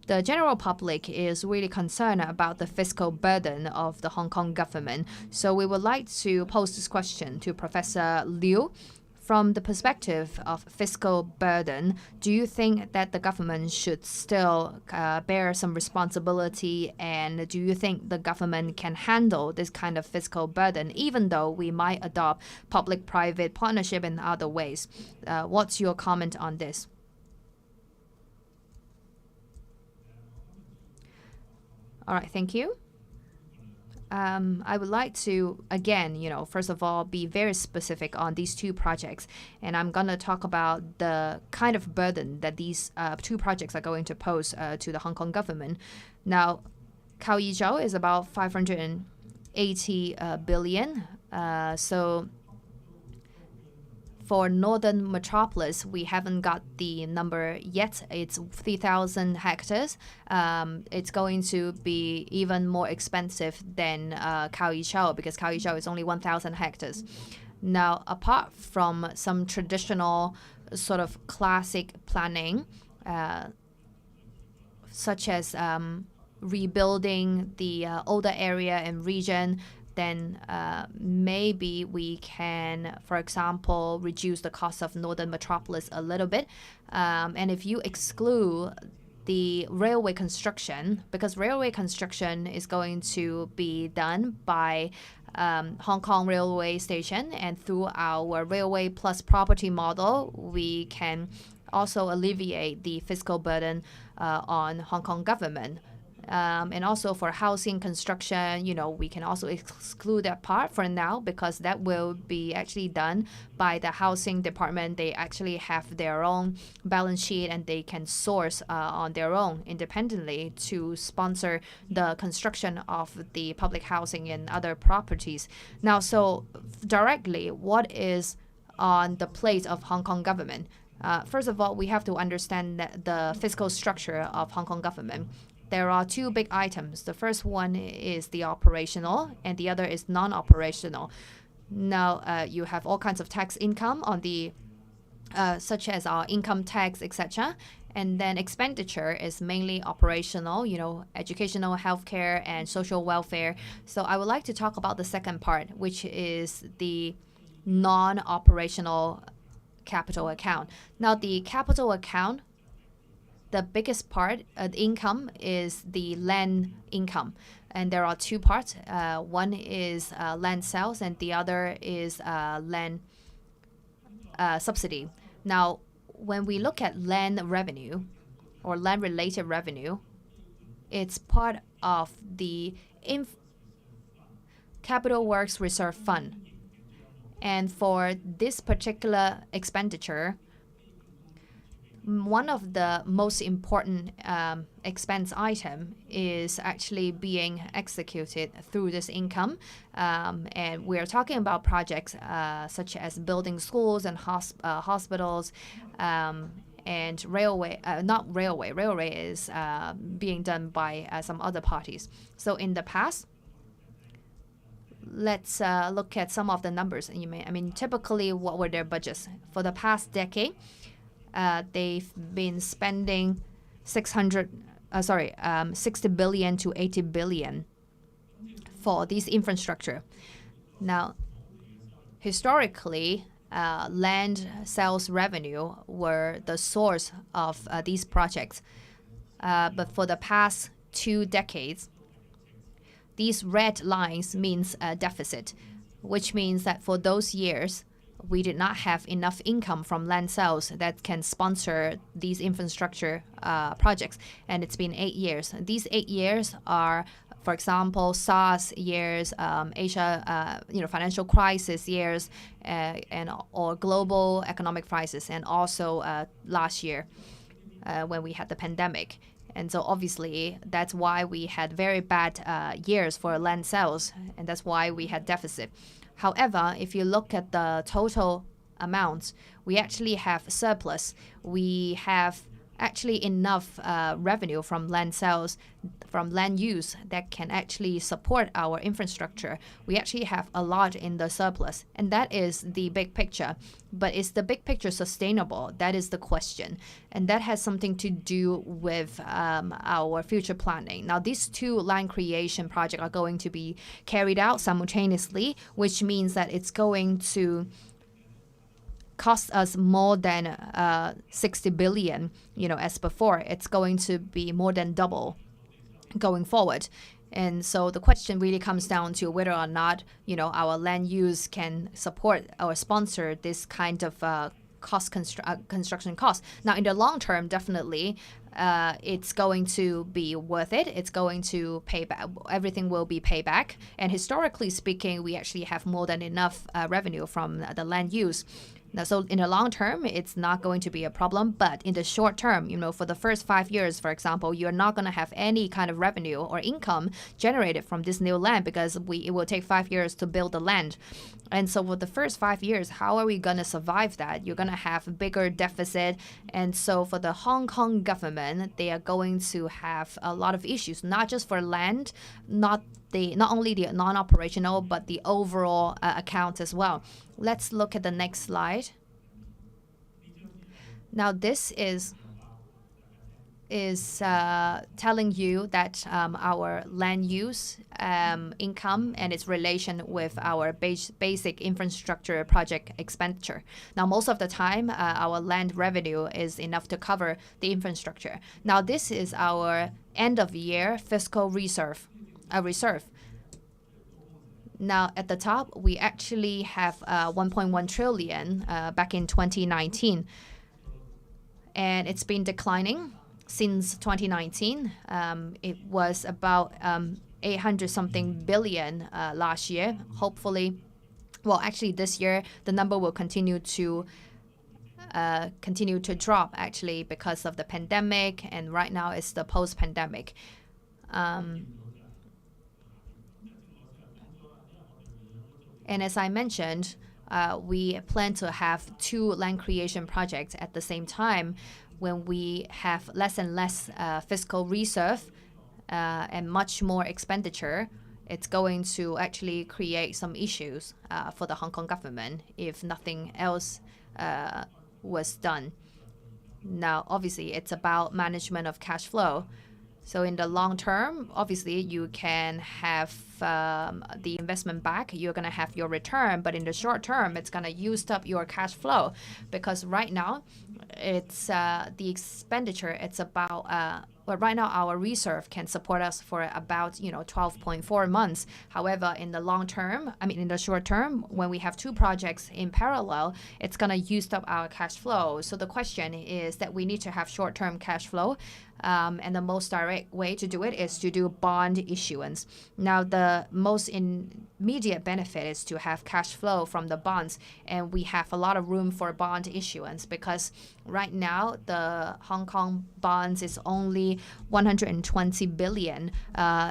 The general public is really concerned about the fiscal burden of the Hong Kong government. So we would like to pose this question to Professor Liu. From the perspective of fiscal burden, do you think that the government should still bear some responsibility? And do you think the government can handle this kind of fiscal burden, even though we might adopt public-private partnership in other ways? What's your comment on this? All right, thank you. I would like to, again, first of all, be very specific on these two projects. And I'm going to talk about the kind of burden that these two projects are going to pose to the Hong Kong government. Now, Chau is about 580 billion. So for Northern Metropolis, we haven't got the number yet. It's 3,000 hectares. It's going to be even more expensive than Chau because Chau is only 1,000 hectares. Now, apart from some traditional sort of classic planning, such as rebuilding the older area and region, then maybe we can, for example, reduce the cost of Northern Metropolis a little bit. And if you exclude the railway construction, because railway construction is going to be done by Hong Kong Railway Station, and through our railway plus property model, we can also alleviate the fiscal burden on Hong Kong government. And also for housing construction, we can also exclude that part for now because that will be actually done by the housing department. They actually have their own balance sheet and they can source on their own independently to sponsor the construction of the public housing and other properties. Now, so directly, what is on the plate of Hong Kong government? First of all, we have to understand that the fiscal structure of Hong Kong government. There are two big items. The first one is the operational and the other is non-operational. Now, you have all kinds of tax income on the, such as our income tax, etc. And then expenditure is mainly operational, educational, healthcare, and social welfare. So I would like to talk about the second part, which is the non-operational capital account. Now, the capital account, the biggest part of the income is the land income. And there are two parts. One is land sales and the other is land subsidy. Now, when we look at land revenue or land-related revenue, It's part of the Capital Works Reserve Fund. And for this particular expenditure, one of the most important expense item is actually being executed through this income. And we're talking about projects such as building schools and hospitals, and railway, not railway. Railway is being done by some other parties. So in the past, let's look at some of the numbers. Typically, what were their budgets? For the past decade, they've been spending 60 billion to 80 billion for this infrastructure. Now, historically, land sales revenue were the source of these projects. But for the past 2 decades, these red lines means a deficit, which means that for those years, we did not have enough income from land sales that can sponsor these infrastructure projects. And it's been 8 years. These 8 years are, for example, SARS years, Asia, financial crisis years, or global economic crisis, and also last year when we had the pandemic. And so obviously, that's why we had very bad years for land sales, and that's why we had deficit. However, if you look at the total amounts, we actually have surplus. We have actually enough revenue from land sales, from land use that can actually support our infrastructure. We actually have a lot in the surplus, and that is the big picture. But is the big picture sustainable? That is the question, and that has something to do with our future planning. Now, these 2 land creation projects are going to be carried out simultaneously, which means that it's going to cost us more than 60 billion, as before. It's going to be more than double going forward. And so the question really comes down to whether or not, our land use can support or sponsor this kind of construction costs. Now, in the long term, definitely, it's going to be worth it. It's going to pay back. Everything will be paid back. And historically speaking, we actually have more than enough revenue from the land use. Now, so in the long term, it's not going to be a problem. But in the short term, for the first 5 years, for example, you're not going to have any kind of revenue or income generated from this new land because it will take 5 years to build the land. And so for the first 5 years, how are we going to survive that? You're going to have a bigger deficit. And so for the Hong Kong government, they are going to have a lot of issues, not just for land, not only the non-operational, but the overall account as well. Let's look at the next slide. Now, this is telling you that our land use income and its relation with our basic infrastructure project expenditure. Now, most of the time, our land revenue is enough to cover the infrastructure. Now, this is our end of year fiscal reserve. Now, at the top, we actually have 1.1 trillion back in 2019. And it's been declining since 2019. It was about 800-something billion last year. Hopefully, actually this year, the number will continue to drop, actually, because of the pandemic. And right now, it's the post-pandemic. And as I mentioned, we plan to have 2 land creation projects at the same time. When we have less and less fiscal reserve and much more expenditure, it's going to actually create some issues for the Hong Kong government if nothing else was done. Now, obviously, it's about management of cash flow. So in the long term, obviously, you can have the investment back. You're going to have your return. But in the short term, it's going to use up your cash flow. Because right now, it's the expenditure, it's about But right now, our reserve can support us for about 12.4 months. However, in the long term, in the short term, when we have two projects in parallel, it's gonna use up our cash flow. So the question is that we need to have short-term cash flow, and the most direct way to do it is to do bond issuance. Now, the most immediate benefit is to have cash flow from the bonds, and we have a lot of room for bond issuance because right now the Hong Kong bonds is only 120 billion.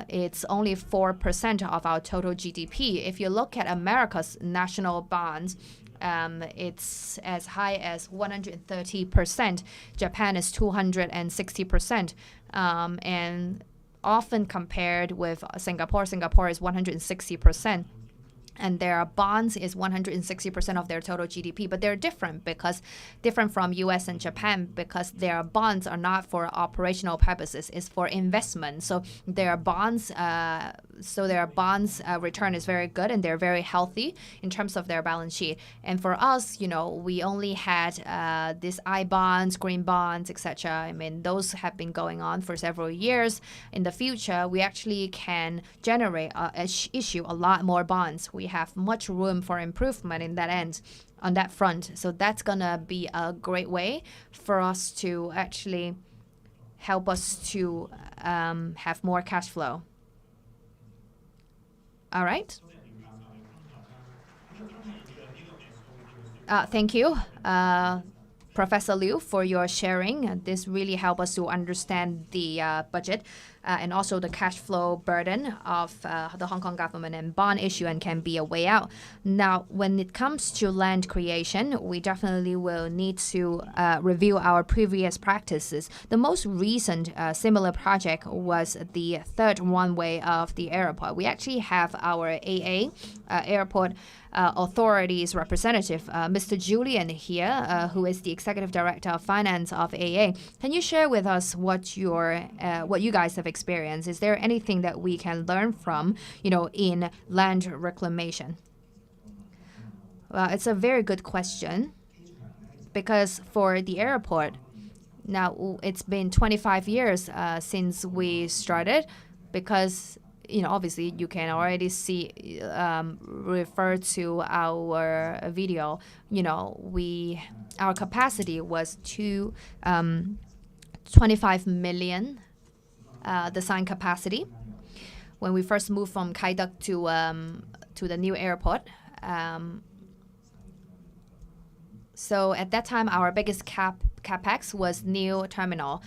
It's only 4% of our total GDP. If you look at America's national bonds, it's as high as 130%. Japan is 260%. And often compared with Singapore, Singapore is 160%. And their bonds is 160% of their total GDP. But they're different from US and Japan because their bonds are not for operational purposes. It's for investment. So their bonds return is very good and they're very healthy in terms of their balance sheet. And for us, we only had these I bonds, green bonds, etc. Those have been going on for several years. In the future, we actually can issue a lot more bonds. We have much room for improvement in that end, on that front. So that's gonna be a great way for us to actually help us to have more cash flow. All right. Thank you, Professor Liu, for your sharing. This really helped us to understand the budget and also the cash flow burden of the Hong Kong government, and bond issue can be a way out. Now, when it comes to land creation, we definitely will need to review our previous practices. The most recent similar project was the third runway of the airport. We actually have our AA, Airport Authorities representative, Mr. Julian here, who is the Executive Director of Finance of AA. Can you share with us what you guys have experienced? Is there anything that we can learn from, in land reclamation? Well, it's a very good question because for the airport, now it's been 25 years since we started because obviously you can already see, refer to our video, our capacity was 25 million, the sign capacity. When we first moved from Kai Tak to the new airport. So at that time, our biggest capex was new terminal.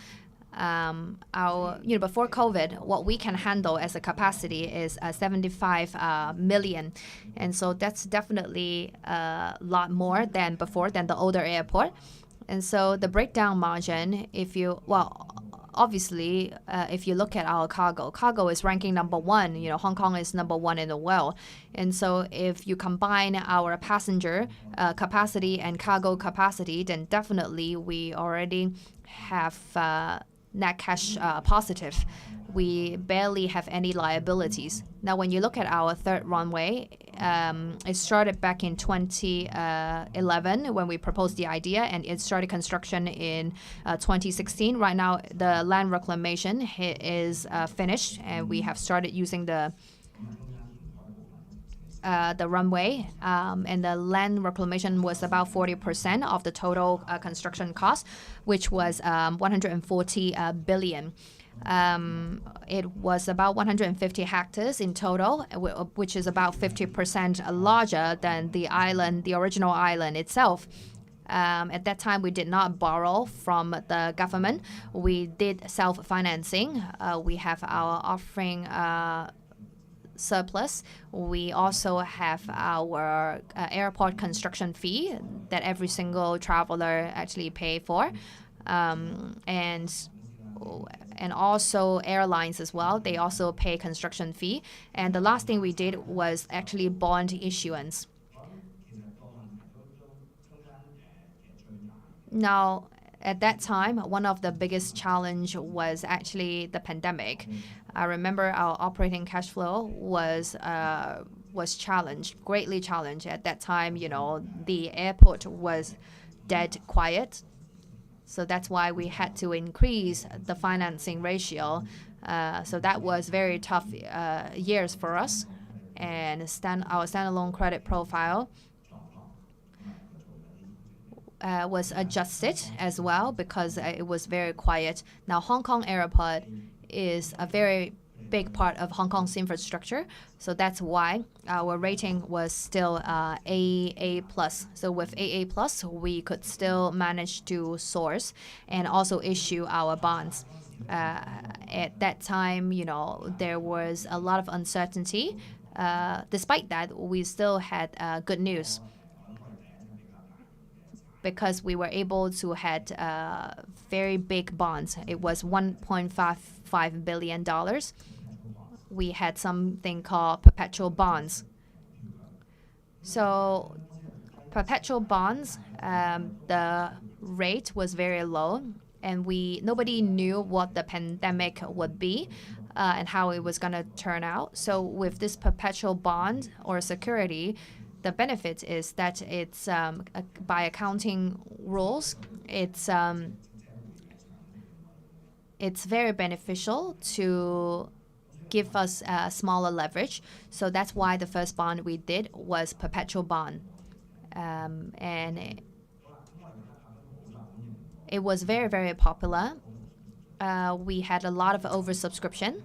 Before COVID, what we can handle as a capacity is 75 million. And so that's definitely a lot more than before, than the older airport. And so the breakdown margin, if you look at our cargo is ranking number 1. Hong Kong is number 1 in the world. And so if you combine our passenger capacity and cargo capacity, then definitely we already have net cash positive. We barely have any liabilities. Now, when you look at our third runway, it started back in 2011 when we proposed the idea, and it started construction in 2016. Right now, the land reclamation is finished, and we have started using the runway, and the land reclamation was about 40% of the total construction cost, which was 140 billion. It was about 150 hectares in total, which is about 50% larger than the original island itself. At that time, we did not borrow from the government. We did self-financing. We have our offering surplus. We also have our airport construction fee that every single traveler actually pay for, and also airlines as well. They also pay construction fee. And the last thing we did was actually bond issuance. Now, at that time, one of the biggest challenge was actually the pandemic. I remember our operating cash flow was challenged, greatly challenged. At that time, the airport was dead quiet. So that's why we had to increase the financing ratio. So that was very tough years for us. And our standalone credit profile was adjusted as well because it was very quiet. Now, Hong Kong Airport is a very big part of Hong Kong's infrastructure. So that's why our rating was still AA+. So with AA+, we could still manage to source and also issue our bonds. At that time, there was a lot of uncertainty. Despite that, we still had good news because we were able to had very big bonds. It was $1.55 billion. We had something called perpetual bonds. So perpetual bonds, the rate was very low, and nobody knew what the pandemic would be and how it was going to turn out. So with this perpetual bond or security, the benefit is that it's by accounting rules, it's very beneficial to give us smaller leverage. So that's why the first bond we did was perpetual bond. And it was very, very popular. We had a lot of oversubscription.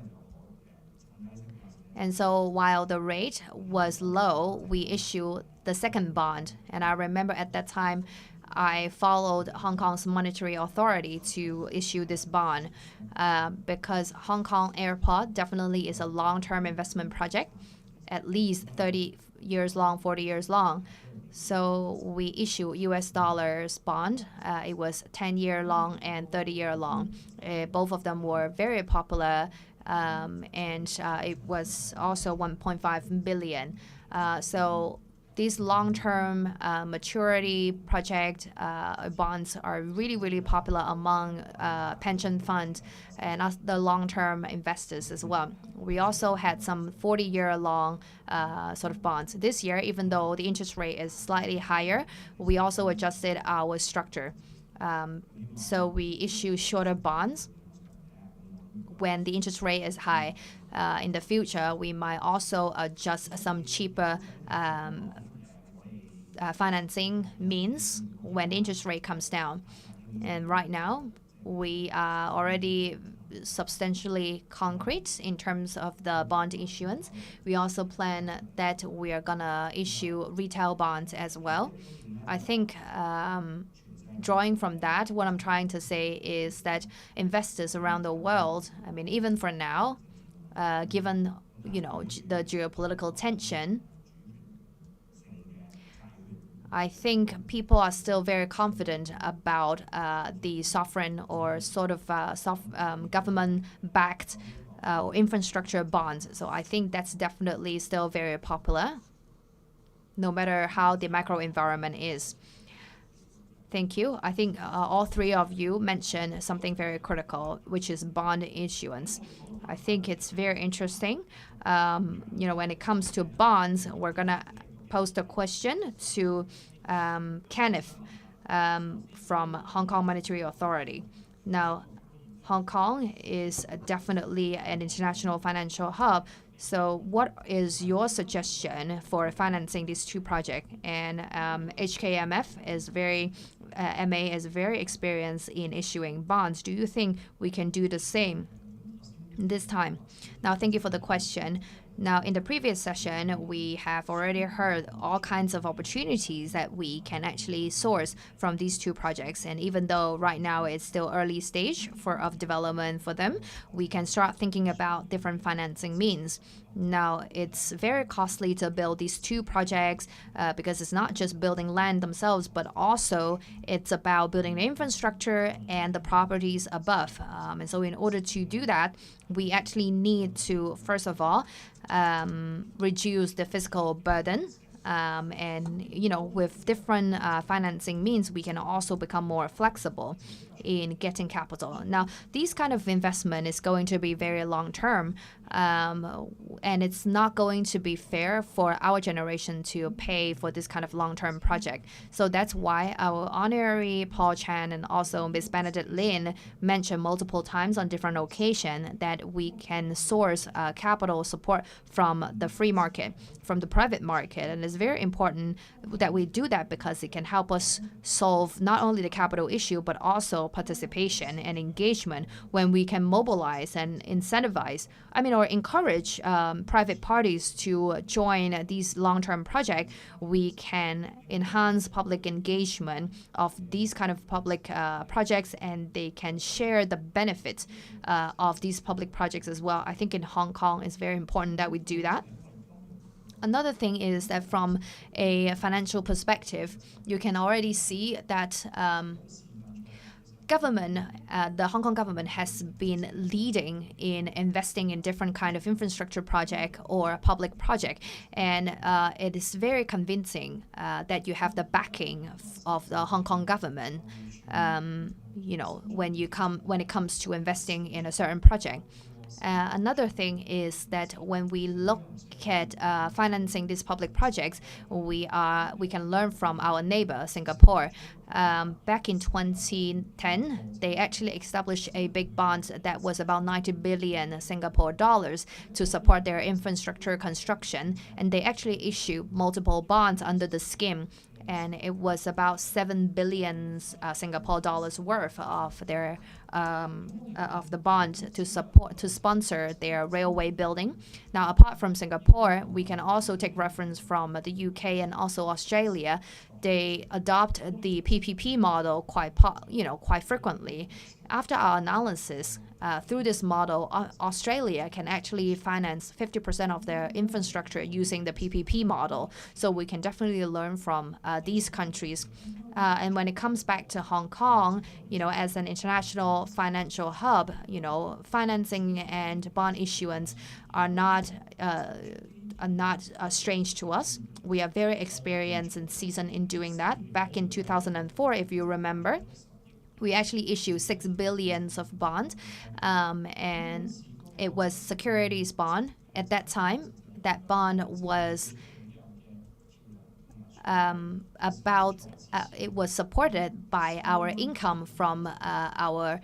And so while the rate was low, we issued the second bond. And I remember at that time, I followed Hong Kong's monetary authority to issue this bond because Hong Kong Airport definitely is a long-term investment project, at least 30 years long, 40 years long. So we issued US dollars bond. It was 10-year long and 30-year long. Both of them were very popular. And it was also 1.5 billion. So these long-term maturity project bonds are really, really popular among pension funds and the long-term investors as well. We also had some 40-year long sort of bonds. This year, even though the interest rate is slightly higher, we also adjusted our structure. So we issue shorter bonds when the interest rate is high. In the future, we might also adjust some cheaper financing means when the interest rate comes down. And right now, we are already substantially concrete in terms of the bond issuance. We also plan that we are gonna issue retail bonds as well. I think drawing from that, what I'm trying to say is that investors around the world, I mean, even for now, given the geopolitical tension, I think people are still very confident about the sovereign or sort of government-backed infrastructure bonds. So I think that's definitely still very popular, no matter how the macro environment is. Thank you. I think all three of you mentioned something very critical, which is bond issuance. I think it's very interesting. When it comes to bonds, we're going to pose a question to Kenneth from Hong Kong Monetary Authority. Now, Hong Kong is definitely an international financial hub. So what is your suggestion for financing these two projects? And HKMF is MA is very experienced in issuing bonds. Do you think we can do the same this time? Now, thank you for the question. Now, in the previous session, we have already heard all kinds of opportunities that we can actually source from these two projects. And even though right now it's still early stage of development for them, we can start thinking about different financing means. Now, it's very costly to build these two projects because it's not just building land themselves, but also it's about building the infrastructure and the properties above. And so in order to do that, we actually need to, first of all, reduce the fiscal burden. And with different financing means, we can also become more flexible. in getting capital. Now, these kind of investment is going to be very long term, and it's not going to be fair for our generation to pay for this kind of long-term project. So that's why our honorary Paul Chan and also Ms. Benedict Lin mentioned multiple times on different occasions that we can source capital support from the free market, from the private market. And it's very important that we do that because it can help us solve not only the capital issue, but also participation and engagement when we can mobilize and incentivize, or encourage private parties to join these long-term projects. We can enhance public engagement of these kind of public projects, and they can share the benefits of these public projects as well. I think in Hong Kong, it's very important that we do that. Another thing is that from a financial perspective, you can already see that the Hong Kong government has been leading in investing in different kind of infrastructure project or public project, and it is very convincing that you have the backing of the Hong Kong government. When it comes to investing in a certain project. Another thing is that when we look at financing these public projects, we can learn from our neighbor, Singapore. Back in 2010, they actually established a big bond that was about 90 billion Singapore dollars to support their infrastructure construction, and they actually issued multiple bonds under the scheme. And it was about 7 billion Singapore dollars worth of their of the bond to sponsor their railway building. Now, apart from Singapore, we can also take reference from the UK and also Australia. They adopt the PPP model quite frequently. After our analysis, through this model, Australia can actually finance 50% of their infrastructure using the PPP model. So we can definitely learn from these countries. And when it comes back to Hong Kong, as an international financial hub, financing and bond issuance are not strange to us. We are very experienced and seasoned in doing that. Back in 2004, if you remember, we actually issued 6 billion of bond, and it was securities bond. At that time, that bond was it was supported by our income from our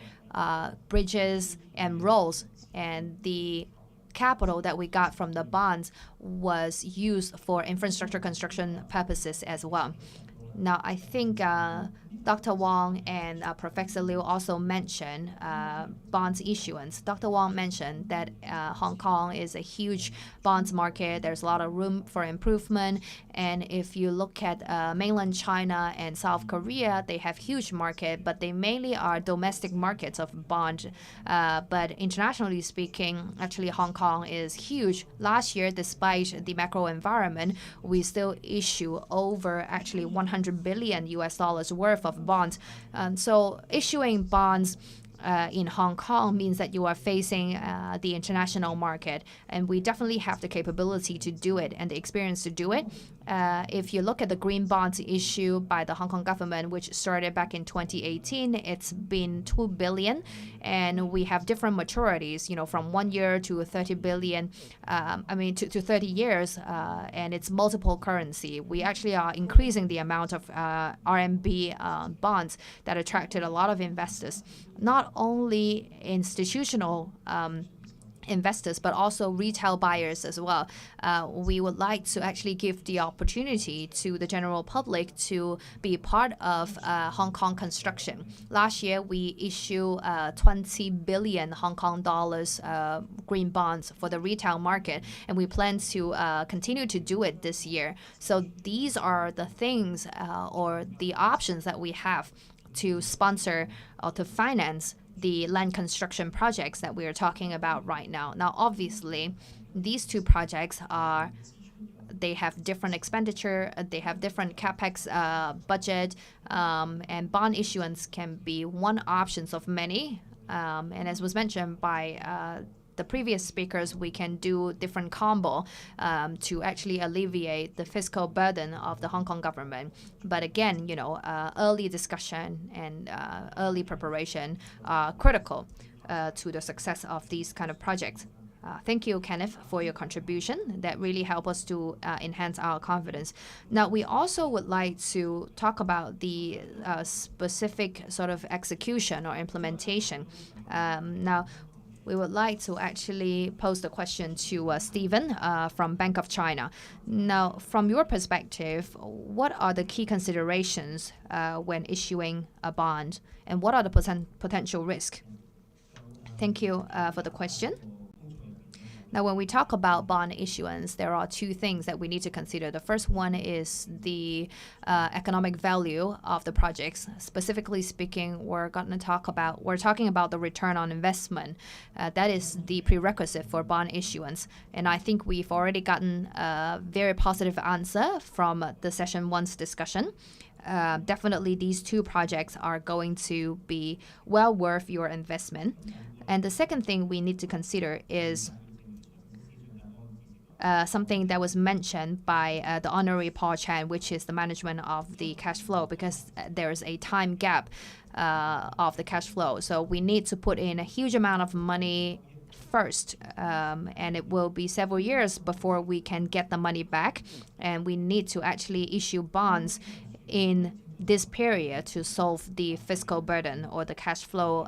bridges and roads, and the capital that we got from the bonds was used for infrastructure construction purposes as well. Now, I think Dr. Wong and Professor Liu also mentioned bonds issuance. Dr. Wong mentioned that Hong Kong is a huge bonds market. There's a lot of room for improvement. And if you look at mainland China and South Korea, they have huge market, but they mainly are domestic markets of bond. But internationally speaking, actually Hong Kong is huge. Last year, despite the macro environment, we still issue over actually 100 billion US dollars worth of bonds. So issuing bonds in Hong Kong means that you are facing the international market, and we definitely have the capability to do it and the experience to do it. If you look at the green bonds issued by the Hong Kong government, which started back in 2018, it's been 2 billion, and we have different maturities, from 1 year to 30 billion, to 30 years, and it's multiple currency. We actually are increasing the amount of RMB bonds that attracted a lot of investors, not only institutional investors, but also retail buyers as well. We would like to actually give the opportunity to the general public to be part of Hong Kong construction. Last year, we issued 20 billion Hong Kong dollars green bonds for the retail market, and we plan to continue to do it this year. So these are the things or the options that we have to sponsor or to finance the land construction projects that we are talking about right now. Now, obviously, these two projects they have different expenditure, they have different capex budget, and bond issuance can be one option of many. And as was mentioned by the previous speakers, we can do different combo to actually alleviate the fiscal burden of the Hong Kong government. But again, early discussion and early preparation are critical to the success of these kind of projects. Thank you, Kenneth, for your contribution. That really helped us to enhance our confidence. Now, we also would like to talk about the specific sort of execution or implementation. Now, we would like to actually pose the question to Stephen from Bank of China. Now, from your perspective, what are the key considerations when issuing a bond, and what are the potential risks? Thank you for the question. Now, when we talk about bond issuance, there are two things that we need to consider. The first one is the economic value of the projects. Specifically speaking, we're talking about the return on investment. That is the prerequisite for bond issuance. And I think we've already gotten a very positive answer from the session 1's discussion. Definitely, these two projects are going to be well worth your investment. And the second thing we need to consider is something that was mentioned by the Honorary Paul Chan, which is the management of the cash flow, because there is a time gap of the cash flow. So we need to put in a huge amount of money first, and it will be several years before we can get the money back. And we need to actually issue bonds in this period to solve the fiscal burden or the cash flow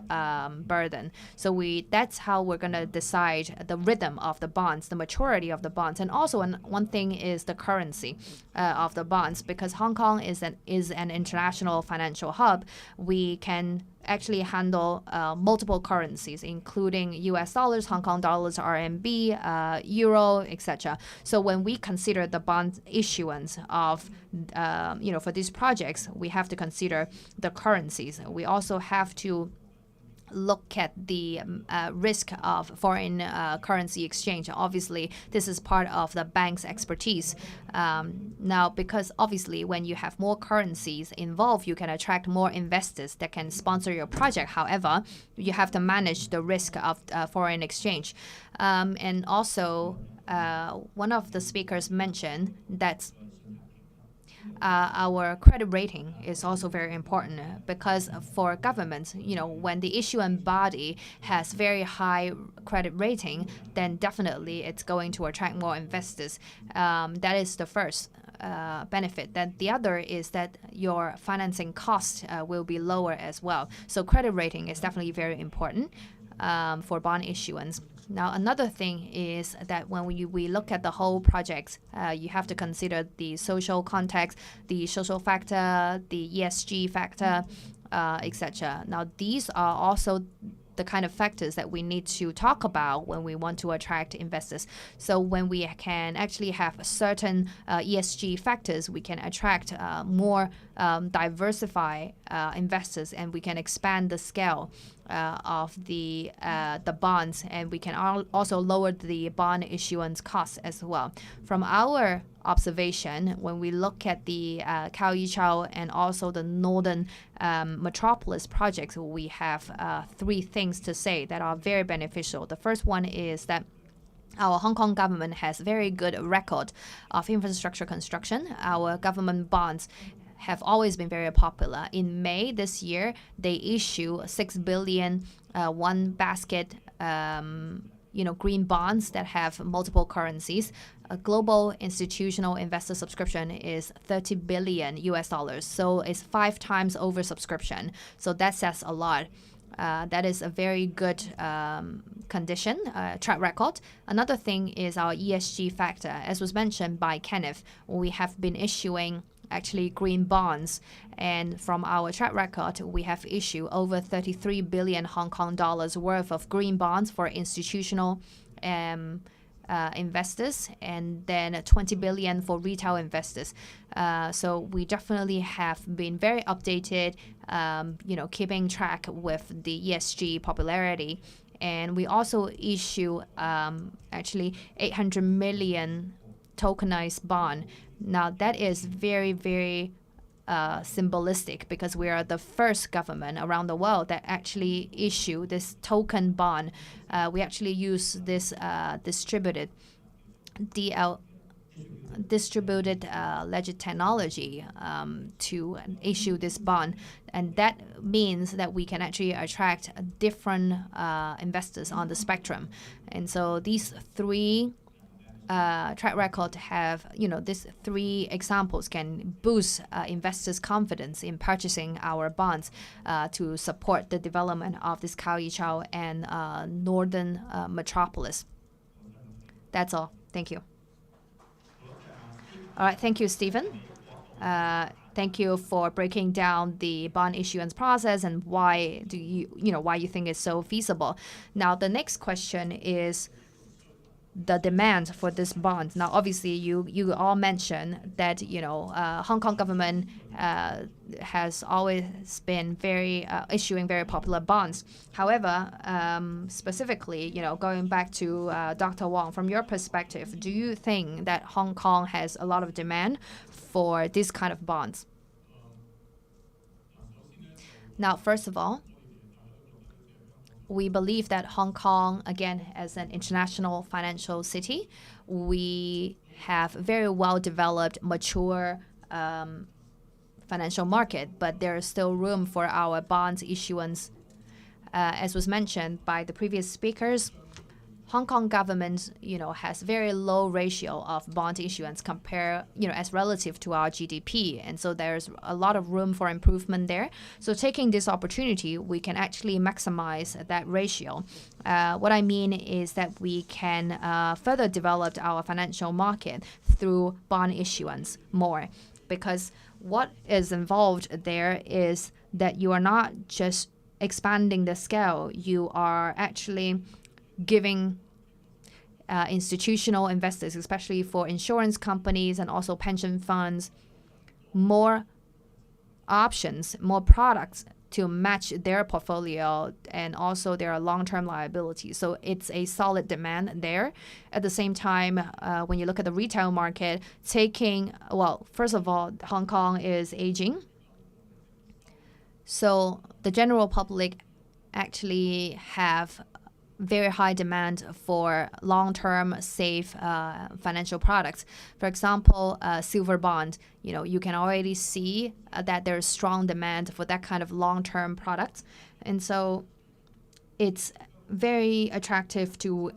burden. So that's how we're going to decide the rhythm of the bonds, the maturity of the bonds. And also one thing is the currency of the bonds, because Hong Kong is an international financial hub. We can actually handle multiple currencies, including US dollars, Hong Kong dollars, RMB, euro, etc. So when we consider the bond issuance of, for these projects, we have to consider the currencies. We also have to look at the risk of foreign currency exchange. Obviously, this is part of the bank's expertise. Now, because obviously when you have more currencies involved, you can attract more investors that can sponsor your project. However, you have to manage the risk of foreign exchange. And also, one of the speakers mentioned that our credit rating is also very important, because for governments, when the issuing body has very high credit rating, then definitely it's going to attract more investors. That is the first benefit. Then the other is that your financing cost will be lower as well. So credit rating is definitely very important for bond issuance. Now, another thing is that when we look at the whole project, you have to consider the social context, the social factor, the ESG factor, etc. Now, these are also the kind of factors that we need to talk about when we want to attract investors. So when we can actually have certain ESG factors, we can attract more diversified investors, and we can expand the scale of the bonds, and we can also lower the bond issuance costs as well. From our observation, when we look at the Chau and also the Northern Metropolis projects, we have three things to say that are very beneficial. The first one is that our Hong Kong government has very good record of infrastructure construction. Our government bonds have always been very popular. In May this year, they issue 6 billion one basket green bonds that have multiple currencies. A global institutional investor subscription is $30 billion US. So it's 5 times oversubscription. So that says a lot. That is a very good condition, track record. Another thing is our ESG factor. As was mentioned by Kenneth, we have been issuing actually green bonds, and from our track record, we have issued over 33 billion Hong Kong dollars worth of green bonds for institutional investors, and then 20 billion for retail investors. So we definitely have been very updated, keeping track with the ESG popularity. And we also issue actually 800 million tokenized bond. Now that is very, very symbolistic because we are the first government around the world that actually issue this token bond. We actually use this distributed ledger technology to issue this bond, and that means that we can actually attract different investors on the spectrum. And so these three track record have, these three examples can boost investors' confidence in purchasing our bonds to support the development of this Chau and northern Metropolis. That's all. Thank you. All right, thank you, Stephen. Thank you for breaking down the bond issuance process and why you think it's so feasible. Now, the next question is the demand for this bond. Now, obviously, you all mentioned that Hong Kong government has always been issuing very popular bonds. However, specifically, going back to Dr. Wong, from your perspective, do you think that Hong Kong has a lot of demand for this kind of bonds? Now, first of all, we believe that Hong Kong, again, as an international financial city, we have very well-developed, mature financial market, but there is still room for our bonds issuance. As was mentioned by the previous speakers, Hong Kong government, has very low ratio of bond issuance compared, as relative to our GDP. And so there's a lot of room for improvement there. So taking this opportunity, we can actually maximize that ratio. What I mean is that we can further develop our financial market through bond issuance more. Because what is involved there is that you are not just expanding the scale, you are actually giving institutional investors, especially for insurance companies and also pension funds, more options, more products to match their portfolio and also their long-term liabilities. So it's a solid demand there. At the same time, when you look at the retail market, first of all, Hong Kong is aging. So the general public actually have very high demand for long-term safe financial products. For example, silver bond, you can already see that there's strong demand for that kind of long-term products. And so it's very attractive to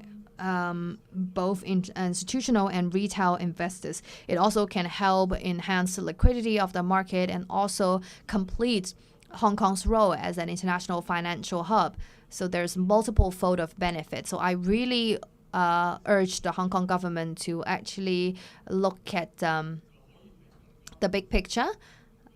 both institutional and retail investors. It also can help enhance the liquidity of the market and also complete Hong Kong's role as an international financial hub. So there's multiple fold of benefits. So I really urge the Hong Kong government to actually look at the big picture.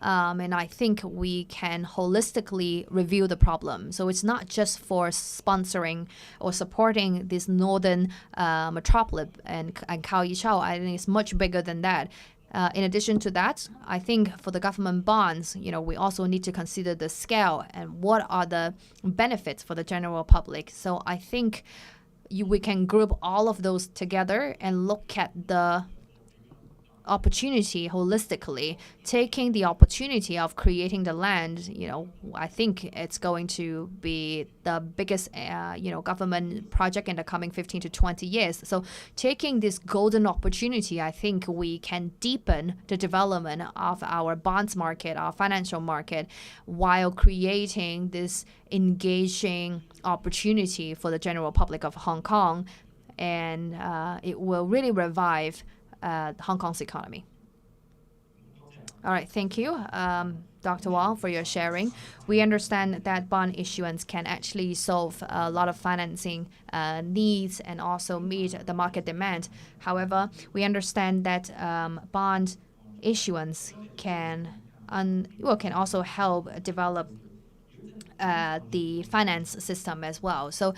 And I think we can holistically review the problem. So it's not just for sponsoring or supporting this northern metropolis and Chau. I think it's much bigger than that. In addition to that, I think for the government bonds, we also need to consider the scale and what are the benefits for the general public. So I think we can group all of those together and look at the opportunity holistically, taking the opportunity of creating the land. I think it's going to be the biggest, government project in the coming 15 to 20 years. So taking this golden opportunity, I think we can deepen the development of our bonds market, our financial market, while creating this engaging opportunity for the general public of Hong Kong. And it will really revive Hong Kong's economy. All right, thank you, Dr. Wong, for your sharing. We understand that bond issuance can actually solve a lot of financing needs and also meet the market demand. However, we understand that bond issuance can also help develop the finance system as well. So,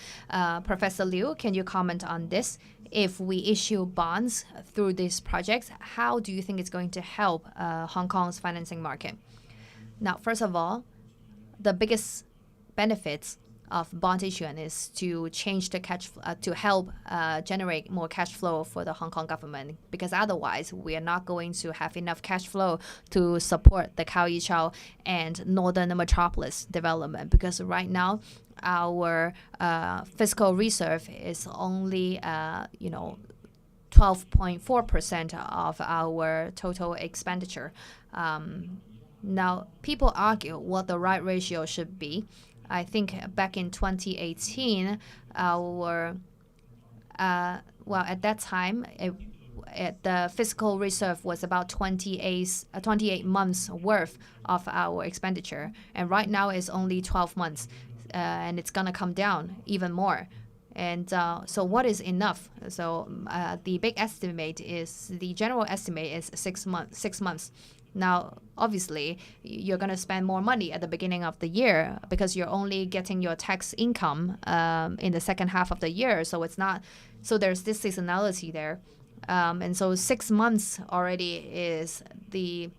Professor Liu, can you comment on this? If we issue bonds through these projects, how do you think it's going to help Hong Kong's financing market? Now, first of all, the biggest benefits of bond issuance is to change the to help generate more cash flow for the Hong Kong government, because otherwise we are not going to have enough cash flow to support the Chau and Northern Metropolis development, because right now our fiscal reserve is only 12.4% of our total expenditure. Now, people argue what the right ratio should be. I think back in 2018, at that time, the fiscal reserve was about 28 months worth of our expenditure. And right now it's only 12 months, and it's going to come down even more. And so what is enough? So the general estimate is 6 months. Now, obviously, you're going to spend more money at the beginning of the year because you're only getting your tax income in the second half of the year. So there's this seasonality there. And so 6 months already is the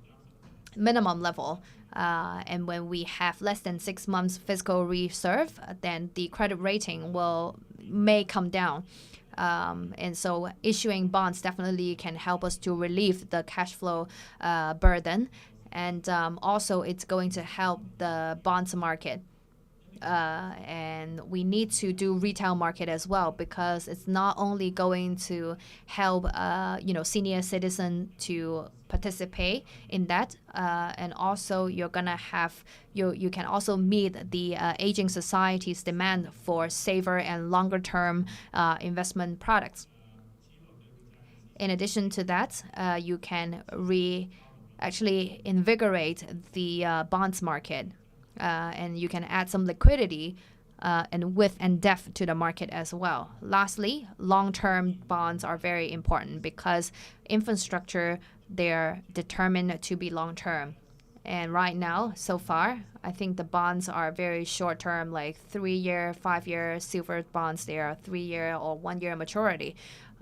minimum level. And when we have less than 6 months fiscal reserve, then the credit rating may come down. And so issuing bonds definitely can help us to relieve the cash flow burden. And also it's going to help the bonds market. And we need to do retail market as well, because it's not only going to help senior citizen to participate in that, and also you can also meet the aging society's demand for safer and longer term investment products. In addition to that, you can actually invigorate the bonds market. And you can add some liquidity and width and depth to the market as well. Lastly, long-term bonds are very important because infrastructure, they're determined to be long-term. And right now, so far, I think the bonds are very short-term, like 3-year, 5-year silver bonds. They are 3-year or 1-year maturity.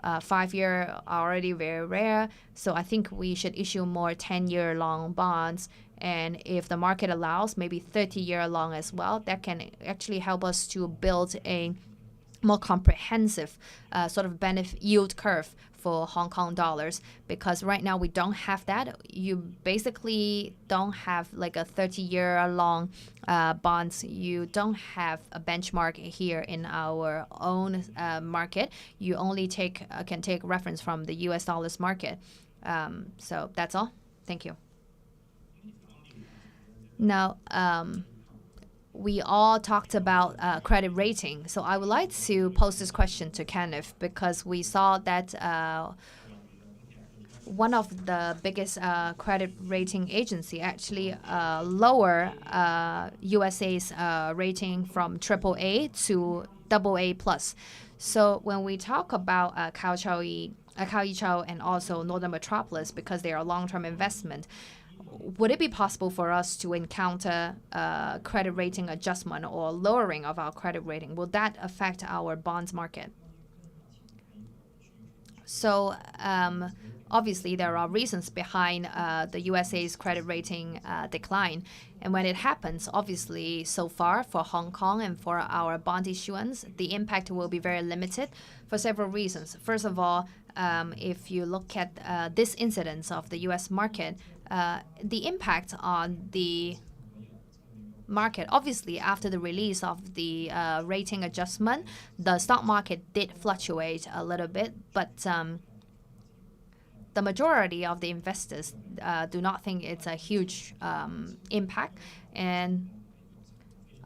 5-year are already very rare. So I think we should issue more 10-year long bonds. And if the market allows, maybe 30-year long as well. That can actually help us to build a more comprehensive sort of benefit yield curve for Hong Kong dollars, because right now we don't have that. You basically don't have like a 30-year long bonds. You don't have a benchmark here in our own market. You only can take reference from the US dollars market. So that's all. Thank you. Now, we all talked about credit rating. So I would like to pose this question to Kenneth, because we saw that one of the biggest credit rating agency actually lower USA's rating from AAA to AA+. So when we talk about Chau and also Northern Metropolis, because they are long-term investment, would it be possible for us to encounter credit rating adjustment or lowering of our credit rating? Will that affect our bonds market? So obviously, there are reasons behind the USA's credit rating decline. And when it happens, obviously, so far for Hong Kong and for our bond issuance, the impact will be very limited for several reasons. First of all, if you look at this incidence of the US market, the impact on the market, obviously after the release of the rating adjustment, the stock market did fluctuate a little bit, but the majority of the investors do not think it's a huge impact. And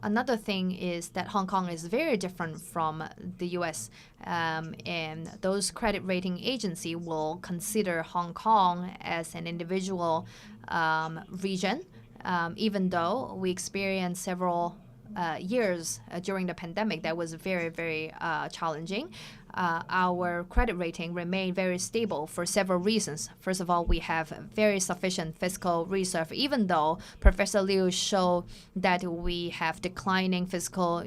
another thing is that Hong Kong is very different from the US, and those credit rating agency will consider Hong Kong as an individual region, even though we experienced several years during the pandemic that was very, very challenging. our credit rating remained very stable for several reasons. First of all, we have very sufficient fiscal reserve, even though Professor Liu showed that we have declining fiscal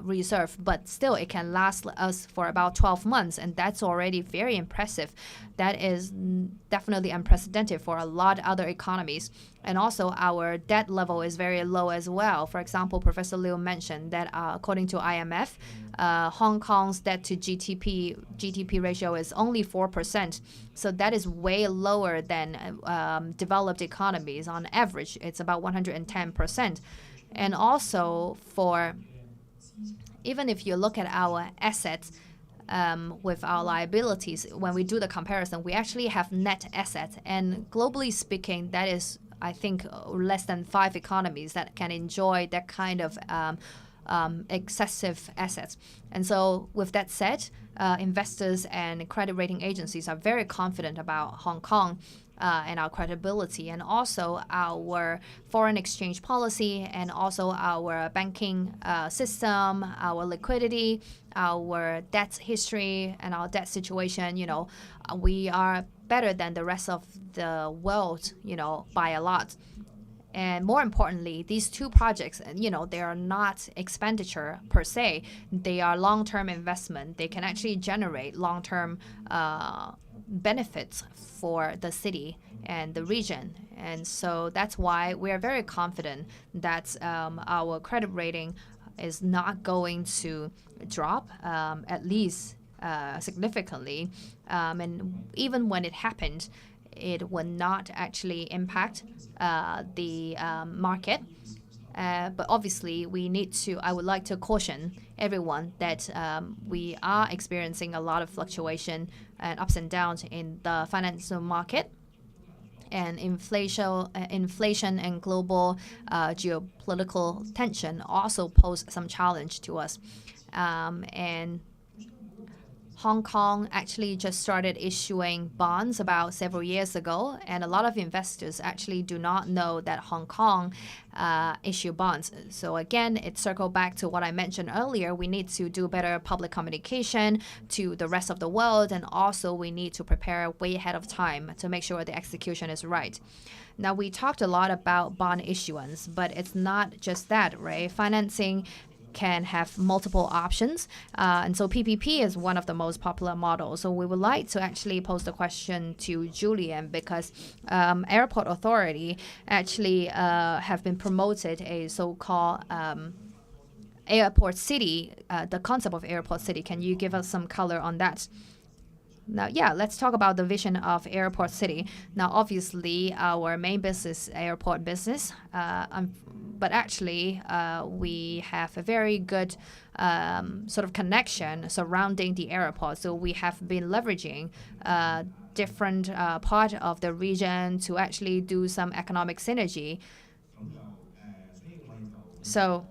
reserve, but still it can last us for about 12 months, and that's already very impressive. That is definitely unprecedented for a lot of other economies. And also our debt level is very low as well. For example, Professor Liu mentioned that according to IMF, Hong Kong's debt to GDP ratio is only 4%. So that is way lower than developed economies. On average, it's about 110%. And also even if you look at our assets, with our liabilities, when we do the comparison, we actually have net assets. And globally speaking, that is, I think, less than 5 economies that can enjoy that kind of excessive assets. And so with that said, investors and credit rating agencies are very confident about Hong Kong and our credibility, and also our foreign exchange policy, and also our banking system, our liquidity, our debt history, and our debt situation. We are better than the rest of the world, by a lot. And more importantly, these 2 projects, they are not expenditure per se. They are long-term investment. They can actually generate long-term benefits for the city and the region. And so that's why we are very confident that our credit rating is not going to drop, at least significantly. And even when it happened, it would not actually impact the market. But obviously, I would like to caution everyone that we are experiencing a lot of fluctuation and ups and downs in the financial market. And inflation and global geopolitical tension also pose some challenge to us. And Hong Kong actually just started issuing bonds about several years ago, and a lot of investors actually do not know that Hong Kong issue bonds. So again, it circled back to what I mentioned earlier. We need to do better public communication to the rest of the world, and also we need to prepare way ahead of time to make sure the execution is right. Now, we talked a lot about bond issuance, but it's not just that, right? Financing can have multiple options. And so PPP is one of the most popular models. So we would like to actually pose the question to Julian, because Airport Authority actually have been promoted a so-called airport city, the concept of airport city. Can you give us some color on that? Now, let's talk about the vision of airport city. Now, obviously, our main business, airport business, but actually, we have a very good sort of connection surrounding the airport. So we have been leveraging different part of the region to actually do some economic synergy. So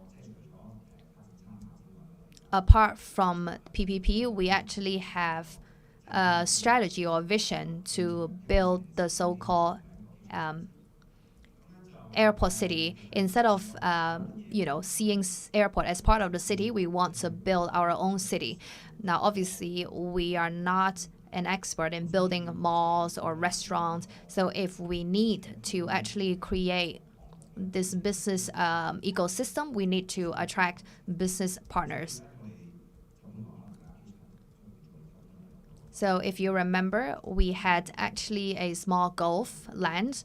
apart from PPP, we actually have a strategy or vision to build the so-called airport city. Instead of seeing airport as part of the city, we want to build our own city. Now, obviously, we are not an expert in building malls or restaurants. So if we need to actually create this business ecosystem, we need to attract business partners. So if you remember, we had actually a small golf land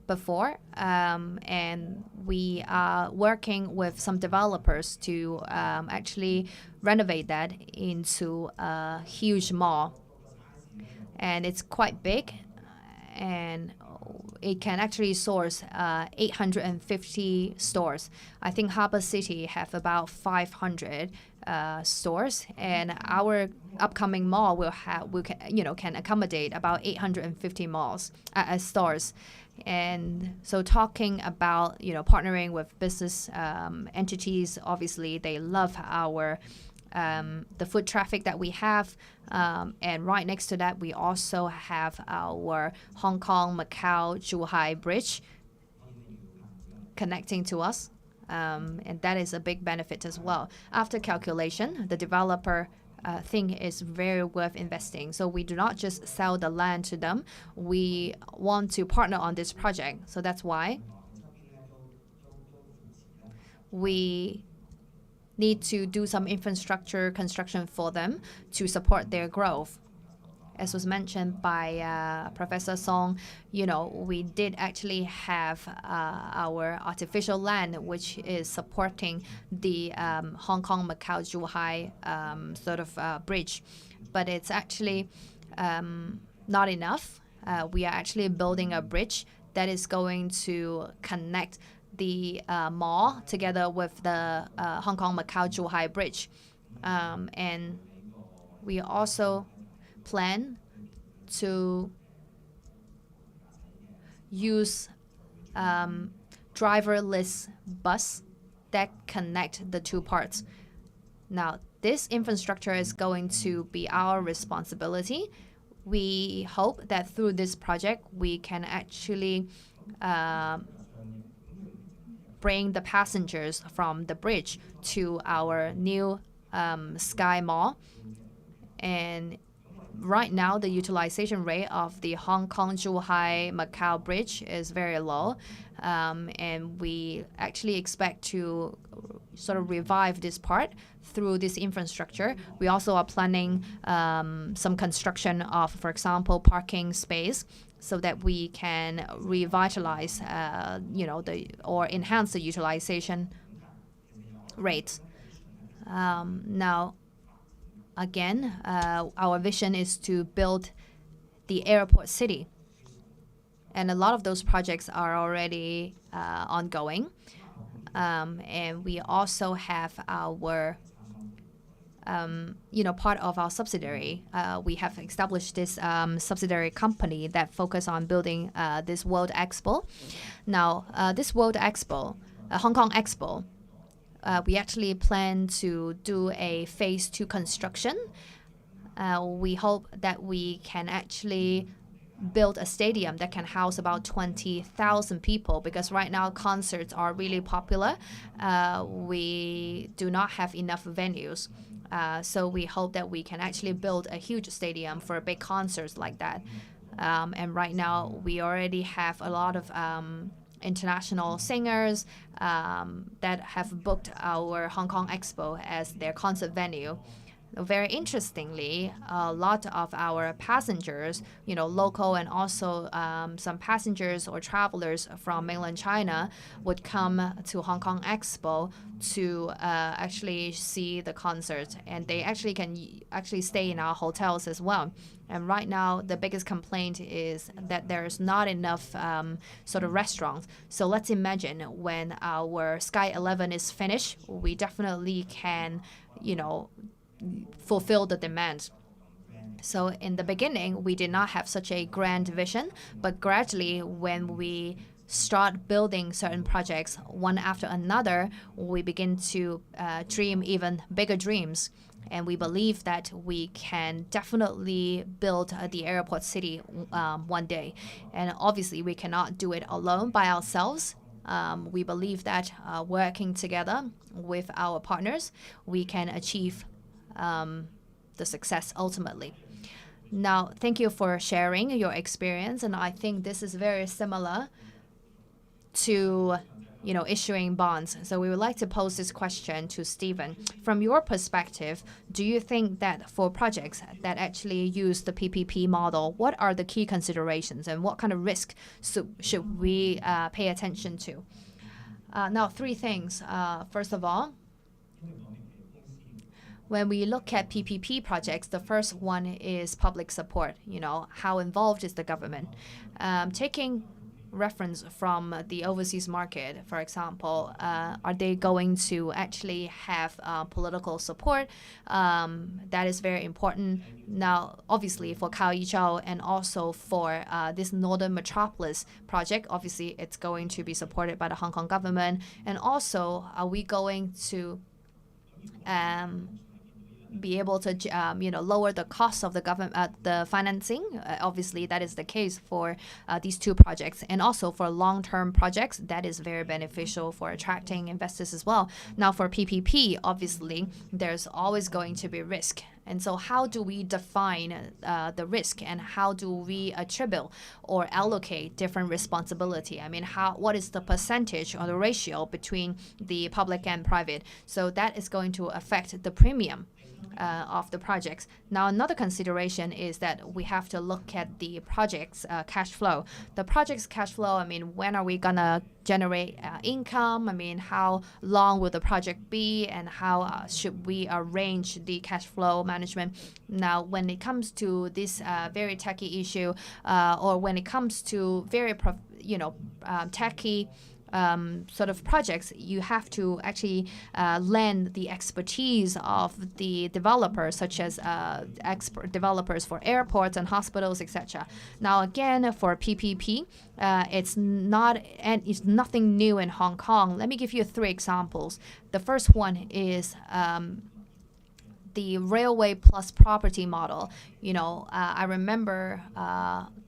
before, and we are working with some developers to actually renovate that into a huge mall. And it's quite big, and it can actually source 850 stores. I think Harbour City have about 500 stores, and our upcoming mall can accommodate about 850 stores. And so talking about partnering with business entities, obviously they love our the foot traffic that we have, and right next to that we also have our Hong Kong Macau Zhuhai Bridge connecting to us. and that is a big benefit as well. After calculation, the developer think is very worth investing. So we do not just sell the land to them. We want to partner on this project. So that's why we need to do some infrastructure construction for them to support their growth. As was mentioned by Professor Song, we did actually have our artificial land, which is supporting the Hong Kong, Macau, Zhuhai sort of bridge. But it's actually not enough. We are actually building a bridge that is going to connect the mall together with the Hong Kong, Macau, Zhuhai bridge. And we also plan to use driverless bus that connect the two parts. Now, this infrastructure is going to be our responsibility. We hope that through this project, we can actually bring the passengers from the bridge to our new Sky Mall. And right now, the utilization rate of the Hong Kong, Zhuhai, Macau bridge is very low. And we actually expect to sort of revive this part through this infrastructure. We also are planning some construction of, for example, parking space, so that we can revitalize, or enhance the utilization rate. Now, again, our vision is to build the airport city. And a lot of those projects are already ongoing. And we also have our part of our subsidiary. We have established this subsidiary company that focus on building this World Expo. Now, this World Expo, Hong Kong Expo, we actually plan to do a phase 2 construction. We hope that we can actually build a stadium that can house about 20,000 people, because right now concerts are really popular. We do not have enough venues. So we hope that we can actually build a huge stadium for big concerts like that. And right now, we already have a lot of international singers that have booked our Hong Kong Expo as their concert venue. Very interestingly, a lot of our passengers, local and also some passengers or travelers from mainland China would come to Hong Kong Expo to actually see the concert, and they actually can stay in our hotels as well. And right now, the biggest complaint is that there's not enough sort of restaurants. So let's imagine when our Sky 11 is finished, we definitely can, fulfill the demand. So in the beginning, we did not have such a grand vision, but gradually when we start building certain projects one after another, we begin to dream even bigger dreams. And we believe that we can definitely build the airport city one day. And obviously, we cannot do it alone by ourselves. We believe that working together with our partners, we can achieve the success ultimately. Now, thank you for sharing your experience, and I think this is very similar to issuing bonds. So we would like to pose this question to Stephen. From your perspective, do you think that for projects that actually use the PPP model, what are the key considerations and what kind of risk should we pay attention to? Now, 3 things. First of all, when we look at PPP projects, the first one is public support. How involved is the government? Taking reference from the overseas market, for example, are they going to actually have political support? That is very important. Now, obviously, for Chau and also for this Northern Metropolis project, obviously, it's going to be supported by the Hong Kong government. And also, are we going to be able to lower the cost of the government the financing. Obviously, that is the case for these two projects, and also for long-term projects, that is very beneficial for attracting investors as well. Now, for PPP, obviously, there's always going to be risk. And so how do we define the risk, and how do we attribute or allocate different responsibility? I mean, what is the percentage or the ratio between the public and private? So that is going to affect the premium of the projects. Now, another consideration is that we have to look at the project's cash flow. The project's cash flow, I mean, when are we going to generate income? I mean, how long will the project be, and how should we arrange the cash flow management? Now, when it comes to this very techy issue, or when it comes to very techy sort of projects, you have to actually lend the expertise of the developers, such as expert developers for airports and hospitals, etc. Now, again, for PPP, it's nothing new in Hong Kong. Let me give you 3 examples. The first one is the railway plus property model. I remember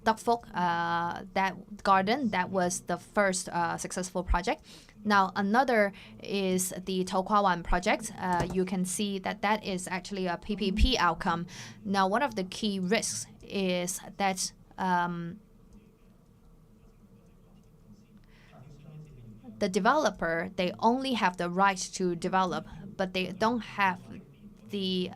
Duck Folk, that garden, that was the first successful project. Now, another is the To Kwa Wan project. You can see that is actually a PPP outcome. Now, one of the key risks is that the developer, they only have the right to develop, but they don't have the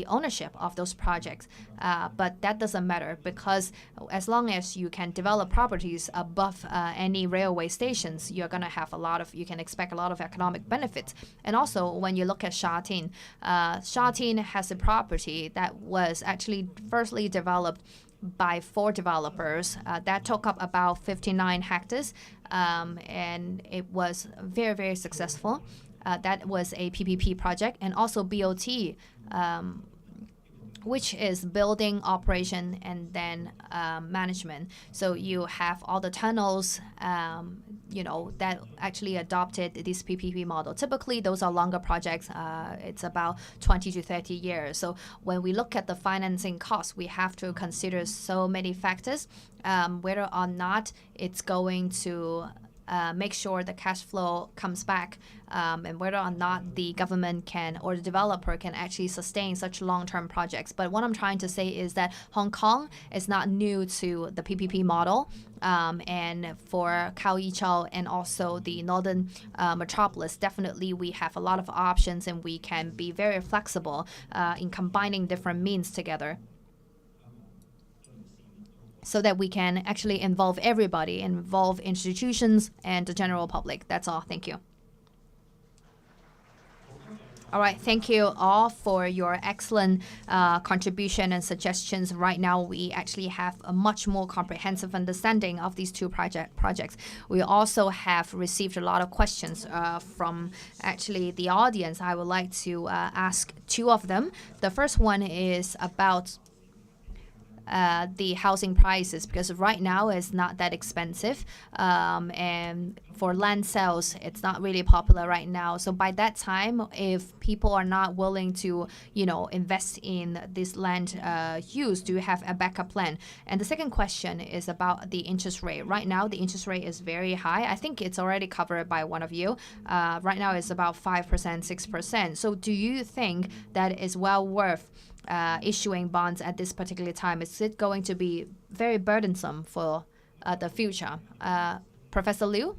ownership of those projects. But that doesn't matter, because as long as you can develop properties above any railway stations, you can expect a lot of economic benefits. And also, when you look at Sha Tin has a property that was actually firstly developed by 4 developers that took up about 59 hectares, and it was very, very successful. That was a PPP project. And also BOT, which is building, operation, and then management. So you have all the tunnels, that actually adopted this PPP model. Typically, those are longer projects. It's about 20 to 30 years. So when we look at the financing costs, we have to consider so many factors, whether or not it's going to make sure the cash flow comes back, and whether or not the government can, or the developer can actually sustain such long-term projects. But what I'm trying to say is that Hong Kong is not new to the PPP model, and for Chau and also the northern Metropolis, definitely we have a lot of options, and we can be very flexible in combining different means together, so that we can actually involve everybody, involve institutions and the general public. That's all. Thank you. All right, thank you all for your excellent contribution and suggestions. Right now, we actually have a much more comprehensive understanding of these two projects. We also have received a lot of questions from actually the audience. I would like to ask 2 of them. The first one is about the housing prices, because right now it's not that expensive, and for land sales it's not really popular right now. So by that time, if people are not willing to invest in this land use, do you have a backup plan? And the second question is about the interest rate. Right now the interest rate is very high. I think it's already covered by one of you. Right now it's about 5%, 6%. So do you think that is well worth issuing bonds at this particular time? Is it going to be very burdensome for the future? Professor Liu?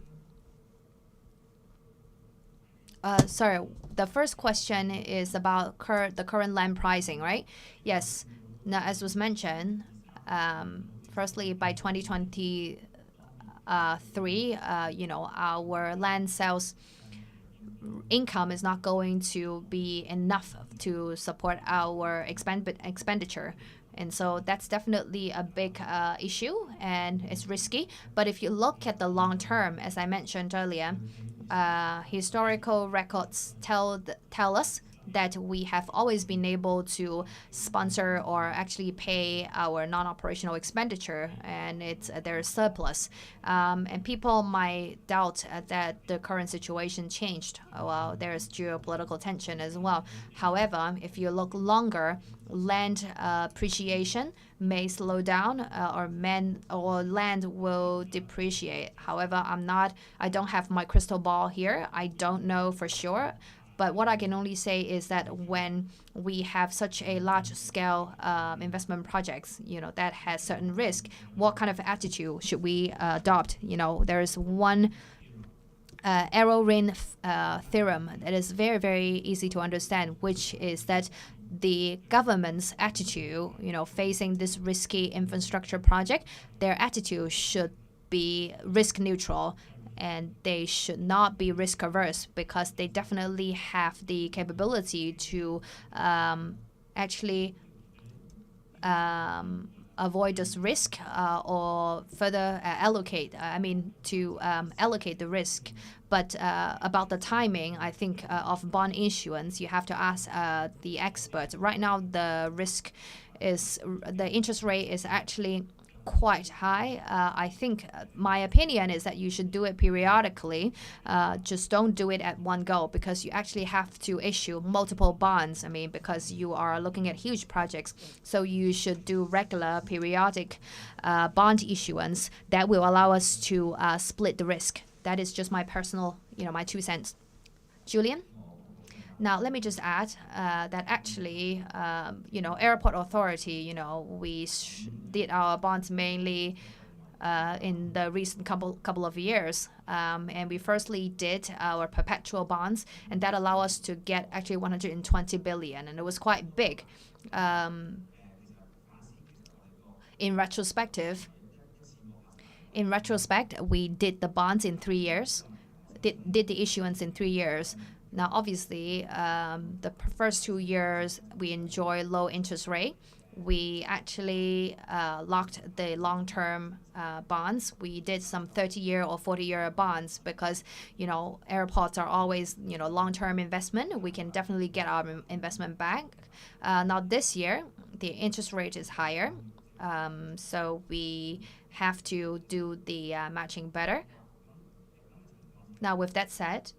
Sorry, the first question is about the current land pricing, right? Yes. Now, as was mentioned, firstly, by 2023, our land sales income is not going to be enough to support our expenditure. And so that's definitely a big issue, and it's risky. But if you look at the long term, as I mentioned earlier, historical records tell us that we have always been able to sponsor or actually pay our non-operational expenditure, and there's surplus. And people might doubt that the current situation changed. Well, there's geopolitical tension as well. However, if you look longer, land appreciation may slow down, or land will depreciate. However, I don't have my crystal ball here. I don't know for sure. But what I can only say is that when we have such a large-scale investment projects, that has certain risk, what kind of attitude should we adopt? There's one arrow ring theorem that is very, very easy to understand, which is that the government's attitude, facing this risky infrastructure project, their attitude should be risk neutral. And they should not be risk averse, because they definitely have the capability to actually avoid this risk or further allocate the risk. But about the timing, I think of bond issuance, you have to ask the experts. Right now, the interest rate is actually quite high. I think my opinion is that you should do it periodically. Just don't do it at one go, because you actually have to issue multiple bonds. Because you are looking at huge projects. So you should do regular, periodic bond issuance that will allow us to split the risk. That is just my personal, my 2 cents. Julian? Now, let me just add that actually, Airport Authority, we did our bonds mainly in the recent couple of years. And we firstly did our perpetual bonds, and that allowed us to get actually 120 billion, and it was quite big. In retrospect, we did the bonds in 3 years, did the issuance in 3 years. Now, obviously, the first 2 years, we enjoy low interest rate. We actually locked the long-term bonds. We did some 30-year or 40-year bonds because, airports are always, long-term investment. We can definitely get our investment back. Now, this year, the interest rate is higher. So we have to do the matching better. Now, with that said,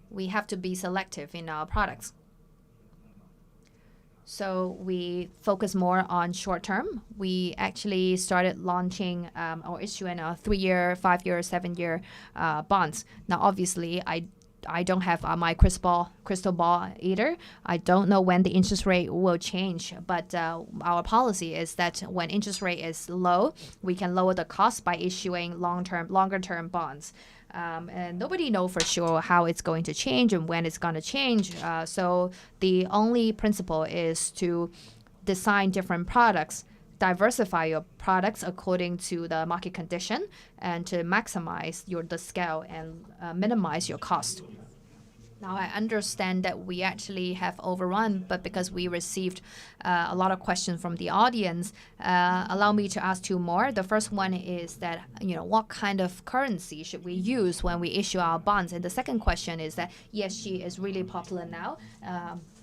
we have to be selective in our products. So we focus more on short term. We actually started launching or issuing a 3-year, 5-year, 7-year bonds. Now, obviously, I don't have my crystal ball either. I don't know when the interest rate will change, but our policy is that when interest rate is low, we can lower the cost by issuing longer term bonds. And nobody knows for sure how it's going to change and when it's going to change. So the only principle is to design different products, diversify your products according to the market condition, and to maximize the scale and minimize your cost. Now, I understand that we actually have overrun, but because we received a lot of questions from the audience, allow me to ask 2 more. The first one is that, what kind of currency should we use when we issue our bonds? And the second question is that ESG is really popular now.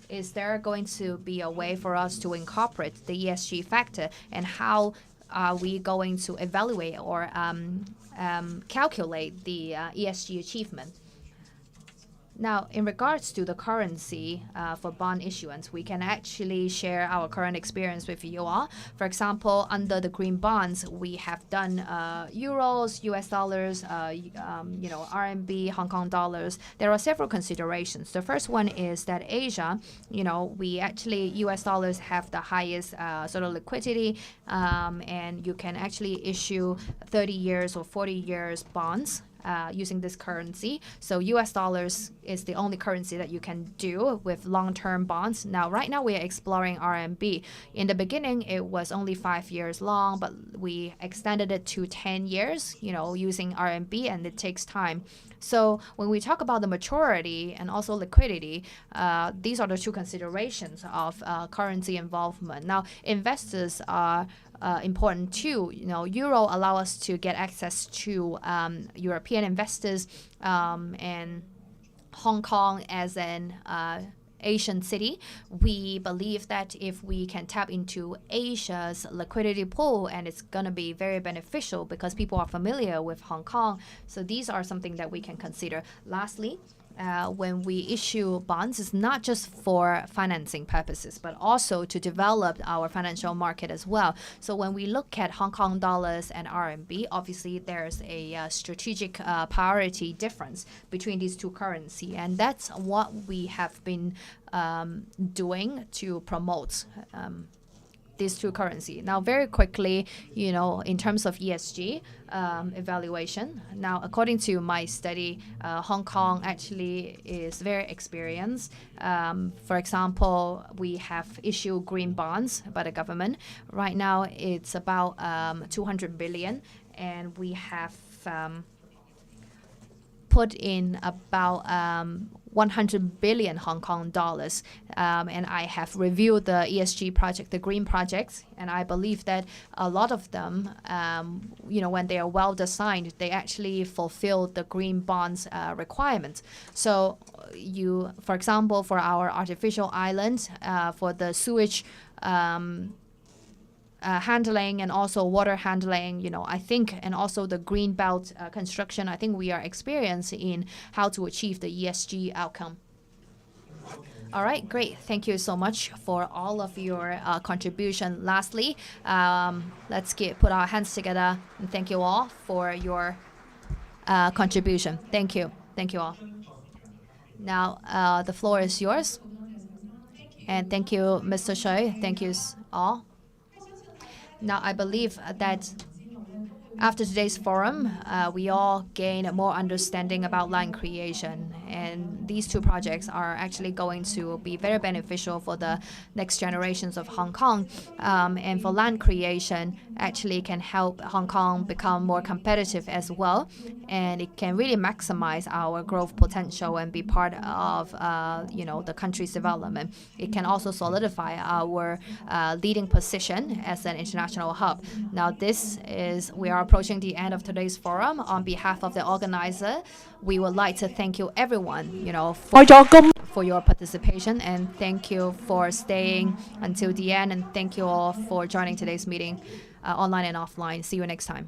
Is there going to be a way for us to incorporate the ESG factor, and how are we going to evaluate or calculate the ESG achievement? Now, in regards to the currency for bond issuance, we can actually share our current experience with you all. For example, under the green bonds, we have done euros, US dollars, RMB, Hong Kong dollars. There are several considerations. The first one is that Asia, we actually, US dollars have the highest sort of liquidity, and you can actually issue 30 years or 40 years bonds using this currency. So US dollars is the only currency that you can do with long-term bonds. Now, right now we are exploring RMB. In the beginning, it was only 5 years long, but we extended it to 10 years, using RMB, and it takes time. So when we talk about the maturity and also liquidity, these are the 2 considerations of currency involvement. Now, investors are important too. Euro allow us to get access to European investors, and Hong Kong as an Asian city, we believe that if we can tap into Asia's liquidity pool, and it's going to be very beneficial because people are familiar with Hong Kong. So these are something that we can consider. Lastly, when we issue bonds, it's not just for financing purposes, but also to develop our financial market as well. So when we look at Hong Kong dollars and RMB, obviously there's a strategic priority difference between these two currencies, and that's what we have been doing to promote these two currencies. Now, very quickly, in terms of ESG evaluation, now, according to my study, Hong Kong actually is very experienced. For example, we have issued green bonds by the government. Right now, it's about 200 billion, and we have put in about 100 billion Hong Kong dollars. And I have reviewed the ESG project, the green projects, and I believe that a lot of them, when they are well designed, they actually fulfill the green bonds requirements. So for example, for our artificial islands, for the sewage handling and also water handling, I think, and also the green belt construction, I think we are experienced in how to achieve the ESG outcome. All right, great. Thank you so much for all of your contribution. Lastly, let's put our hands together and thank you all for your contribution. Thank you. Thank you all. Now, the floor is yours. And thank you, Mr. Chau. Thank you all. Now, I believe that after today's forum, we all gain more understanding about land creation. And these two projects are actually going to be very beneficial for the next generations of Hong Kong. And for land creation, actually can help Hong Kong become more competitive as well. And it can really maximize our growth potential and be part of, the country's development. It can also solidify our leading position as an international hub. Now, we are approaching the end of today's forum. On behalf of the organizer, we would like to thank you everyone, for your participation, and thank you for staying until the end, and thank you all for joining today's meeting, online and offline. See you next time.